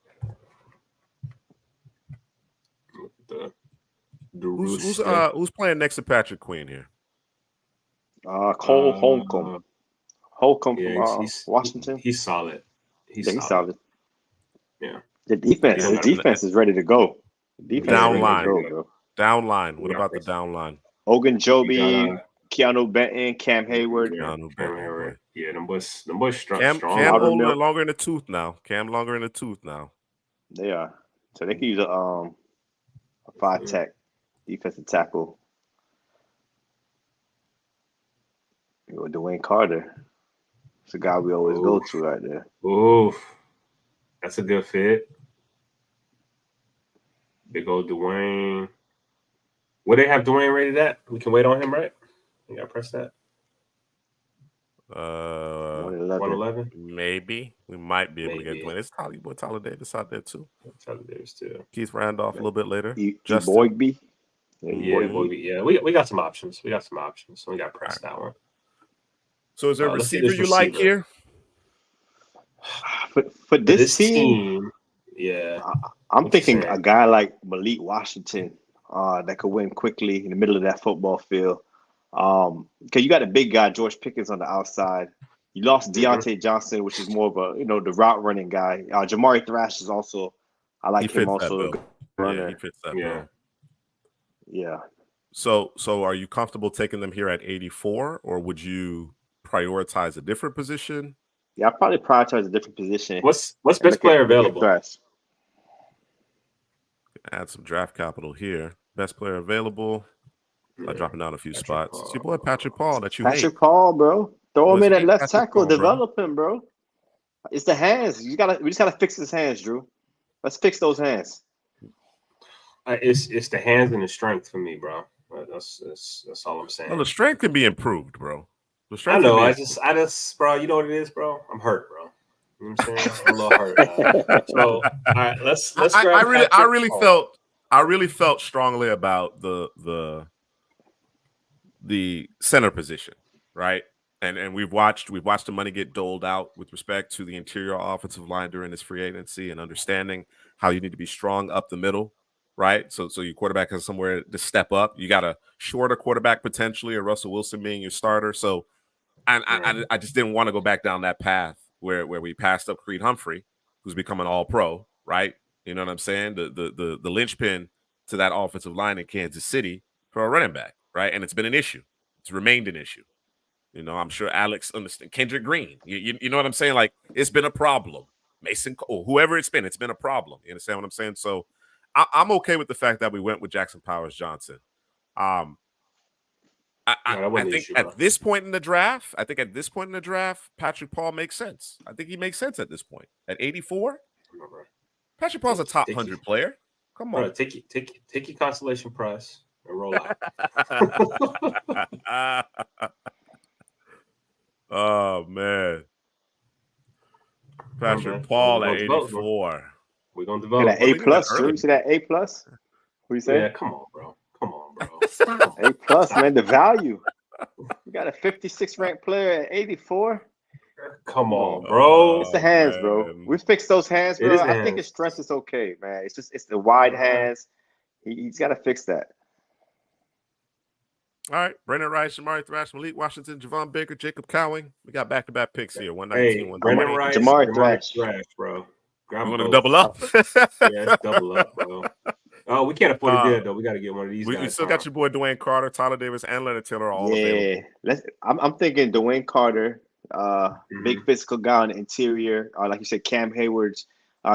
at Who's playing next to Patrick Queen here? Cole Holcomb. Holcomb from Washington. He's solid. He's solid. Yeah. The defense is ready to go. Down line. What about the down line? Ogunjobi, Keanu Benton, Cam Hayward. Yeah, them boys strong. Cam longer in the tooth now. They are. So they can use a 5-tech defensive tackle. Dwayne Carter. It's a guy we always go to right there. Oof. That's a good fit. Big old Dwayne. What they have Dwayne rated at? We can wait on him, right? You gotta press that. 111. Maybe we might be able to get Dwayne. It's Tyler Davis out there too. Tyler Davis too. Keith Randolph a little bit later. Boygby. Boygby. Yeah, we got some options. So we got to press that one. So is there a receiver you like here? For this team, yeah. I'm thinking a guy like Malik Washington that could win quickly in the middle of that football field. Because you got a big guy, George Pickens, on the outside. You lost Deontay Johnson, which is more of a the route running guy. Jamari Thrash is also, I like him also. Yeah, he fits that bill. Yeah. So are you comfortable taking them here at 84, or would you prioritize a different position? Yeah, I probably prioritize a different position. What's best player available? Add some draft capital here. Best player available. Dropping down a few spots. It's your boy Patrick Paul that you hate. Patrick Paul, bro. Throw him in at left tackle. Develop him, bro. It's the hands. We just gotta fix his hands, Drew. Let's fix those hands. It's the hands and the strength for me, bro. That's all I'm saying. Well, the strength can be improved, bro. I know. I just, bro. You know what it is, bro. I'm hurt, bro. You know what I'm saying? I'm a little hurt. So, all right, let's. I really felt strongly about the center position, right? And we've watched the money get doled out with respect to the interior offensive line during this free agency and understanding how you need to be strong up the middle, right? So your quarterback has somewhere to step up. You got a shorter quarterback potentially, or Russell Wilson being your starter. So I just didn't want to go back down that path where we passed up Creed Humphrey, who's become an all-pro, right? You know what I'm saying? The linchpin to that offensive line in Kansas City for a running back, right? And it's been an issue. It's remained an issue. You know, I'm sure Alex understands. Kendrick Green, you know what I'm saying? Like, it's been a problem. Mason Cole, whoever it's been a problem. You understand what I'm saying? So I'm okay with the fact that we went with Jackson Powers Johnson. I think at this point in the draft, Patrick Paul makes sense. I think he makes sense at this point. At 84, Patrick Paul's a top 100 player. Come on. Bro, take your consolation prize and roll out. Oh man, Patrick Paul at 84. We're gonna develop that A plus. You see that A plus? What you say? Yeah, come on, bro. A plus, man. The value. You got a 56 ranked player at 84. Come on, bro. It's the hands, bro. We fixed those hands, bro. I think his strength is okay, man. It's the wide hands. He's got to fix that. All right, Brendan Rice, Jamari Thrash, Malik Washington, Javon Baker, Jacob Cowing. We got back-to-back picks here. 119, 120. Brendan Rice, Jamari Thrash, bro. You want to double up? Yeah, double up, bro. Oh, we can't afford to do that though. We got to get one of these. We still got your boy Dwayne Carter, Tyler Davis, and Leonard Taylor all available. I'm thinking Dwayne Carter, big physical guy on the interior. Like you said, Cam Hayward's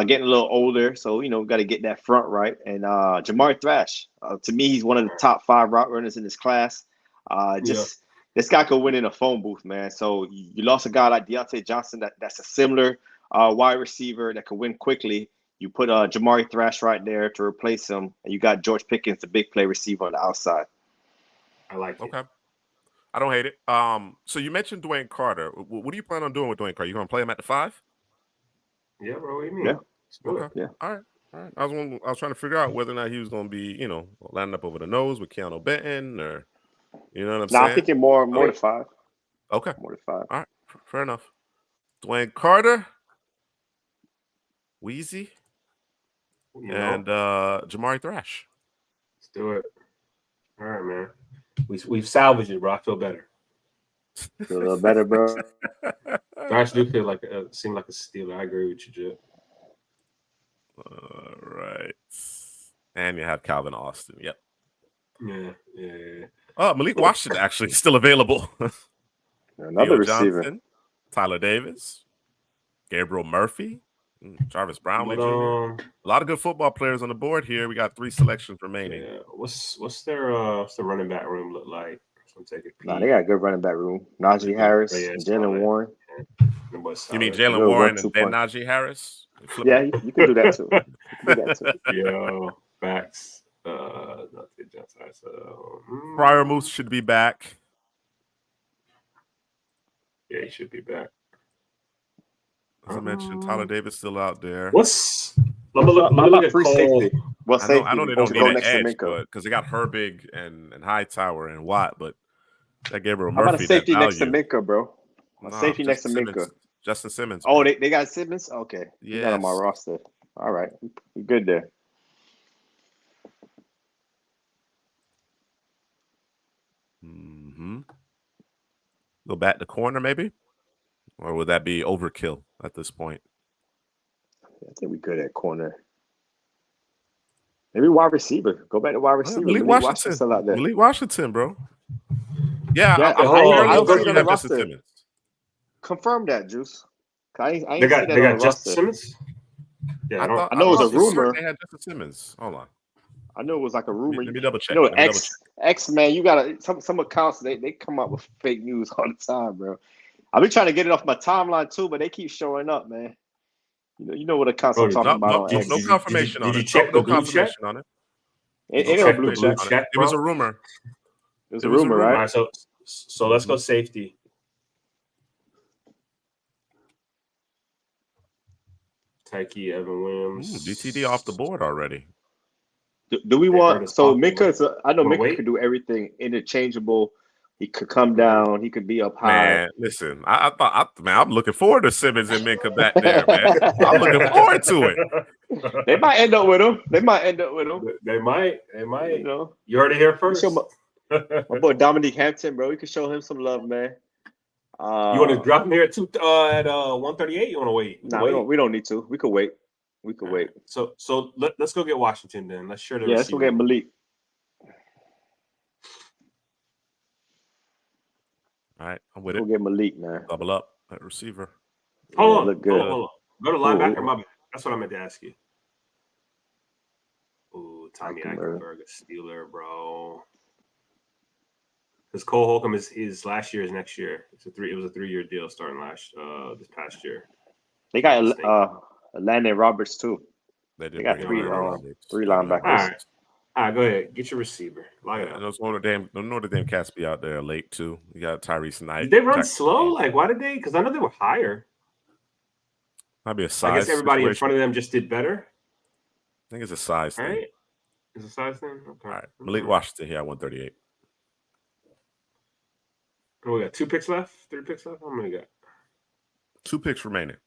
getting a little older, so we got to get that front right. And Jamari Thrash, to me, he's one of the top 5 route runners in this class. This guy could win in a phone booth, man. So you lost a guy like Deontay Johnson that's a similar wide receiver that can win quickly. You put Jamari Thrash right there to replace him, and you got George Pickens, the big play receiver on the outside. I like it. Okay. I don't hate it. So you mentioned Dwayne Carter. What do you plan on doing with Dwayne Carter? You going to play him at the 5? Yeah, bro. What do you mean? Yeah. Okay. Yeah. All right. I was trying to figure out whether or not he was going to be, landing up over the nose with Keanu Benton, or you know what I'm saying? I'm thinking more to 5. Okay. More to 5. All right. Fair enough. Dwayne Carter, Weezy, and Jamari Thrash. Let's do it. All right, man. We've salvaged it, bro. I feel better. Feel a little better, bro. Thrash do feel seem like a Steeler. I agree with you, Jip. All right. And you have Calvin Austin. Yep. Yeah. Oh, Malik Washington actually still available. Another receiver. Johnson, Tyler Davis, Gabriel Murphy, Jarvis Brownlee Jr. A lot of good football players on the board here. We got 3 selections remaining. Yeah. What's their running back room look like? They got a good running back room. Najee Harris, Jalen Warren. You mean Jalen Warren and then Najee Harris? Yeah, you can do that too. Yo, facts. Prior Moose should be back. Yeah, he should be back. As I mentioned, Tyler Davis still out there. Let me look at free safety. Well, safety. I know they don't need an edge, because they got Herbig and Hightower and Watt, but that Gabriel Murphy. How about a safety next to Minka, bro? Safety next to Minka. Justin Simmons. Oh, they got Simmons? Okay. Yeah. Got on my roster. All right. We're good there. Go back to corner, maybe? Or would that be overkill at this point? I think we're good at corner. Maybe wide receiver. Go back to wide receiver. Malik Washington still out there. Malik Washington, bro. Yeah, I don't think see you have Justin Simmons. Confirm that, Juice. They got Justin Simmons? Yeah, I know it was a rumor. They had Justin Simmons. Hold on. I know it was like a rumor. Let me double check. X man, you gotta some accounts they come up with fake news all the time, bro. I've been trying to get it off my timeline too, but they keep showing up, man. You know what accounts I'm talking about. No confirmation on it. Did you check no confirmation on it? It ain't no blue check. It was a rumor. It was a rumor, right? All right, so let's go safety. Tyke, Evan Williams. DTD off the board already. Do we want Minka? I know Minka can do everything interchangeable. He could come down. He could be up high. Man, listen, I'm looking forward to Simmons and Minka back there, man. I'm looking forward to it. They might end up with him. They might. You know, you heard it here first. My boy Dominique Hampton, bro. We could show him some love, man. You want to drop him here at 138? You want to wait? Nah, we don't need to. We could wait. Wait. So let's go get Washington then. Let's share the let's go get Malik. All right, I'm with it. We'll get Malik, man. Double up at receiver. Hold on. Look good. Hold on. Go to linebacker. My bad. That's what I meant to ask you. Ooh, Tommy Eichenberg, a Steeler, bro. Because Cole Holcomb is last year's next year. It was a 3-year deal starting this past year. They got Landon Roberts too. They got three linebackers. All right, go ahead. Get your receiver. Those Notre Dame cats be out there late too. You got Tyrese Knight. Did they run slow? Like, why did they? Because I know they were higher. Might be a size. I guess everybody situation. in front of them just did better. I think it's a size thing. Right? It's a size thing? Okay. All right. Malik Washington here at 138. Oh, we got 2 picks left? 3 picks left? How many we got? 2 picks remaining.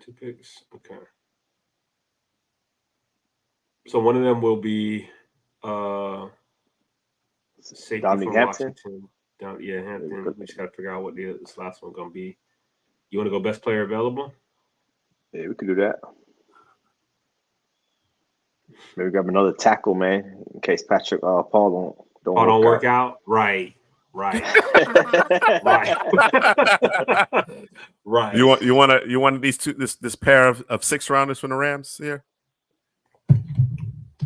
2 picks. Okay. So one of them will be safety Dominic from Hampton. Washington. Hampton. We just got to figure out what this last one going to be. You want to go best player available? Yeah, we could do that. Maybe grab another tackle, man, in case Patrick Paul don't work out. Right. Right. You want these two this pair of 6 rounders from the Rams here?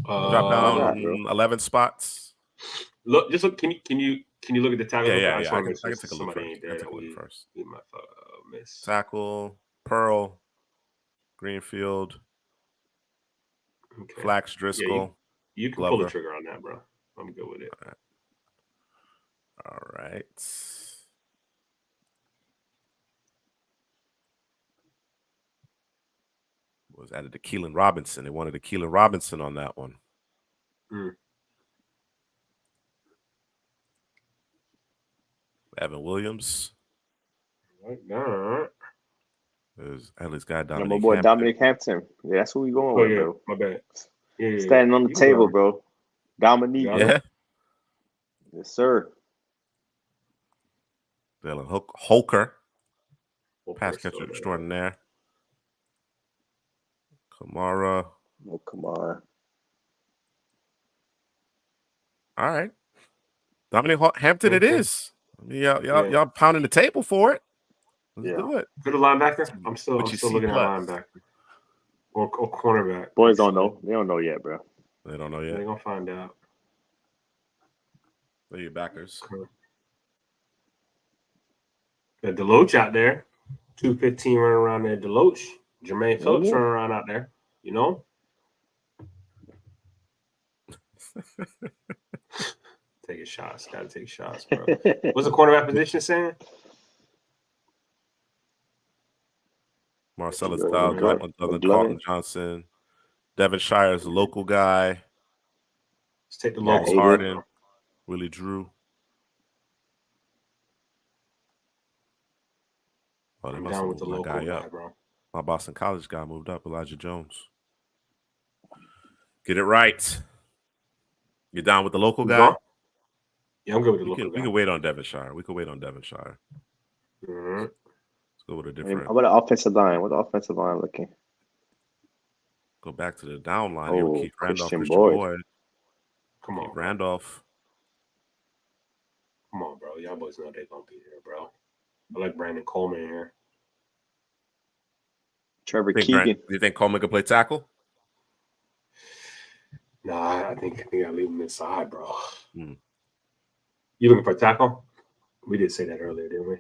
Drop down 11 spots. Look, just look. Can you look at the tackle? Yeah. I can take a look first. Miss. Tackle, Pearl, Greenfield, Flax, Driscoll. Yeah, you can Glover. pull the trigger on that, bro. I'm good with it. All right. Was added to Keelan Robinson. They wanted a Keelan Robinson on that one. Evan Williams. There's Ellie's guy Dominic. My boy Dominic Hampton. Yeah, that's who we going with, bro. My bad. Yeah. Standing on the table, bro. Dominique. Yeah. Yes, sir. Dylan Holker. Pass catcher extraordinaire. Kamara. Oh, come on. All right. Dominic Hampton it is. I mean, y'all pounding the table for it. Let's do it. For the linebacker? I'm still looking at linebacker. Or cornerback. Boys don't know. They don't know yet, bro. They don't know yet. They're going to find out. They're your backers. Got Deloach out there. 215 running around there. Deloach. Jermaine Phillips running around out there. You know? Taking shots. Got to take shots, bro. What's the cornerback position saying? Marcellus Dow, Carlton Johnson. Devin Shire is a local guy. Let's take the local. Harden. Willie Drew. Oh, they must have moved my guy up. Bro. My Boston College guy moved up, Elijah Jones. Get it right. You down with the local guy? Yeah, I'm good with the local guy. We can wait on Devin Shire. Mm-hmm. Let's go with a different. How about the offensive line? What's the offensive line looking? Go back to the down line here with Keith Randolph, Christian Boyd. Come on, Keith Randolph. Come on, bro. Y'all boys know they're going to be here, bro. I like Brandon Coleman here. Trevor Keegan. Do you think Coleman could play tackle? Nah, I think I leave him inside, bro. You looking for a tackle? We did say that earlier, didn't we?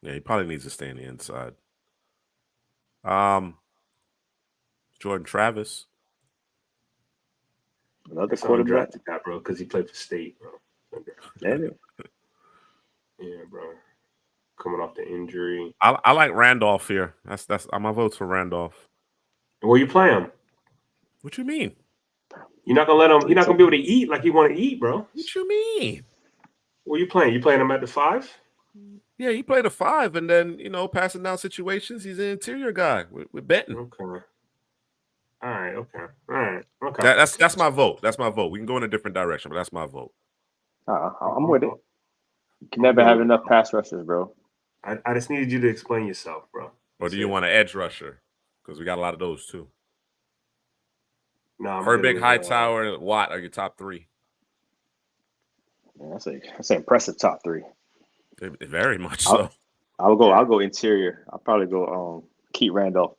Yeah, he probably needs to stay on the inside. Jordan Travis. Another quarterback. That, bro, because he played for State, bro. Yeah, bro. Coming off the injury. I like Randolph here. That's my votes for Randolph. Where you play him? What you mean? You're not gonna let him. You're not gonna be able to eat like you want to eat, bro. What you mean? What are you playing? You playing him at the 5? Yeah, he played a 5, and then passing down situations. He's an interior guy with Benton. Okay. All right. Okay. All right. Okay. That's my vote. That's my vote. We can go in a different direction, but that's my vote. I'm with it. You can never have enough pass rushers, bro. I just needed you to explain yourself, bro. Or do you want an edge rusher? Because we got a lot of those too. No, Herbig, Hightower, and Watt are your top 3. Yeah, that's an impressive top 3. Very much so. I'll go interior. I'll probably go Keith Randolph. All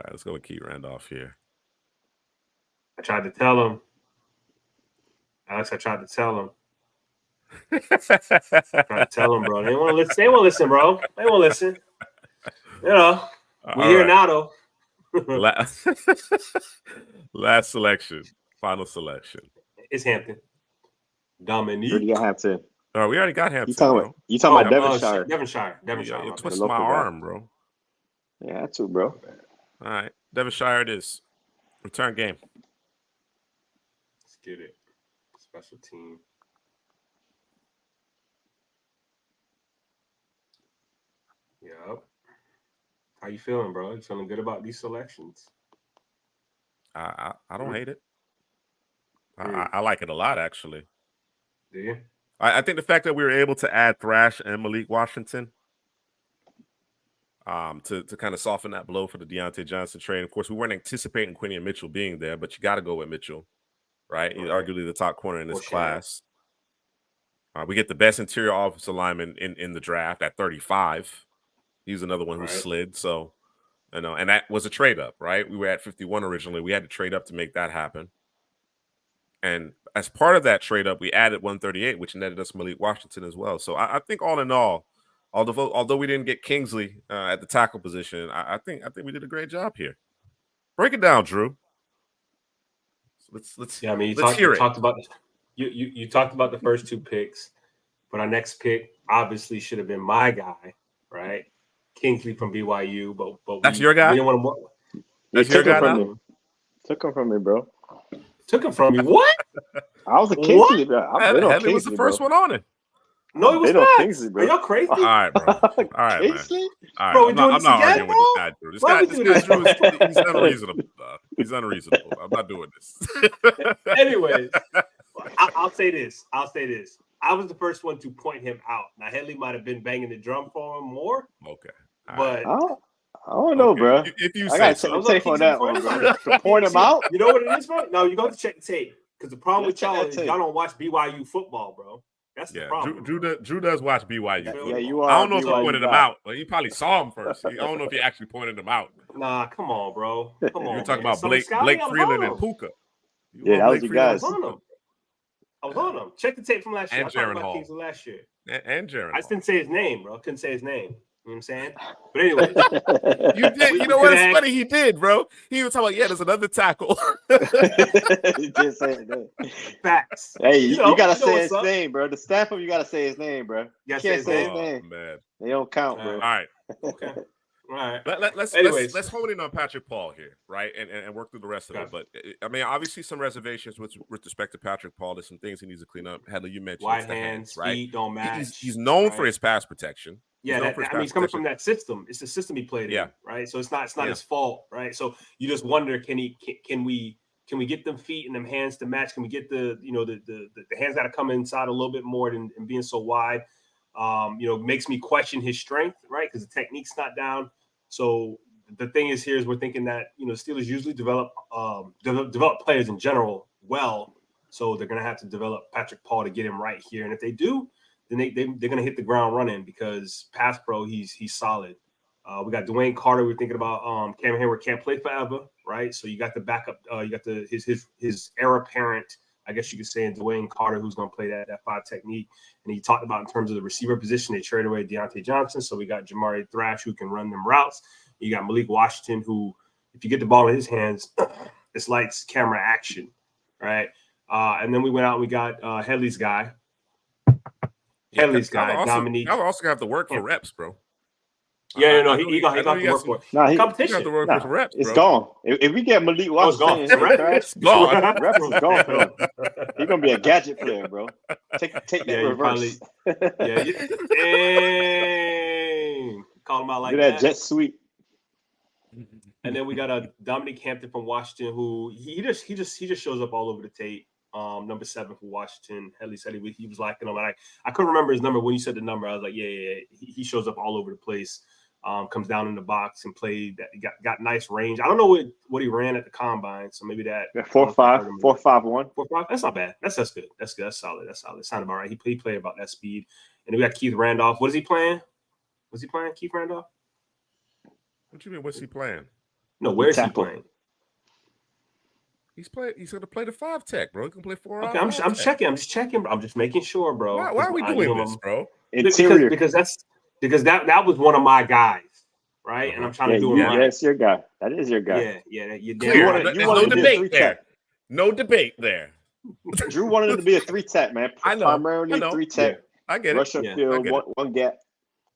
right, let's go with Keith Randolph here. I tried to tell him. Alex, I tried to tell him. Tried to tell him, bro. They won't listen. They won't listen, bro. They won't listen. We're here now, though. Last selection. Final selection. It's Hampton. Dominique. Where do you got Hampton? Oh, we already got Hampton. You talking about Devonshire? Devonshire. You twist my arm, bro. Yeah, that too, bro. All right. Devonshire it is. Return game. Let's get it. Special team. Yep. How you feeling, bro? You feeling good about these selections? I don't hate it. I like it a lot, actually. Do you? I think the fact that we were able to add Thrash and Malik Washington to kind of soften that blow for the Deontay Johnson trade. Of course, we weren't anticipating Quinny and Mitchell being there, but you got to go with Mitchell, right? He's arguably the top corner in this class. We get the best interior offensive lineman in the draft at 35. He's another one who slid. So, and that was a trade up, right? We were at 51 originally. We had to trade up to make that happen. And as part of that trade up, we added 138, which netted us Malik Washington as well. So I think all in all, although we didn't get Kingsley at the tackle position, I think we did a great job here. Break it down, Drew. Let's hear it. You talked about the first 2 picks, but our next pick obviously should have been my guy, right? Kingsley from BYU, but that's your guy. We didn't want to. That's your guy now? Took him from me, bro. Took him from you. What? I was a Kingsley, bro. Heavy was the first one on it. No, it was not. Kingsley, bro. Are y'all crazy? All right, bro. All right, Kingsley? man. All right, bro, I'm not arguing with this guy, Drew. This guy, Drew, he's unreasonable. He's unreasonable. I'm not doing this. Anyways, I'll say this. I was the first one to point him out. Now, Headley might have been banging the drum for him more. Okay. But I don't know, bro. If you I got to take on that one, bro. To point him out? You know what it is, bro? No, you got to check the tape. Because the problem with y'all is y'all don't watch BYU football, bro. That's the problem. Drew does watch BYU football. Yeah, you are. I don't know if he pointed him out. Well, he probably saw him first. I don't know if he actually pointed him out. Nah, come on, bro. Come on. You're talking about Blake Freeland and Puka. Yeah, that was you guys. I was on him. Check the tape from last year. And Jaron Hall. Last year. And Jaron. I just didn't say his name, bro. Couldn't say his name. You know what I'm saying? But anyway. You did. You know what? It's funny. He did, bro. He was talking about, there's another tackle. He did say it. Facts. Hey, you got to say his name, bro. The staff of you got to say his name, bro. You can't say his name. Man. They don't count, bro. All right. Okay. All right. Let's hone in on Patrick Paul here, right? And work through the rest of it. But I mean, obviously some reservations with respect to Patrick Paul. There's some things he needs to clean up. Headley, you mentioned wide hands, right? Speed don't match. He's known for his pass protection. Yeah, he's coming from that system. It's the system he played in, right? So it's not his fault, right? So you just wonder, can we get them feet and them hands to match? Can we get the hands got to come inside a little bit more than being so wide? Makes me question his strength, right? Because the technique's not down. So the thing is we're thinking that Steelers usually develop players in general well, so they're gonna have to develop Patrick Paul to get him right here. And if they do, then they're gonna hit the ground running because pass pro he's solid. We got Dwayne Carter. We're thinking about Cam Hayward can't play forever, right? So you got the backup. You got his heir apparent, I guess you could say, in Dwayne Carter, who's going to play that 5 technique. And he talked about in terms of the receiver position, they traded away Deontay Johnson. So we got Jamari Thrash, who can run them routes. You got Malik Washington, who, if you get the ball in his hands, it's lights, camera, action, right? And then we went out and we got Headley's guy. Dominique. Y'all also have to work for reps, bro. Yeah, no, I he know got I know to work for it. Nah, you Competition. got to work for some reps, it's bro. gone. If we get Malik Oh, it's gone. Washington and Trash, It's gone. reps is gone for him. He's gonna be a gadget player, bro. Take that Yeah, you reverse. Dang. Call him out like Do that jet sweep. And then we got a Dominique Hampton from Washington, who he just shows up all over the tape. Number 7 for Washington. Headley said he was liking him. I couldn't remember his number when you said the number. I was like, yeah. He shows up all over the place. Comes down in the box and played. That got nice range. I don't know what he ran at the combine, so maybe that 4.5, 4.51. 4.5. That's not bad. That's good. That's good. That's solid. That's solid. Sounded about right. He played about that speed. And then we got Keith Randolph. What is he playing? Was he playing Keith Randolph? What you mean? What's he playing? No, where is he playing? He's going to play the 5 tech, bro. He can play 4. Okay, I'm checking. I'm just checking, bro. I'm just making sure, bro. Why are we doing this, bro? Interior. Because that was one of my guys, right? And I'm trying to do him right. That's your guy. That is your guy. Yeah. You There's no debate there. No debate there. Drew wanted him to be a 3-tech, man. I know. Primarily 3-tech. I get it. Rush upfield, one gap.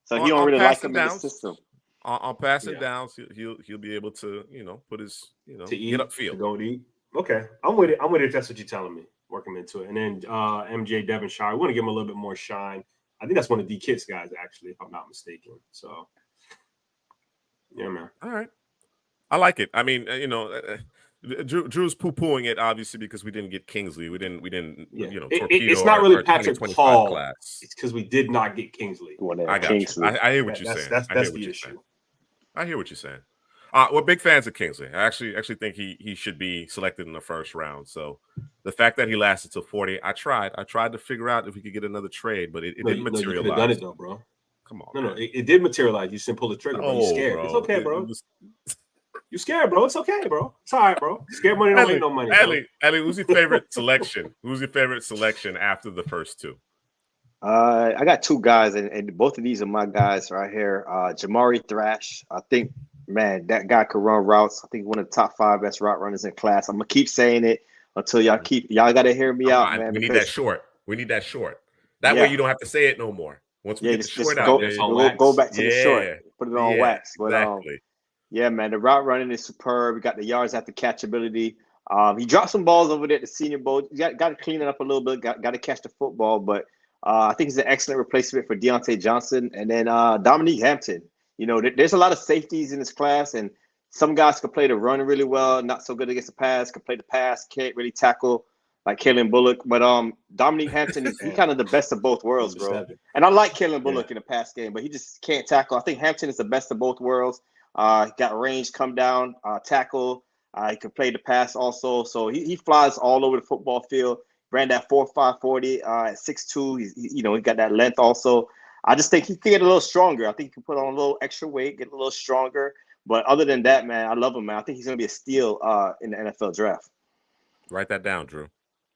So he On don't really like him downs, in the system. On passing downs, he'll be able to put his to eat, get upfield. To go and eat. Okay, I'm with it. If that's what you're telling me. Work him into it. And then MJ Devonshire, we want to give him a little bit more shine. I think that's one of D Kitt's guys, actually, if I'm not mistaken. So, yeah, man. All right, I like it. I mean, Drew's poo-pooing it obviously because we didn't get Kingsley. We didn't. Torpedo. It's not really Patrick Paul. Class. It's because we did not get Kingsley. I got you. I hear what you're saying. That's the issue. I hear what you're saying. We're big fans of Kingsley. I actually think he should be selected in the first round. So the fact that he lasted till 40, I tried to figure out if we could get another trade, but it didn't materialize. You could have done it though, bro. Come on. No, it did materialize. You didn't pull the trigger. Bro. You're scared. Bro. It's okay, bro. You scared, bro. It's okay, bro. It's all right, bro. Scared money don't make no money. Ellie, who's your favorite selection? Who's your favorite selection after the first 2? I got 2 guys, and both of these are my guys right here. Jamari Thrash. I think, man, that guy could run routes. I think one of the top 5 best route runners in class. I'm gonna keep saying it until y'all gotta hear me out, man. We need that short. That way you don't have to say it no more. Once we get the short out, we'll go back to the short. Put it on wax. But exactly. Yeah, man, the route running is superb. We got the yards after catchability. He dropped some balls over there at the Senior Bowl. You got to clean it up a little bit. Got to catch the football, but I think he's an excellent replacement for Deontay Johnson. And then Dominique Hampton. There's a lot of safeties in this class, and some guys can play the run really well, not so good against the pass, can play the pass, can't really tackle like Kalen Bullock. But Dominique Hampton, he's kind of the best of both worlds, bro. And I like Kalen Bullock in the pass game, but he just can't tackle. I think Hampton is the best of both worlds. He got range, come down, tackle. He can play the pass also. So he flies all over the football field. Ran that 4.5 40 at 6'2". He got that length also. I just think he can get a little stronger. I think he can put on a little extra weight, get a little stronger. But other than that, man, I love him, man. I think he's going to be a steal in the NFL draft. Write that down, Drew.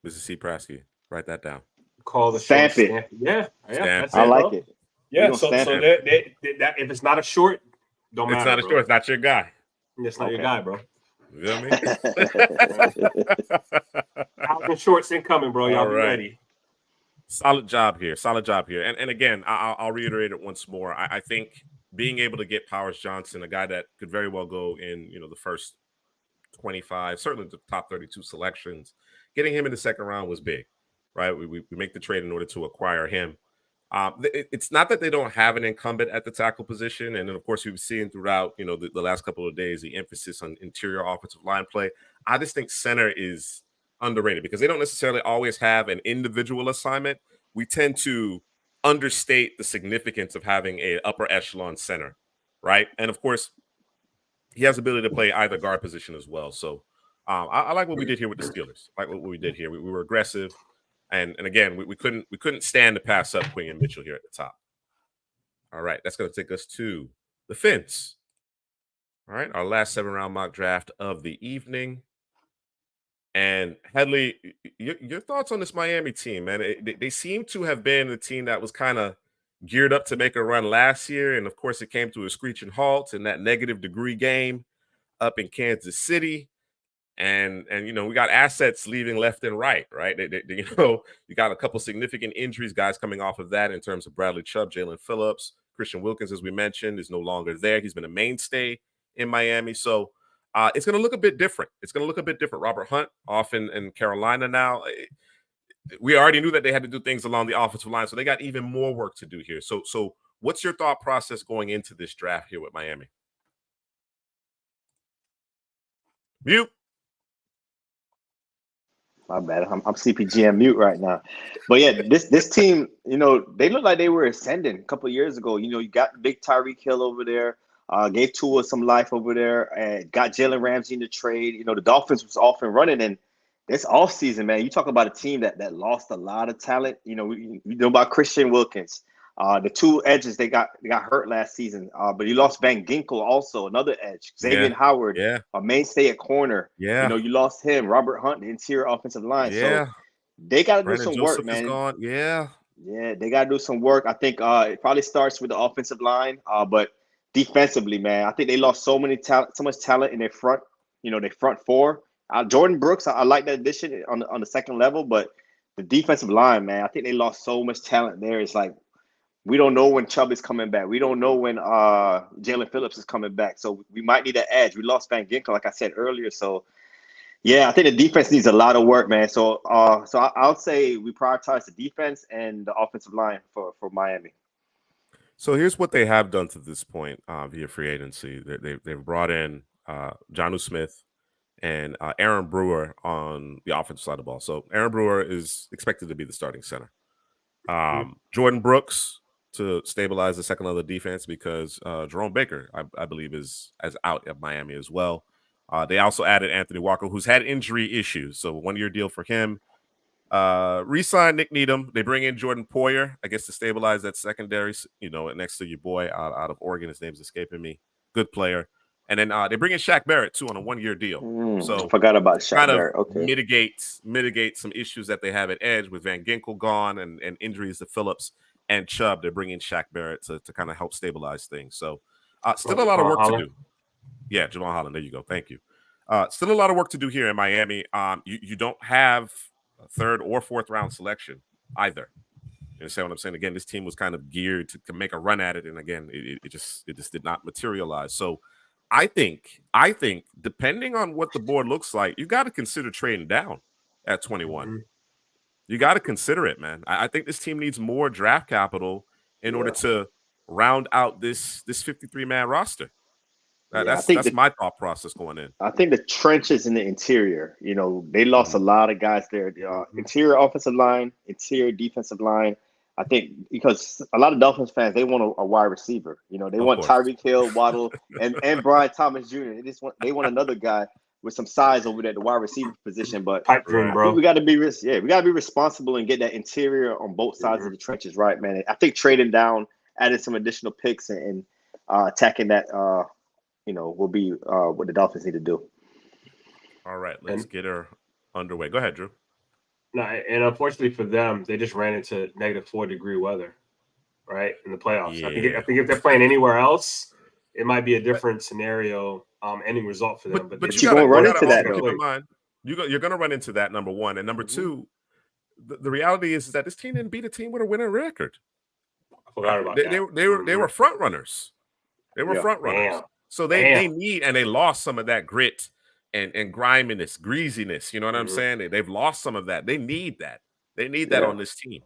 Mrs. C. Prasky. Write that down. Call the stamp it. Yeah. That's I like it. Yeah, so that if it's not a short, don't matter. It's not a short. It's not your guy. It's not your guy, bro. You know what I mean? Alvin Shorts incoming, bro. Y'all be ready. Solid job here. And again, I'll reiterate it once more. I think being able to get Powers Johnson, a guy that could very well go in, the first 25, certainly the top 32 selections, getting him in the second round was big, right? We make the trade in order to acquire him. It's not that they don't have an incumbent at the tackle position. And then, of course, we've seen throughout, the last couple of days, the emphasis on interior offensive line play. I just think center is underrated because they don't necessarily always have an individual assignment. We tend to understate the significance of having a upper echelon center, right? And, of course, he has the ability to play either guard position as well. So I like what we did here with the Steelers. I like what we did here. We were aggressive. And again, we couldn't stand to pass up Quinn Mitchell here at the top. All right, that's going to take us to the fence. All right, our last 7-round mock draft of the evening. And Headley, your thoughts on this Miami team, man? They seem to have been the team that was kind of geared up to make a run last year. And of course, it came to a screeching halt in that negative degree game up in Kansas City. And we got assets leaving left and right? You got a couple significant injuries, guys coming off of that in terms of Bradley Chubb, Jalen Phillips, Christian Wilkins, as we mentioned, is no longer there. He's been a mainstay in Miami. So it's going to look a bit different. Robert Hunt off in Carolina now. We already knew that they had to do things along the offensive line, so they got even more work to do here. So what's your thought process going into this draft here with Miami? Mute. My bad. I'm CPG on mute right now. But yeah, this team, they look like they were ascending a couple of years ago. You got big Tyreek Hill over there, gave Tua some life over there, and got Jalen Ramsey in the trade. The Dolphins was off and running, and this offseason, man, you talk about a team that lost a lot of talent. We know about Christian Wilkins. The two edges they got hurt last season, but you lost Van Ginkel also, another edge. Xavier Howard, a mainstay at corner. Yeah, you lost him. Robert Hunt, the interior offensive line. Yeah, so they got to do Brandon some Joseph work, man. Is gone. Yeah, they got to do some work. I think it probably starts with the offensive line, but defensively, man, I think they lost so much talent in their front. Their front four. Jordan Brooks, I like that addition on the second level, but the defensive line, man, I think they lost so much talent there. It's like, we don't know when Chubb is coming back. We don't know when Jalen Phillips is coming back. So we might need an edge. We lost Van Ginkel, like I said earlier. So, yeah, I think the defense needs a lot of work, man. So I'll say we prioritize the defense and the offensive line for Miami. So here's what they have done to this point via free agency. They've brought in Jonnu Smith and Aaron Brewer on the offensive side of the ball. So Aaron Brewer is expected to be the starting center. Jordan Brooks to stabilize the second level defense because Jerome Baker, I believe, is out at Miami as well. They also added Anthony Walker, who's had injury issues. So 1-year deal for him. Re-signed Nick Needham. They bring in Jordan Poyer, I guess, to stabilize that secondary, next to your boy out of Oregon. His name's escaping me. Good player. And then they bring in Shaq Barrett, too, on a 1-year deal. So forgot about Shaq Barrett. Okay. Mitigate some issues that they have at edge with Van Ginkel gone and injuries to Phillips and Chubb. They're bringing Shaq Barrett to kind of help stabilize things. So still a lot of work to do. Yeah, Jamal Holland. There you go. Thank you. Still a lot of work to do here in Miami. You don't have a third or fourth round selection either. You understand what I'm saying? Again, this team was kind of geared to make a run at it, and again, it just did not materialize. So I think depending on what the board looks like, you got to consider trading down at 21. Mm-hmm. You got to consider it, man. I think this team needs more draft capital in order to round out this 53-man roster. That's my thought process going in. I think the trenches in the interior, they lost a lot of guys there. Interior offensive line, interior defensive line. I think because a lot of Dolphins fans, they want a wide receiver. They want Tyreek Hill, Waddle, and Brian Thomas Jr. They want another guy with some size over there at the wide receiver position. But pipe dream, bro. We got to be responsible and get that interior on both sides of the trenches right, man. I think trading down, adding some additional picks and attacking that, will be what the Dolphins need to do. All right, let's get her underway. Go ahead, Drew. No, and unfortunately for them, they just ran into -4-degree weather, right, in the playoffs. Yeah. I think if they're playing anywhere else, it might be a different scenario, ending result for them. But you're going to run into that. Keep in mind, you're going to run into that, number one. And number two, the reality is that this team didn't beat a team with a winning record. I forgot about that. They were front runners. They were front runners. Damn. So they need, and they lost some of that grit and griminess, greasiness. You know what I'm saying? They've lost some of that. They need that. They need that on this team.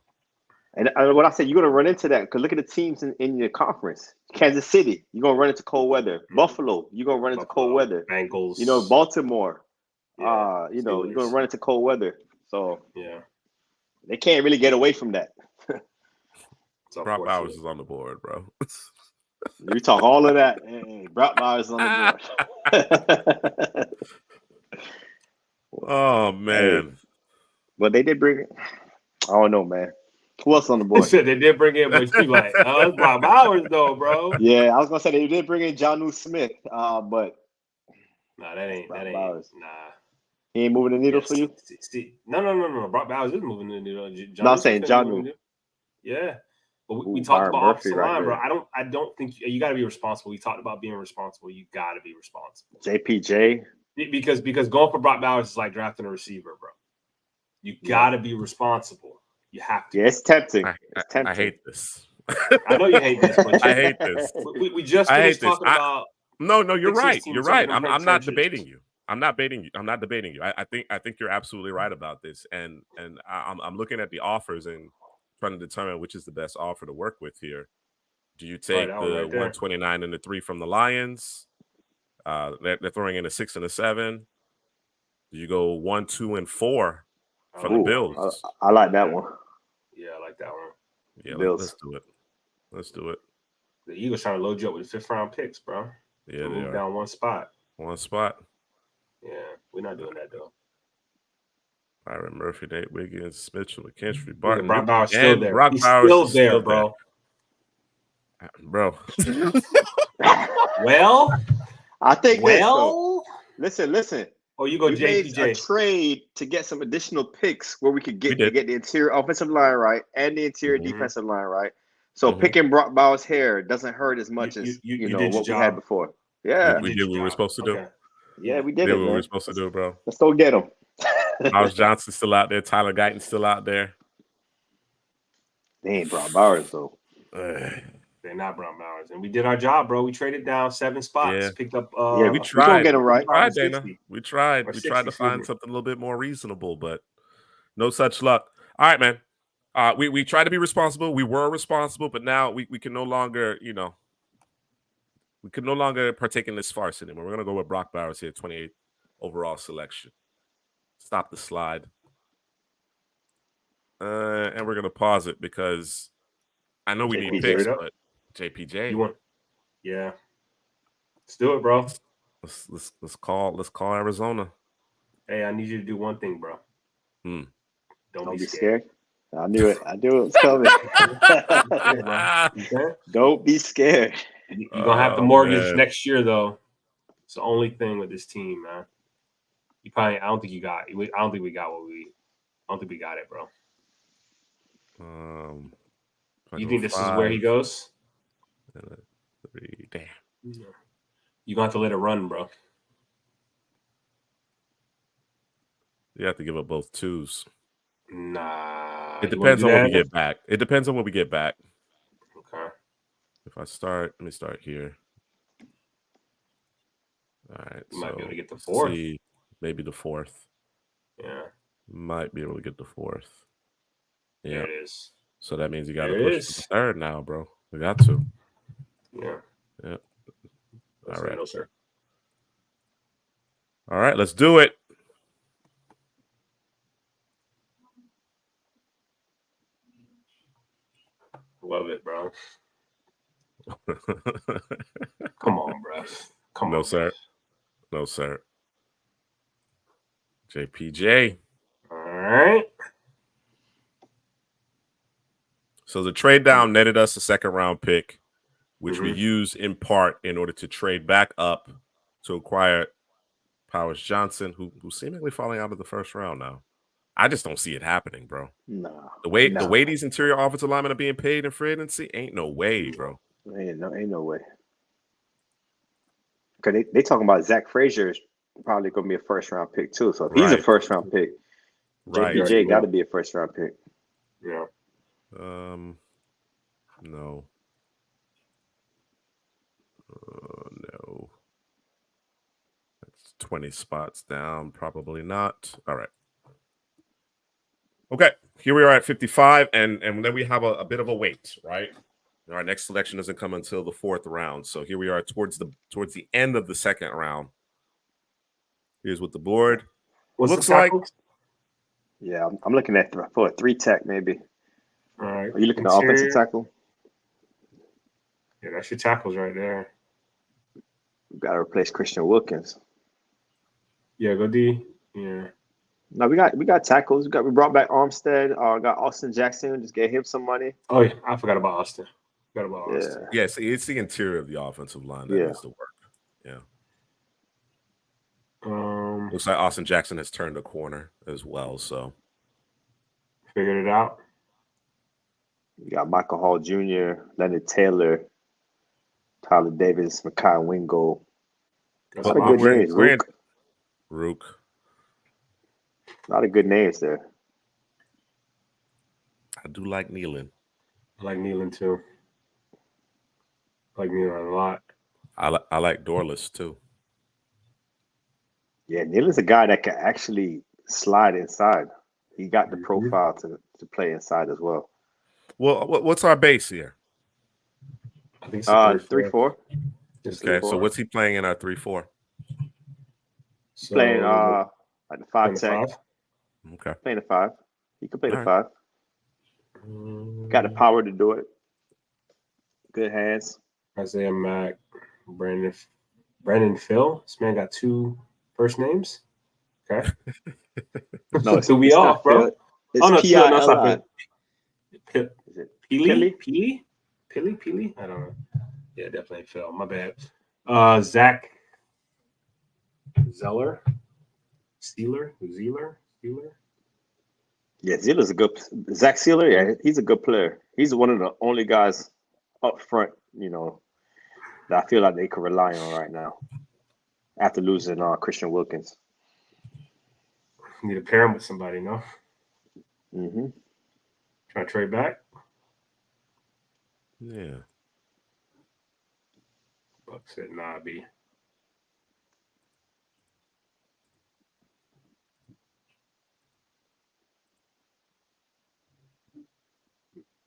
And what I said, you're going to run into that because look at the teams in your conference. Kansas City, you're going to run into cold weather. Buffalo, you're going to run into cold weather. Bengals. Baltimore, you're going to run into cold weather. So they can't really get away from that. Brock Bowers is on the board, bro. We talk all of that. Hey, Brock Bowers is on the board. Oh, man. Hey, but they did bring it. I don't know, man. Who else on the board? They did bring in, but you like, it's Brock Bowers, though, bro. Yeah, I was going to say they did bring in Jonnu Smith, but. Nah, that ain't Bowers. Nah. He ain't moving the needle for you? No. Brock Bowers is moving the needle. I'm saying Jonnu. Yeah. But we talked about offensive line, bro. I don't think you got to be responsible. We talked about being responsible. You got to be responsible. JPJ. Because going for Brock Bowers is like drafting a receiver, bro. You got to be responsible. You have to. Yeah, it's tempting. I hate this. I know you hate this, but I hate this. we just I hate finished this. talking about No, you're fixing right. these You're teams up right. in them I'm not trenches. debating you. I'm not debating you. I'm not debating you. I think you're absolutely right about this. And I'm looking at the offers and trying to determine which is the best offer to work with here. Do you Right, take that one the right there. 129 and the 3 from the Lions? They're throwing in a 6 and a 7. Do you go 1, 2, and 4 from the Ooh, Bills? I like that one. Yeah, I like that one. Yeah, Bills. let's do it. Let's do it. The Eagles trying to load you up with 5th round picks, bro. Yeah, they move are. down one spot. One spot. Yeah, we're not doing that though. Byron Murphy, Nate Wiggins, Mitchell, McKinstry, Barton, Brock Bowers and still there. Brock He's Bowers still is there, bro. Bro. Well, I think well. Listen. Oh, you go We made a JPJ. trade to get some additional picks where we could We get did. the interior offensive line right and the interior Mhm. defensive line right. So Mhm. picking Brock Bowers' hair doesn't hurt as much as You you did know your what we job. had before. Yeah, We did what we were supposed to do. Okay. yeah, we did Did it, what we man. were supposed to do, bro. Let's go get him. Miles Johnson's still out there. Tyler Guyton's still out there. They ain't Brock Bowers though. They're not Brown Bowers. And we did our job, bro. We traded down 7 spots, Yeah. picked up Yeah, We we tried. gonna get him right. We tried, 60. Dana. We tried. Or We 60, tried to excuse find me. something a little bit more reasonable, but no such luck. All right, man. We tried to be responsible. We were responsible, but now we can no longer, we can no longer partake in this farce anymore. We're gonna go with Brock Bowers here, 28th overall selection. Stop the slide. And we're gonna pause it because I know we need JPJ. picks, Up. but JPJ. You want? Yeah. Let's do it, bro. Let's call Arizona. Hey, I need you to do one thing, bro. Hmm. Don't be scared. I knew it. I knew it was coming. Okay? Don't be scared. You're gonna have the mortgage next year, though. It's the only thing with this team, man. I don't think we got what we. I don't think we got it, bro. You think this is where he goes? 3. Damn. You're gonna have to let it run, bro. You have to give up both 2s. Nah. It depends on what we get back. It depends on what we get back. Okay. If I start, let me start here. All right. You might be able to get the 4th. See, maybe the 4th. Yeah. Might be able to get the 4th. Yeah. There it is. So that means you got to push to the 3rd now, bro. We got to. Yeah. Yeah. All right. No, sir. All right. Let's do it. Love it, bro. Come on, bro. Come on. No, sir. No, sir. JPJ. All right. So the trade down netted us a 2nd round pick, which we used in part in order to trade back up to acquire Powers Johnson, who's seemingly falling out of the 1st round now. I just don't see it happening, bro. No. The way these interior offensive linemen are being paid in free agency, ain't no way, bro. Ain't no way. Because they talking about Zach Frazier is probably going to be a 1st round pick too. So if he's a 1st round pick, right. JPJ got to be a 1st round pick. Yeah. No. No. That's 20 spots down. Probably not. All right. Okay. Here we are at 55, and then we have a bit of a wait, right? Our next selection doesn't come until the 4th round. So here we are towards the end of the 2nd round. Here's what the board looks like. Yeah, I'm looking at for a 3-tech maybe. All right. Are you looking at offensive tackle? Yeah, that's your tackles right there. We've got to replace Christian Wilkins. Yeah, go D. Yeah. No, we got tackles. We brought back Armstead. Got Austin Jackson. Just gave him some money. Oh yeah, I forgot about Austin. Yeah, see, it's the interior of the offensive line that needs to work. Yeah. Looks like Austin Jackson has turned a corner as well. So figured it out. You got Michael Hall Jr., Leonard Taylor, Tyler Davis, Mekhi Wingo. A lot of good names. Rook. A lot of good names there. I do like Nealon. I like Nealon too. Like Nealon a lot. I like Dorless too. Yeah, Nealon's a guy that can actually slide inside. He got the Mhm. profile to play inside as well. Well, what's our base here? I think it's a 3-4. 3-4. Just Okay, 3-4. so what's he playing in our 3-4? He's playing So like the playing 5 the tech. 5. Okay. Playing the 5. He can play the All 5. Got the power to do it. Good hands. Isaiah Mack, Brandon Phil. This man got 2 first names. Okay. No, Threw me it's off, not bro. Phil. It's Oh no, Phil. No, it's not P-I-L-I. Phil. Is it Peely? I don't know. Yeah, definitely Phil. My bad. Zach Zeller. Steeler. Yeah, Zealer's a good. Zach Sealer, yeah, he's a good player. He's one of the only guys up front, that I feel like they could rely on right now after losing Christian Wilkins. Need to pair him with somebody, no? Mm-hmm. Trying to trade back. Yeah. Buck said, nah, B.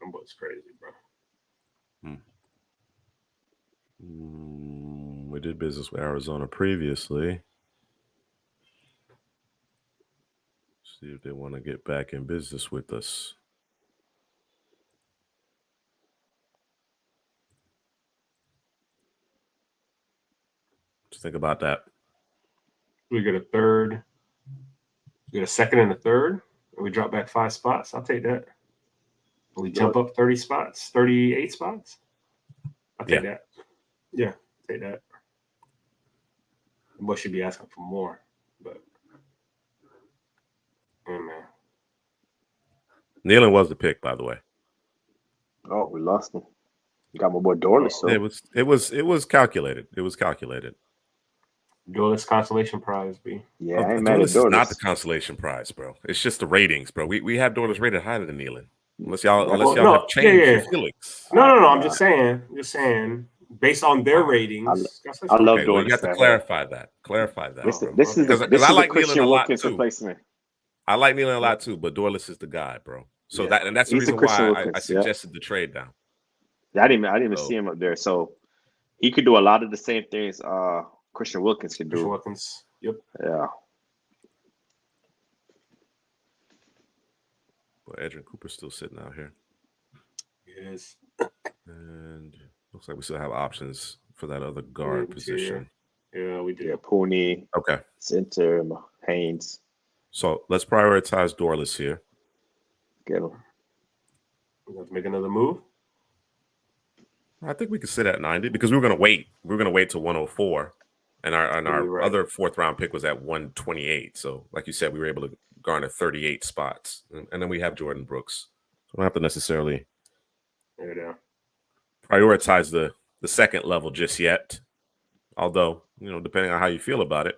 That Buck's crazy, bro. We did business with Arizona previously. See if they want to get back in business with us. What do you think about that? We get a third. We get a second and a third. And we drop back 5 spots. I'll take that. We jump up 30 spots, 38 spots. I'll take that. Yeah, take that. The boy should be asking for more, but man. Nealon was the pick, by the way. Oh, we lost him. Got my boy Dorless. So it was calculated. It was calculated. Dorless consolation prize, B. Yeah, I ain't mad at Dorless is Dorless. not the consolation prize, bro. It's just the ratings, bro. We have Dorless rated higher than Nealon. Unless y'all have changed your feelings. No. I'm just saying. Based on their ratings, I love okay, Dorless. well, you have to clarify that. This is I like Christian Nealon a lot Wilkins too. replacement. I like Nealon a lot too, but Dorless is the guy, bro. So that's the He's reason why I suggested the trade down. I didn't even see him up there. So he could do a lot of the same things Christian Wilkins could do. Christian Wilkins. Yep. Yeah. But Edrin Cooper's still sitting out here. Yes. And looks like we still have options for that other guard position. Yeah, we do. Yeah, Pooney. Okay. Center, Haynes. So let's prioritize Dorless here. Get him. We're going to make another move. I think we could sit at 90 because we were going to wait. We were going to wait till 104. And our other 4th round pick was at 128. So like you said, we were able to garner 38 spots. And then we have Jordan Brooks. So we don't have to necessarily prioritize the second level just yet. Although, depending on how you feel about it,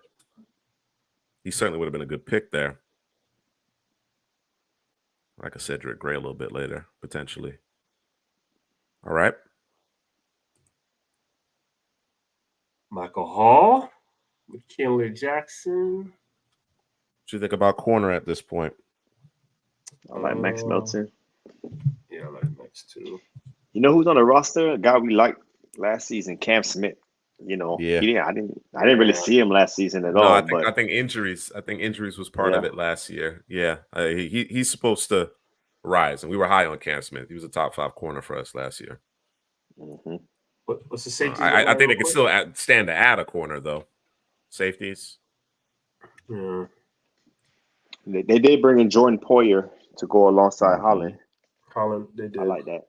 he certainly would have been a good pick there. Like a Cedric Gray a little bit later, potentially. All right. Michael Hall, McKinley Jackson. What do you think about corner at this point? I like Max Melton. Yeah, I like Max too. You know who's on the roster? A guy we liked last season, Cam Smith. I didn't really see him last season at all. I think injuries. I think injuries was part of it last year. Yeah, he's supposed to rise, and we were high on Cam Smith. He was a top 5 corner for us last year. Mm-hmm. What's the safety? I think they can still stand to add a corner though. Safeties. Yeah. They did bring in Jordan Poyer to go alongside Holland. They did. I like that.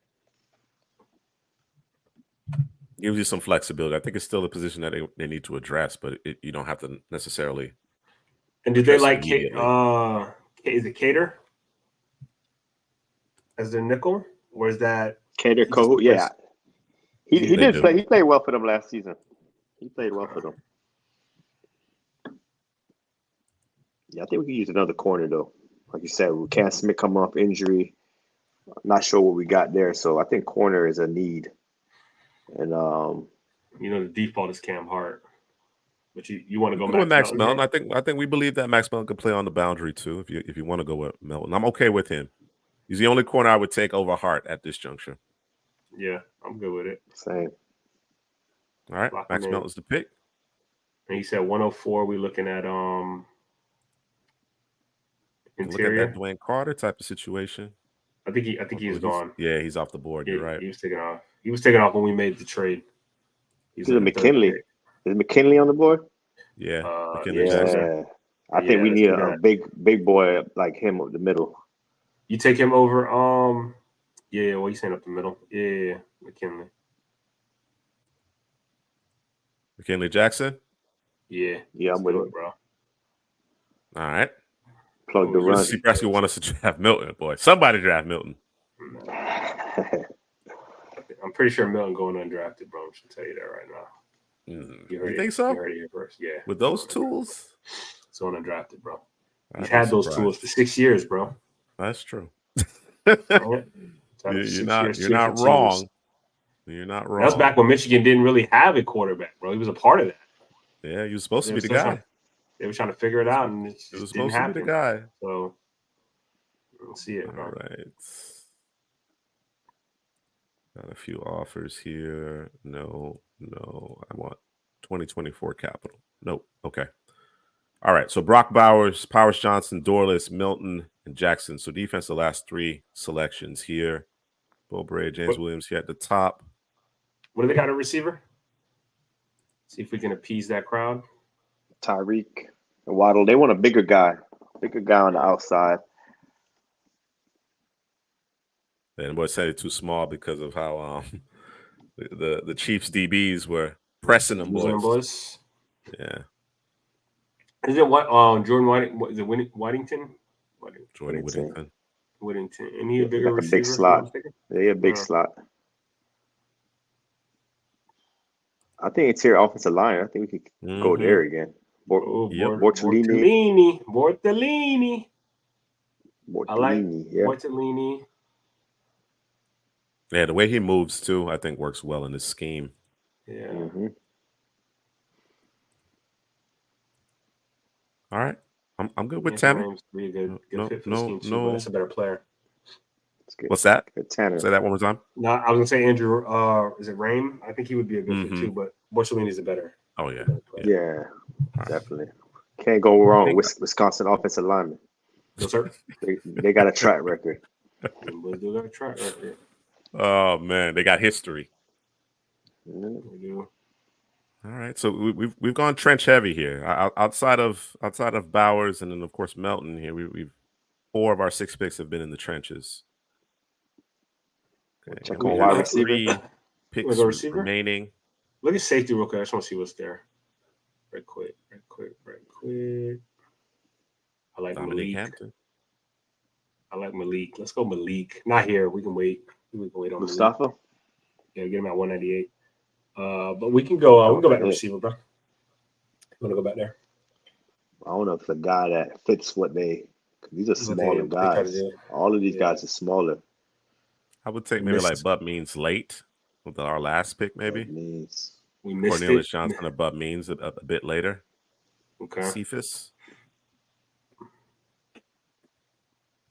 Gives you some flexibility. I think it's still a position that they need to address, but you don't have to necessarily. And did they like is it Cater as their nickel? Or is that Cater Cole? Yeah. He did play. He played well for them last season. He played well for them. Yeah, I think we can use another corner though. Like you said, with Cam Smith come off injury, I'm not sure what we got there. So I think corner is a need And the default is Cam Hart, but you want to go with Max Melton? Melton. I think we believe that Max Melton can play on the boundary too. If you want to go with Melton, I'm okay with him. He's the only corner I would take over Hart at this juncture. Yeah, I'm good with it. Same. All right, Lock Max Melton's the pick. And he said 104. We looking at interior. Look at that Dwayne Carter type of situation. I think he's gone. Yeah, he's off the board. You're right. He was taken off. He was taken off when we made the trade. He's a McKinley. Is McKinley on the board? Yeah. McKinley Jackson. I think we need a big boy like him up the middle. You take him over. Yeah. What are you saying up the middle? Yeah, McKinley. McKinley Jackson. Yeah, I'm with it, bro. All right. Plug the run. Nebraska want us to draft Milton, boy. Somebody draft Milton. I'm pretty sure Milton going undrafted, bro. I should tell you that right now. You think so? You heard it here first. Yeah. With those tools? It's going undrafted, bro. He's had those tools for 6 years, bro. That's true. Right? You're not wrong. You're not wrong. That was back when Michigan didn't really have a quarterback, bro. He was a part of that. Yeah, he was supposed to be the guy. They were trying to figure it out, and it was supposed to be the guy. So we'll see it, bro. All right. Got a few offers here. No. I want 2024 capital. Nope. Okay. All right. So Brock Bowers, Powers Johnson, Dorless, Milton, and Jackson. So defense, the last 3 selections here. Bo Bray, James Williams here at the top. What do they got a receiver? See if we can appease that crowd. Tyreek and Waddle. They want a bigger guy on the outside. And boy said it too small because of how the Chiefs DBs were pressing them boys. Yeah. Is it what Jordan Whiting? Is it Whittington? Jordan Whittington. And he a bigger receiver? A big slot. Yeah, a big slot. I think it's here offensive line. I think we could go there again. Bortolini. I like Bortolini. Yeah, the way he moves too, I think works well in this scheme. Yeah. Mm-hmm. All right, I'm good with Tanner. Be a good fit for the scheme too, but that's a better player. What's that? Tanner. Say that one more time. No, I was gonna say Andrew. Is it Rame? I think he would be a good fit too, but Bortolini's a better. Oh yeah, yeah, definitely. Can't go wrong with Wisconsin offensive linemen. No sir. They got a track record. Oh man, they got history. We do. All right, so we've gone trench heavy here. Outside of Bowers and then of course Melton here, we've 4 of our 6 picks have been in the trenches. Okay, check on wide receiver. 3 picks remaining. Look at safety real quick. I just want to see what's there. Right quick. I like Dominic Malik. Hampton. I like Malik. Let's go Malik. Not here. We can wait. We can wait on Mustafa. Malik. Yeah, get him at 198. But we can go. We can go back to receiver, bro. You want to go back there? I don't know if the guy that fits what they. Cause these are smaller guys. All of these guys are smaller. I would take maybe like Bud Means late with our last pick, maybe. We missed Cornelius Johnson or Bud Means a bit later. Okay. Cephas.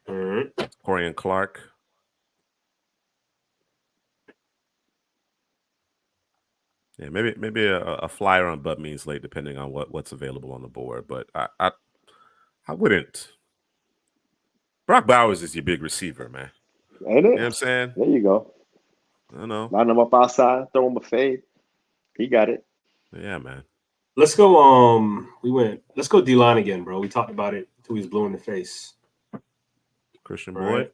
All right. Corian Clark. Yeah, maybe a flyer on Bud Means late, depending on what's available on the board. But I wouldn't. Brock Bowers is your big receiver, man. Ain't it? You know what I'm saying? There you go. I don't know. Line him up outside, throw him a fade. He got it. Yeah, man. Let's go. Let's go D-line again, bro. We talked about it until he was blue in the face. Christian Boyd. Right.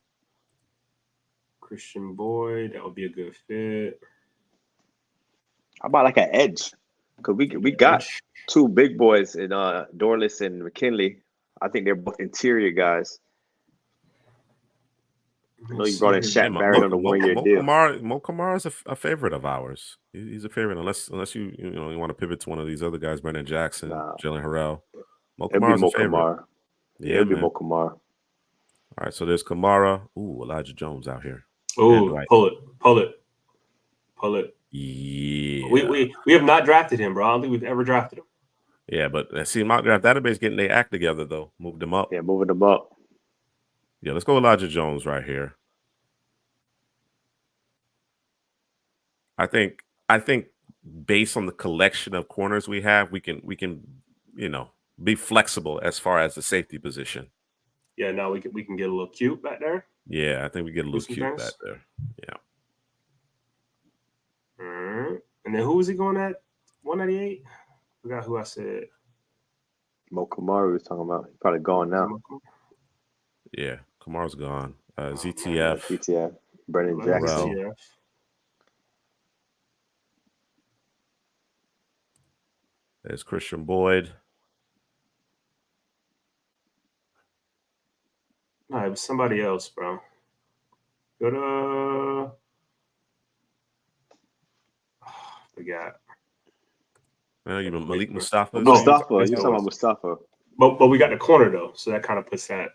Christian Boyd, that would be a good fit. How about like an edge? Because we got 2 big boys in Dorless and McKinley. I think they're both interior guys. I know you brought in Shaq Barrett on a 1-year deal. Mo Kamara is a favorite of ours. He's a favorite, unless you want to pivot to one of these other guys, Brendan Jackson, Jalen Harrell. Mo Kamara's a favorite. Yeah, it'll be Mo Kamara. All right, so there's Kamara. Ooh, Elijah Jones out here. Ooh, pull it. Yeah. We have not drafted him, bro. I don't think we've ever drafted him. Yeah, but see, mock draft database getting their act together though. Moved them up. Yeah, moving them up. Yeah, let's go Elijah Jones right here. I think based on the collection of corners we have, we can be flexible as far as the safety position. Yeah, now we can get a little cute back there. Yeah, I think we get a little cute things back there. Yeah. All right. And then who was he going at? 198? Forgot who I said. Mo Kamaru was talking about. He's probably gone now. Yeah, Kamar's gone. ZTF. ZTF. Brennan Jackson. ZTF. There's Christian Boyd. No, it was somebody else, bro. Go to forgot. Even Malik Mustafa. Mustafa. You're talking about Mustafa. But we got the corner though, so that kind of puts that.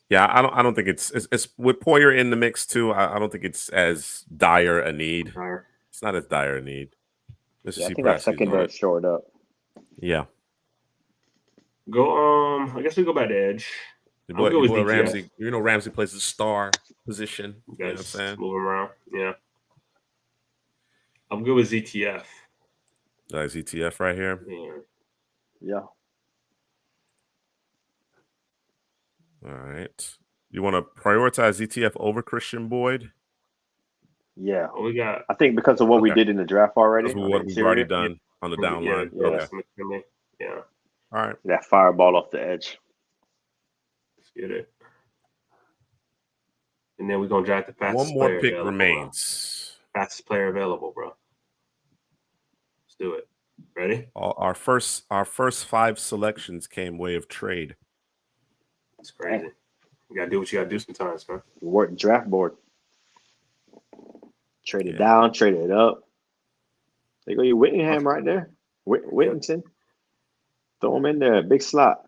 Yeah, I don't think it's with Poyer in the mix too. I don't think it's as dire a need. It's not as dire a need. I think our secondary shored up. Yeah. Go. I guess we go by the edge. Boy Ramsey. Ramsey plays the star position. You know what I'm saying? Move him around. Yeah. I'm good with ZTF. ZTF right here. Yeah. All right. You want to prioritize ZTF over Christian Boyd? Yeah. What we got? I think because of what we did in the draft already. What we've already done on the down line. Yeah. All right. That fireball off the edge. Let's get it. And then we're going to draft the fastest one more player pick available, remains. Bro. Fastest player available, bro. Let's do it. Ready? Our first 5 selections came way of trade. It's crazy. You got to do what you got to do sometimes, man. Work draft board. Trade it down, trade it up. There go your Whittingham right there. Whittington. Throw him in there. Big slot.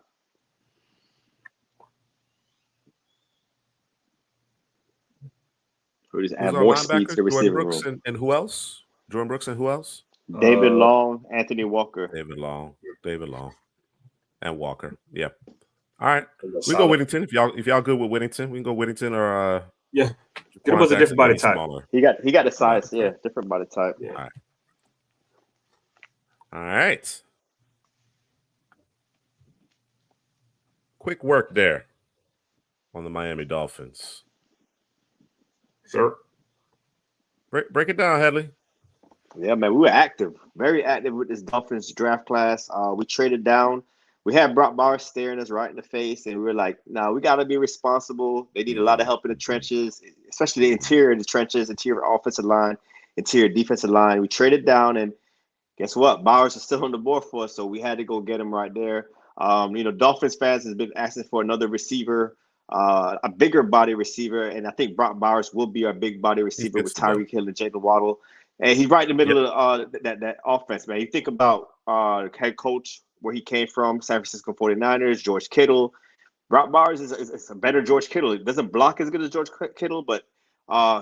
Who just add more speed to the receiving room. And who else? Jordan Brooks and who else? David Long, Anthony Walker. David Long, and Walker. Yeah. All right. We go Whittington. If y'all good with Whittington, we can go Whittington or yeah. It was a different body type. Smaller. He got the size, different body type. Yeah. All right. Quick work there on the Miami Dolphins. Sure. Break it down, Headley. Yeah, man, we were active, very active with this Dolphins draft class. We traded down. We had Brock Bowers staring us right in the face, and we were like, "No, we got to be responsible. They need a lot of help in the trenches, especially the interior of the trenches, interior offensive line, interior defensive line." We traded down, and guess what? Bowers is still on the board for us, so we had to go get him right there. Dolphins fans has been asking for another receiver, a bigger body receiver, and I think Brock Bowers will be our big body receiver with Tyreek Hill and Jalen Waddle. And he's right in the middle of that offense, man. You think about head coach, where he came from, San Francisco 49ers, George Kittle. Brock Bowers is a better George Kittle. He doesn't block as good as George Kittle, but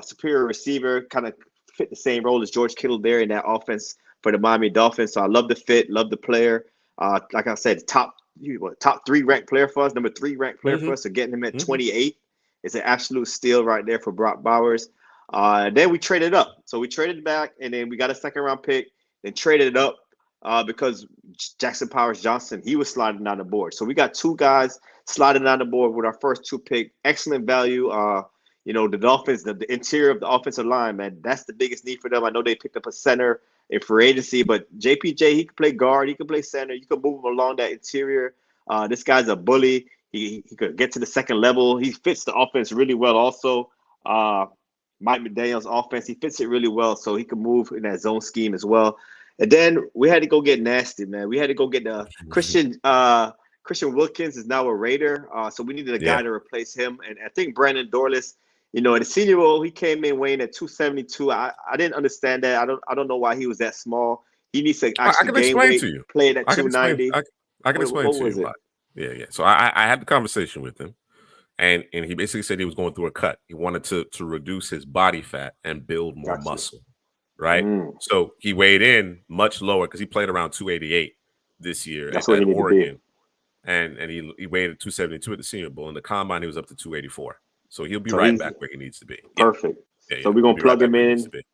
superior receiver, kind of fit the same role as George Kittle there in that offense for the Miami Dolphins. So I love the fit, love the player. Like I said, top 3 ranked player for us, number 3 ranked player for us. So getting him at 28 is an absolute steal right there for Brock Bowers. Then we traded up. So we traded back, and then we got a 2nd-round pick, then traded it up because Jackson Powers Johnson, he was sliding down the board. So we got 2 guys sliding down the board with our first 2 pick. Excellent value. The Dolphins, the interior of the offensive line, man, that's the biggest need for them. I know they picked up a center in free agency, but JPJ, he can play guard, he can play center. You can move him along that interior. This guy's a bully. He could get to the 2nd level. He fits the offense really well also. Mike McDaniel's offense, he fits it really well, so he can move in that zone scheme as well. And then we had to go get nasty, man. We had to go get the Christian Wilkins is now a Raider, so we needed a guy to replace him. And I think Brandon Dorless, in the senior role, he came in weighing at 272. I didn't understand that. I don't know why he was that small. He needs to actually gain weight, play at 290. I can explain to you why. Yeah. So I had the conversation with him. And he basically said he was going through a cut. He wanted to reduce his body fat and build more muscle, right? So he weighed in much lower because he played around 288 this year That's at where he needed to be. Oregon. And he weighed at 272 at the Senior Bowl. In the Combine, he was up to 284. So he'll be So right he's back where he needs to be. perfect. Yeah. So we're He'll going be to plug right back him where he needs in, to be.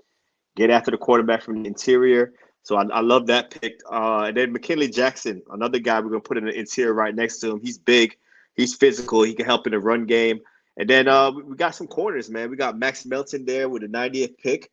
get after the quarterback from the interior. So I love that pick. And then McKinley Jackson, another guy we're going to put in the interior right next to him. He's big. He's physical. He can help in the run game. And then we got some corners, man. We got Max Melton there with the 90th pick.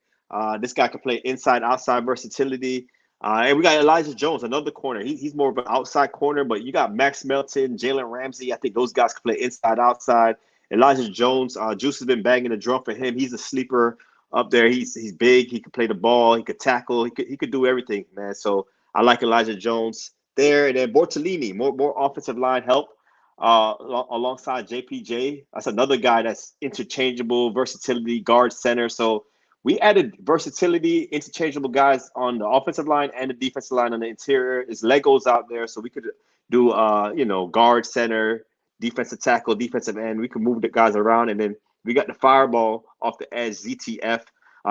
This guy can play inside, outside versatility. And we got Elijah Jones, another corner. He's more of an outside corner, but you got Max Melton, Jalen Ramsey. I think those guys can play inside, outside. Elijah Jones, Juice has been banging the drum for him. He's a sleeper up there. He's big. He can play the ball. He could tackle. He could do everything, man. So I like Elijah Jones there. And then Bortolini, more offensive line help alongside JPJ. That's another guy that's interchangeable, versatility, guard, center. So we added versatility, interchangeable guys on the offensive line and the defensive line on the interior. There's Legos out there, so we could do guard, center, defensive tackle, defensive end. We can move the guys around, and then we got the fireball off the edge, ZTF.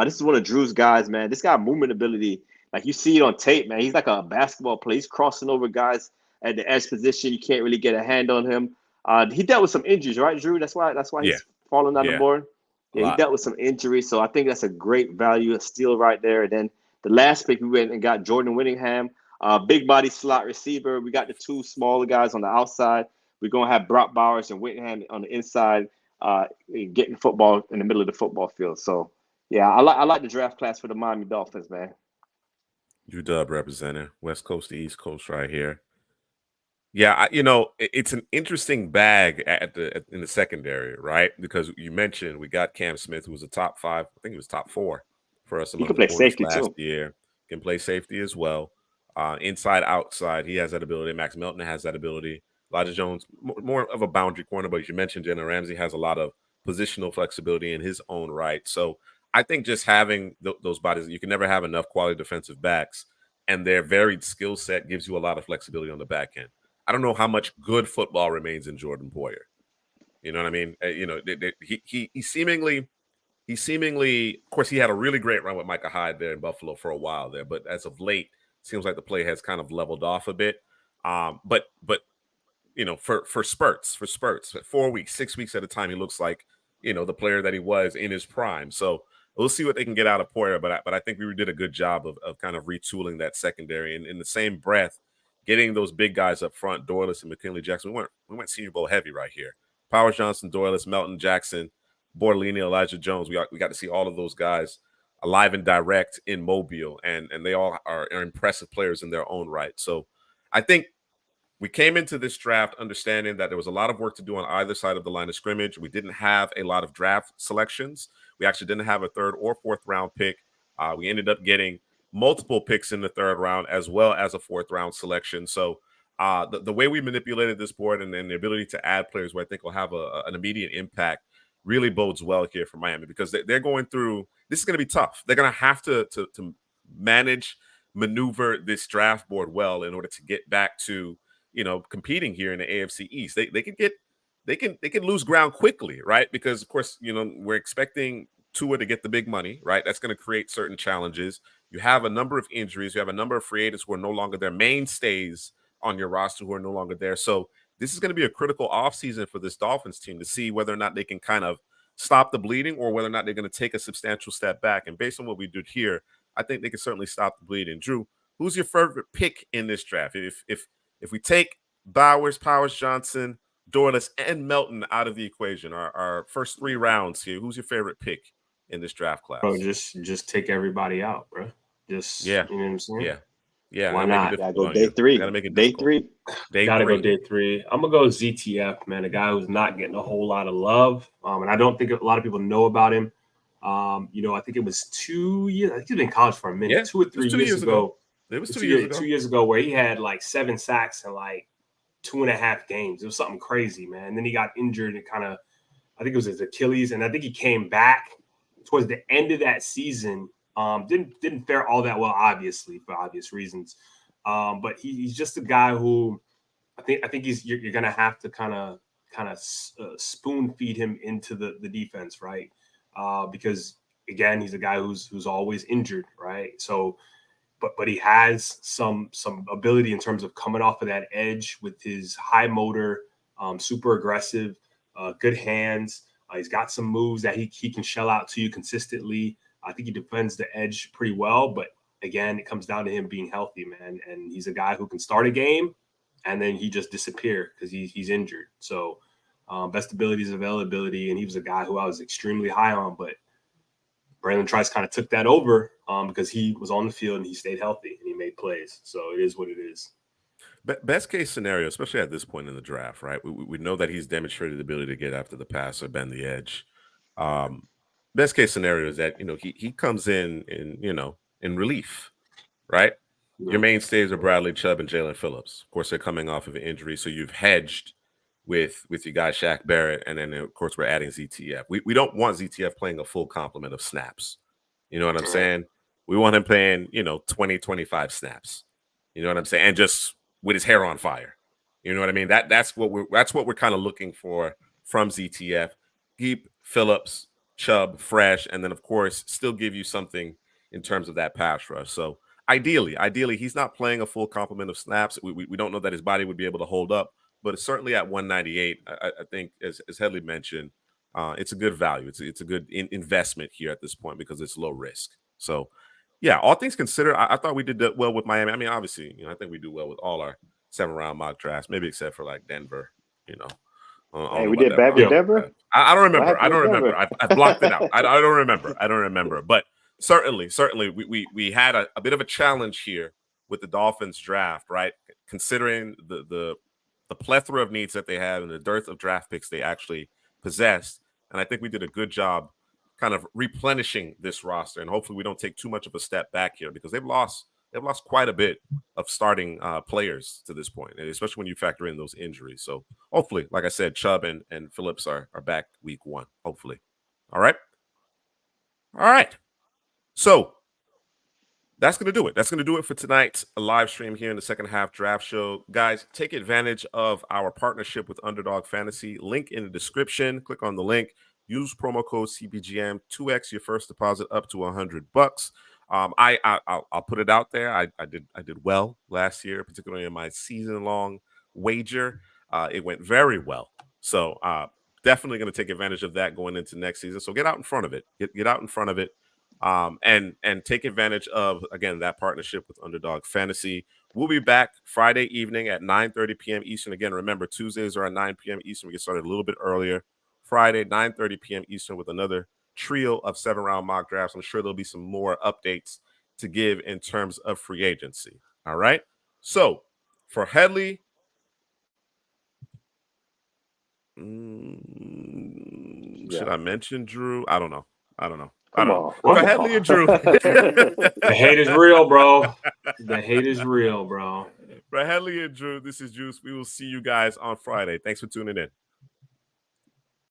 This is one of Drew's guys, man. This guy movement ability, like you see it on tape, man. He's like a basketball player. He's crossing over guys at the edge position. You can't really get a hand on him. He dealt with some injuries, right, Drew? That's why he's falling on the board. Yeah, he dealt with some injuries, so I think that's a great value, a steal right there. And then the last pick, we went and got Jordan Whittingham, big body slot receiver. We got the two smaller guys on the outside. We're going to have Brock Bowers and Whittingham on the inside, getting football in the middle of the football field. So, yeah, I like the draft class for the Miami Dolphins, man. UW representing West Coast to East Coast right here. Yeah, it's an interesting bag in the secondary, right? Because you mentioned we got Cam Smith, who was a top 5, I think he was top 4 for us He among can the play corners safety last too. year. Can play safety as well. Inside, outside, he has that ability. Max Melton has that ability. Elijah Jones, more of a boundary corner, but as you mentioned, Jalen Ramsey has a lot of positional flexibility in his own right. So I think just having those bodies, you can never have enough quality defensive backs, and their varied skill set gives you a lot of flexibility on the back end. I don't know how much good football remains in Jordan Poyer. You know what I mean? He seemingly, of course, he had a really great run with Micah Hyde there in Buffalo for a while there, but as of late, seems like the play has kind of leveled off a bit. But for spurts, 4 weeks, 6 weeks at a time, he looks like the player that he was in his prime. So we'll see what they can get out of Poyer. But I think we did a good job of kind of retooling that secondary, and in the same breath, getting those big guys up front, Doyless and McKinley Jackson. We went Senior Bowl heavy right here. Powers Johnson, Doyless, Melton Jackson, Bortolini, Elijah Jones. We got to see all of those guys alive and direct in Mobile, and they all are impressive players in their own right. So I think we came into this draft understanding that there was a lot of work to do on either side of the line of scrimmage. We didn't have a lot of draft selections. We actually didn't have a 3rd or 4th round pick. We ended up getting multiple picks in the 3rd round as well as a 4th round selection. So the way we manipulated this board and the ability to add players where I think will have an immediate impact really bodes well here for Miami, because they're going through – this is going to be tough. They're going to have to maneuver this draft board well in order to get back to competing here in the AFC East. They can lose ground quickly, right? Because of course, we're expecting Tua to get the big money, right? That's going to create certain challenges. You have a number of injuries. You have a number of free agents who are no longer their mainstays on your roster, who are no longer there. So this is going to be a critical offseason for this Dolphins team to see whether or not they can kind of stop the bleeding, or whether or not they're going to take a substantial step back. And based on what we did here, I think they can certainly stop the bleeding. Drew, who's your favorite pick in this draft? If we take Bowers, Powers Johnson, Doyless, and Melton out of the equation, our first 3 rounds here, who's your favorite pick in this draft class? Bro, just take everybody out, bro. Just you know what I'm saying? Yeah. Why not? Gotta go day 3. Gotta make it day difficult. 3. Gotta go day 3. I'm gonna go ZTF, man. A guy who's not getting a whole lot of love, and I don't think a lot of people know about him. I think it was 2 years. I think he's been in college for a minute. Yeah, 2 or 3 years ago. It was 2 years ago. 2 years ago, where he had like 7 sacks in like 2.5 games. It was something crazy, man. And then he got injured and I think it was his Achilles, and I think he came back towards the end of that season. Didn't fare all that well, obviously, for obvious reasons. But he's just a guy who I think you're gonna have to kind of spoon feed him into the defense, right? Because again, he's a guy who's always injured, right? So, but he has some ability in terms of coming off of that edge with his high motor, super aggressive, good hands. He's got some moves that he can shell out to you consistently. I think he defends the edge pretty well, but again, it comes down to him being healthy, man. And he's a guy who can start a game and then he just disappear because he's injured. So best ability is availability, and he was a guy who I was extremely high on, but Brandon Trice kind of took that over because he was on the field and he stayed healthy and he made plays. So it is what it is. Best case scenario, especially at this point in the draft, right? We know that he's demonstrated the ability to get after the pass or bend the edge. Best case scenario is that, he comes in relief, right? Your mainstays are Bradley Chubb and Jalen Phillips. Of course, they're coming off of an injury, so you've hedged with your guy Shaq Barrett, and then of course we're adding ZTF. We don't want ZTF playing a full complement of snaps. You know what I'm saying? We want him playing, 20, 25 snaps. You know what I'm saying? And just with his hair on fire. You know what I mean? That's what we're kind of looking for from ZTF. Keep Phillips, Chubb fresh, and then of course still give you something in terms of that pass rush. So ideally, he's not playing a full complement of snaps. We don't know that his body would be able to hold up, but certainly at 198, I think, as Headley mentioned, it's a good value. It's a good investment here at this point because it's low risk. So, yeah, all things considered, I thought we did well with Miami. I mean, obviously, I think we do well with all our 7-round mock drafts, maybe except for like Denver. Hey, we did bad with Denver. I don't remember. I blocked it out. I don't remember. But certainly, we had a bit of a challenge here with the Dolphins draft, right? Considering the plethora of needs that they have and the dearth of draft picks they actually possessed. And I think we did a good job kind of replenishing this roster. And hopefully we don't take too much of a step back here because they've lost quite a bit of starting players to this point, and especially when you factor in those injuries. So hopefully, like I said, Chubb and Phillips are back week 1, hopefully. All right. So that's going to do it. That's going to do it for tonight's live stream here in the second half draft show. Guys, take advantage of our partnership with Underdog Fantasy. Link in the description. Click on the link. Use promo code CBGM. 2x your first deposit up to $100. I'll put it out there. I did well last year, particularly in my season-long wager. It went very well. So definitely going to take advantage of that going into next season. So get out in front of it. Get out in front of it. And take advantage of, again, that partnership with Underdog Fantasy. We'll be back Friday evening at 9:30 p.m. Eastern. Again, remember, Tuesdays are at 9 p.m. Eastern. We get started a little bit earlier. Friday, 9:30 p.m. Eastern with another trio of 7-round mock drafts. I'm sure there'll be some more updates to give in terms of free agency. All right? So, for Headley, should I mention Drew? I don't know. For Headley and Drew. The hate is real, bro. The hate is real, bro. For Headley and Drew, this is Juice. We will see you guys on Friday. Thanks for tuning in.